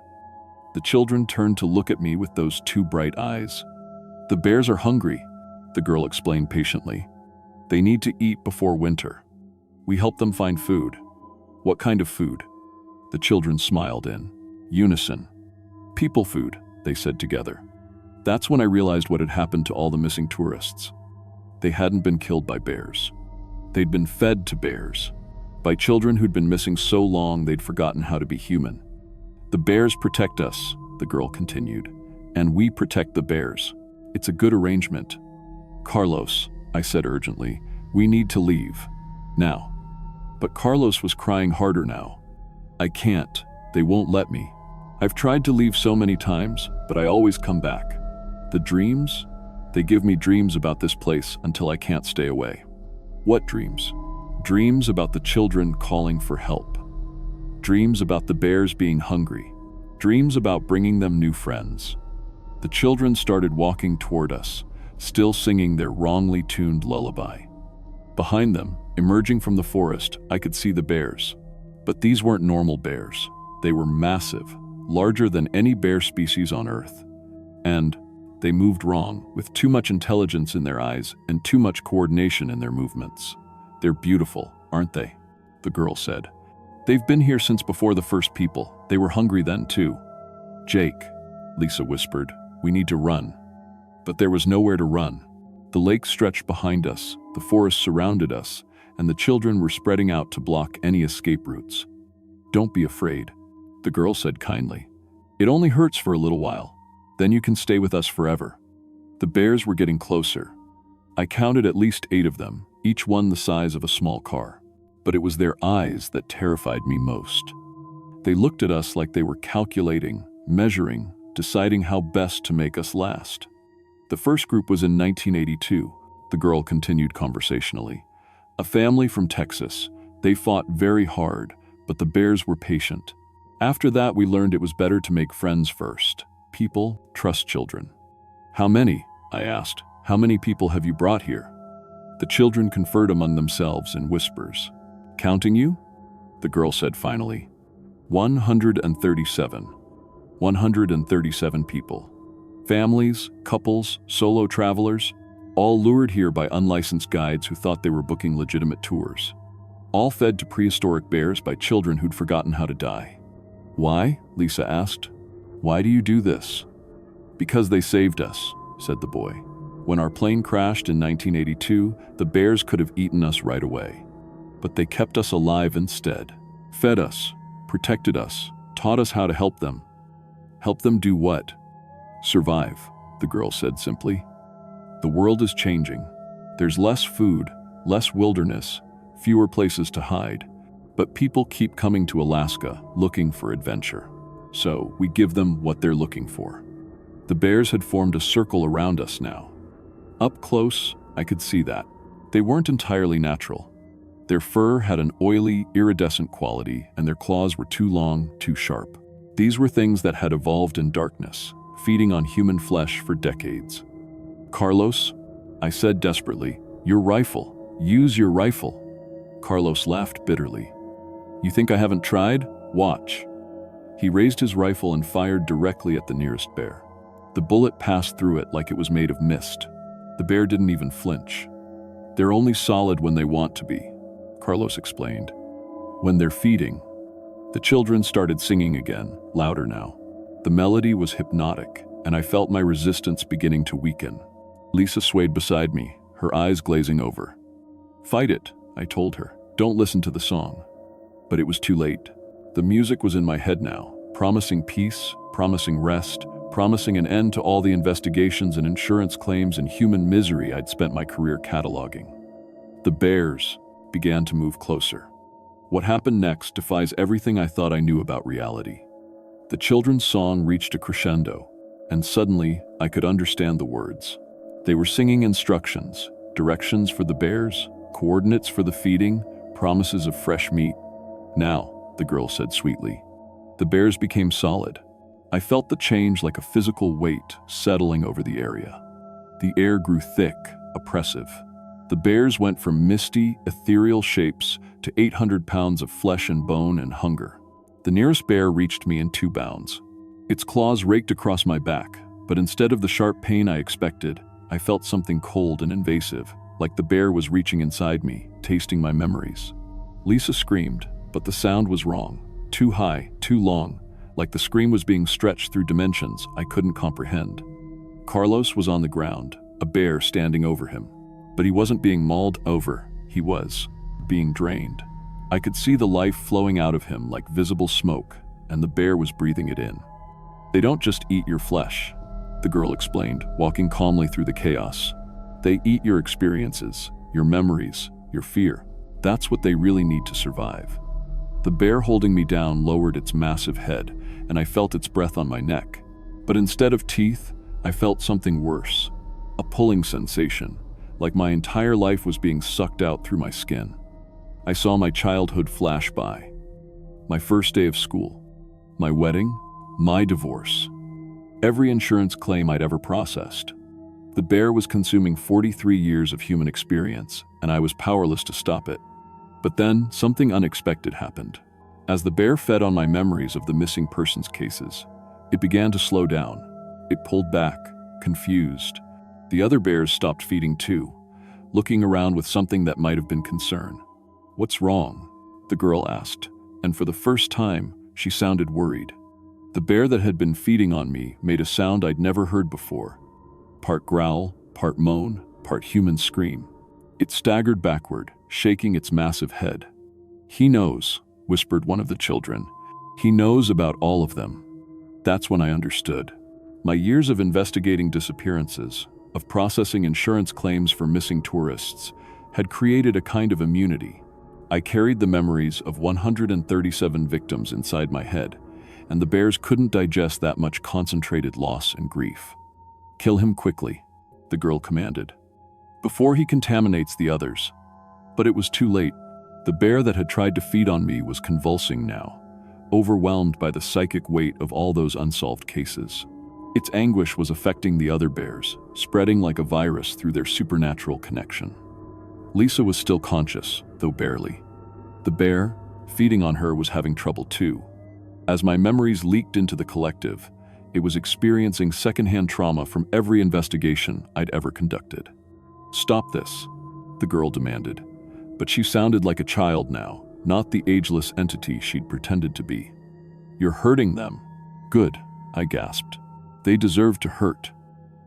The children turned to look at me with those 2 bright eyes. "The bears are hungry," the girl explained patiently. "They need to eat before winter. We help them find food." "What kind of food?" The children smiled in unison. "People food," they said together. That's when I realized what had happened to all the missing tourists. They hadn't been killed by bears. They'd been fed to bears, by children who'd been missing so long they'd forgotten how to be human. "The bears protect us," the girl continued, "and we protect the bears. It's a good arrangement." "Carlos," I said urgently, "we need to leave. Now." But Carlos was crying harder now. "I can't. They won't let me. I've tried to leave so many times, but I always come back. The dreams? They give me dreams about this place until I can't stay away." "What dreams?" "Dreams about the children calling for help. Dreams about the bears being hungry. Dreams about bringing them new friends." The children started walking toward us, still singing their wrongly tuned lullaby. Behind them, emerging from the forest, I could see the bears. But these weren't normal bears. They were massive, larger than any bear species on Earth. And they moved wrong, with too much intelligence in their eyes and too much coordination in their movements. "They're beautiful, aren't they?" the girl said. "They've been here since before the first people. They were hungry then too." "Jake," Lisa whispered, "we need to run." But there was nowhere to run. The lake stretched behind us, the forest surrounded us, and the children were spreading out to block any escape routes. "Don't be afraid," the girl said kindly. "It only hurts for a little while. Then you can stay with us forever." The bears were getting closer. I counted at least 8 of them, each one the size of a small car. But it was their eyes that terrified me most. They looked at us like they were calculating, measuring, deciding how best to make us last. "The first group was in 1982, the girl continued conversationally. "A family from Texas. They fought very hard, but the bears were patient. After that, we learned it was better to make friends first. People trust children." "How many?" I asked. "How many people have you brought here?" The children conferred among themselves in whispers. "Counting you?" the girl said finally. 137. 137 people. Families, couples, solo travelers, all lured here by unlicensed guides who thought they were booking legitimate tours. All fed to prehistoric bears by children who'd forgotten how to die. Why? Lisa asked. Why do you do this? Because they saved us, said the boy. When our plane crashed in 1982, the bears could have eaten us right away. But they kept us alive instead. Fed us, protected us, taught us how to help them. Help them do what? Survive, the girl said simply. The world is changing. There's less food, less wilderness, fewer places to hide. But people keep coming to Alaska looking for adventure. So we give them what they're looking for. The bears had formed a circle around us now. Up close, I could see that. They weren't entirely natural. Their fur had an oily, iridescent quality, and their claws were too long, too sharp. These were things that had evolved in darkness, feeding on human flesh for decades. Carlos, I said desperately, your rifle. Use your rifle. Carlos laughed bitterly. You think I haven't tried? Watch. He raised his rifle and fired directly at the nearest bear. The bullet passed through it like it was made of mist. The bear didn't even flinch. They're only solid when they want to be, Carlos explained. When they're feeding. The children started singing again, louder now. The melody was hypnotic, and I felt my resistance beginning to weaken. Lisa swayed beside me, her eyes glazing over. Fight it, I told her. Don't listen to the song. But it was too late. The music was in my head now, promising peace, promising rest, promising an end to all the investigations and insurance claims and human misery I'd spent my career cataloging. The bears began to move closer. What happened next defies everything I thought I knew about reality. The children's song reached a crescendo, and suddenly I could understand the words. They were singing instructions, directions for the bears, coordinates for the feeding, promises of fresh meat. Now, the girl said sweetly. The bears became solid. I felt the change like a physical weight settling over the area. The air grew thick, oppressive. The bears went from misty, ethereal shapes to 800 pounds of flesh and bone and hunger. The nearest bear reached me in 2 bounds. Its claws raked across my back, but instead of the sharp pain I expected, I felt something cold and invasive, like the bear was reaching inside me, tasting my memories. Lisa screamed, but the sound was wrong. Too high, too long, like the scream was being stretched through dimensions I couldn't comprehend. Carlos was on the ground, a bear standing over him. But he wasn't being mauled over, he was being drained. I could see the life flowing out of him like visible smoke, and the bear was breathing it in. They don't just eat your flesh, the girl explained, walking calmly through the chaos. They eat your experiences, your memories, your fear. That's what they really need to survive. The bear holding me down lowered its massive head, and I felt its breath on my neck. But instead of teeth, I felt something worse, a pulling sensation, like my entire life was being sucked out through my skin. I saw my childhood flash by. My first day of school, my wedding, my divorce, every insurance claim I'd ever processed. The bear was consuming 43 years of human experience, and I was powerless to stop it. But then, something unexpected happened. As the bear fed on my memories of the missing persons cases, it began to slow down. It pulled back, confused. The other bears stopped feeding too, looking around with something that might have been concern. What's wrong? The girl asked, and for the first time, she sounded worried. The bear that had been feeding on me made a sound I'd never heard before. Part growl, part moan, part human scream. It staggered backward, shaking its massive head. He knows, whispered one of the children. He knows about all of them. That's when I understood. My years of investigating disappearances, of processing insurance claims for missing tourists, had created a kind of immunity. I carried the memories of 137 victims inside my head, and the bears couldn't digest that much concentrated loss and grief. Kill him quickly, the girl commanded, before he contaminates the others. But it was too late. The bear that had tried to feed on me was convulsing now, overwhelmed by the psychic weight of all those unsolved cases. Its anguish was affecting the other bears, spreading like a virus through their supernatural connection. Lisa was still conscious, though barely. The bear, feeding on her, was having trouble too. As my memories leaked into the collective, it was experiencing secondhand trauma from every investigation I'd ever conducted. "Stop this," the girl demanded, but she sounded like a child now, not the ageless entity she'd pretended to be. "You're hurting them." "Good," I gasped. "They deserve to hurt."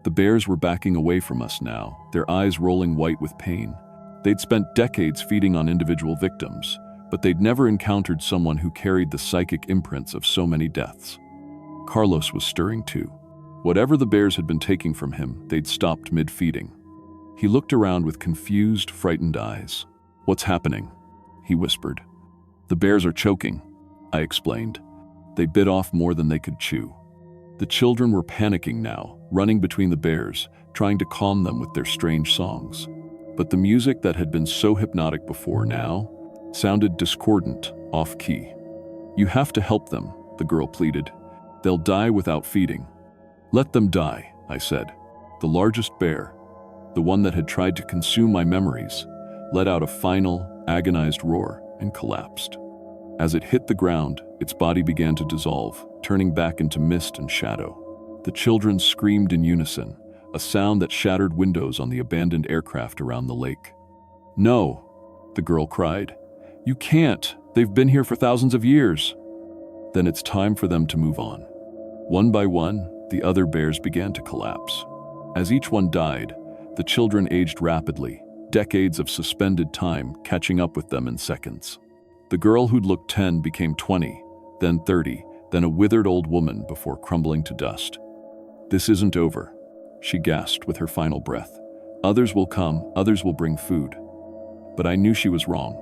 The bears were backing away from us now, their eyes rolling white with pain. They'd spent decades feeding on individual victims, but they'd never encountered someone who carried the psychic imprints of so many deaths. Carlos was stirring too. Whatever the bears had been taking from him, they'd stopped mid-feeding. He looked around with confused, frightened eyes. "What's happening?" he whispered. "The bears are choking," I explained. They bit off more than they could chew. The children were panicking now, running between the bears, trying to calm them with their strange songs. But the music that had been so hypnotic before now sounded discordant, off-key. "You have to help them," the girl pleaded. "They'll die without feeding." "Let them die," I said. The largest bear, the one that had tried to consume my memories, let out a final, agonized roar and collapsed. As it hit the ground, its body began to dissolve, turning back into mist and shadow. The children screamed in unison, a sound that shattered windows on the abandoned aircraft around the lake. "No," the girl cried. "You can't. They've been here for thousands of years." "Then it's time for them to move on." One by one, the other bears began to collapse. As each one died, the children aged rapidly, decades of suspended time catching up with them in seconds. The girl who'd looked 10 became 20, then 30, then a withered old woman before crumbling to dust. "This isn't over," she gasped with her final breath. "Others will come, others will bring food." But I knew she was wrong.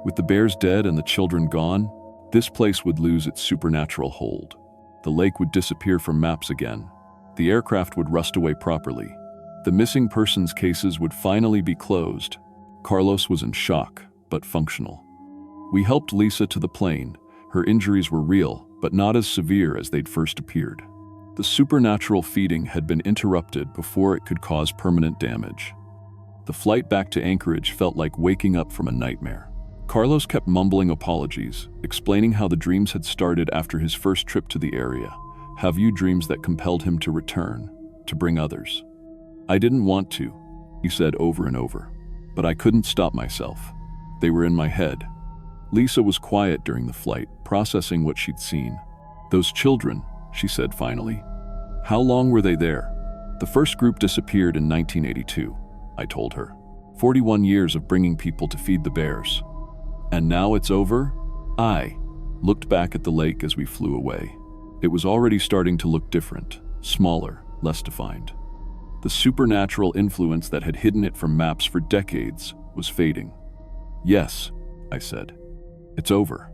With the bears dead and the children gone, this place would lose its supernatural hold. The lake would disappear from maps again. The aircraft would rust away properly. The missing persons cases would finally be closed. Carlos was in shock, but functional. We helped Lisa to the plane. Her injuries were real, but not as severe as they'd first appeared. The supernatural feeding had been interrupted before it could cause permanent damage. The flight back to Anchorage felt like waking up from a nightmare. Carlos kept mumbling apologies, explaining how the dreams had started after his first trip to the area, have-you dreams that compelled him to return, to bring others. "I didn't want to," he said over and over, but I couldn't stop myself. They were in my head. Lisa was quiet during the flight, processing what she'd seen. "Those children," she said finally. "How long were they there?" "The first group disappeared in 1982, I told her. 41 years of bringing people to feed the bears. "And now it's over?" I looked back at the lake as we flew away. It was already starting to look different, smaller, less defined. The supernatural influence that had hidden it from maps for decades was fading. "Yes," I said. "It's over."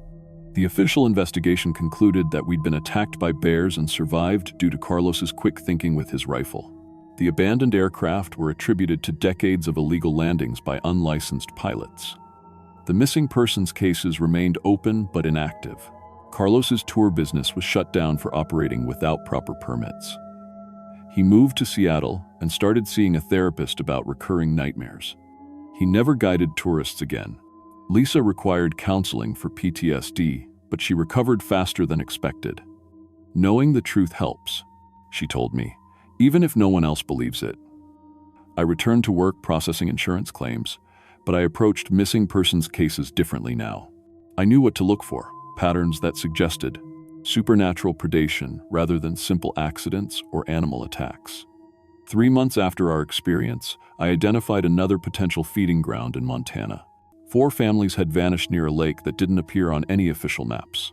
The official investigation concluded that we'd been attacked by bears and survived due to Carlos's quick thinking with his rifle. The abandoned aircraft were attributed to decades of illegal landings by unlicensed pilots. The missing persons cases remained open but inactive. Carlos's tour business was shut down for operating without proper permits. He moved to Seattle and started seeing a therapist about recurring nightmares. He never guided tourists again. Lisa required counseling for PTSD, but she recovered faster than expected. "Knowing the truth helps," she told me, "even if no one else believes it." I returned to work processing insurance claims, but I approached missing persons cases differently now. I knew what to look for, patterns that suggested supernatural predation rather than simple accidents or animal attacks. 3 months after our experience, I identified another potential feeding ground in Montana. 4 families had vanished near a lake that didn't appear on any official maps.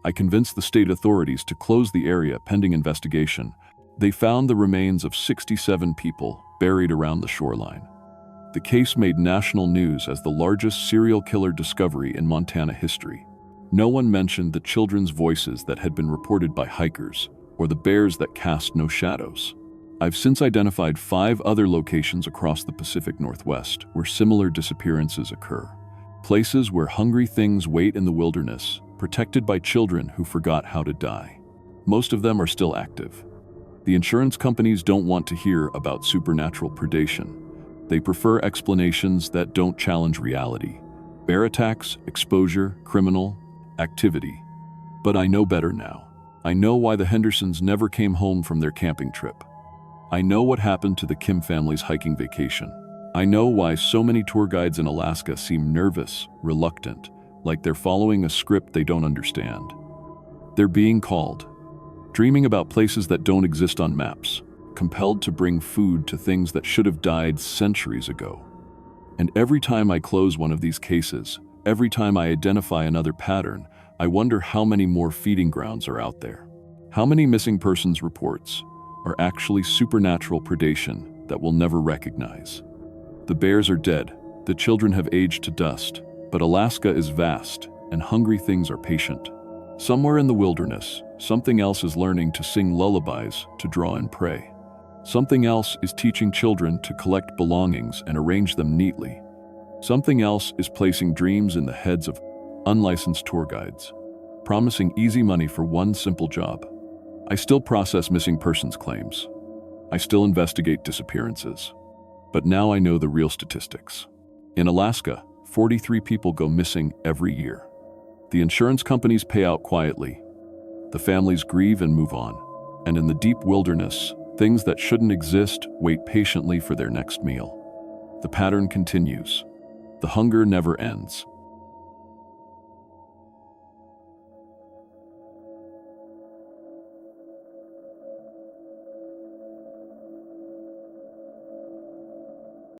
I convinced the state authorities to close the area pending investigation. They found the remains of 67 people buried around the shoreline. The case made national news as the largest serial killer discovery in Montana history. No one mentioned the children's voices that had been reported by hikers, or the bears that cast no shadows. I've since identified 5 other locations across the Pacific Northwest where similar disappearances occur. Places where hungry things wait in the wilderness, protected by children who forgot how to die. Most of them are still active. The insurance companies don't want to hear about supernatural predation. They prefer explanations that don't challenge reality. Bear attacks, exposure, criminal activity. But I know better now. I know why the Hendersons never came home from their camping trip. I know what happened to the Kim family's hiking vacation. I know why so many tour guides in Alaska seem nervous, reluctant, like they're following a script they don't understand. They're being called, dreaming about places that don't exist on maps, compelled to bring food to things that should have died centuries ago. And every time I close one of these cases, every time I identify another pattern, I wonder how many more feeding grounds are out there. How many missing persons reports are actually supernatural predation that we'll never recognize. The bears are dead, the children have aged to dust, but Alaska is vast, and hungry things are patient. Somewhere in the wilderness, something else is learning to sing lullabies to draw in prey. Something else is teaching children to collect belongings and arrange them neatly. Something else is placing dreams in the heads of unlicensed tour guides, promising easy money for one simple job. I still process missing persons claims. I still investigate disappearances. But now I know the real statistics. In Alaska, 43 people go missing every year. The insurance companies pay out quietly. The families grieve and move on. And in the deep wilderness, things that shouldn't exist wait patiently for their next meal. The pattern continues. The hunger never ends.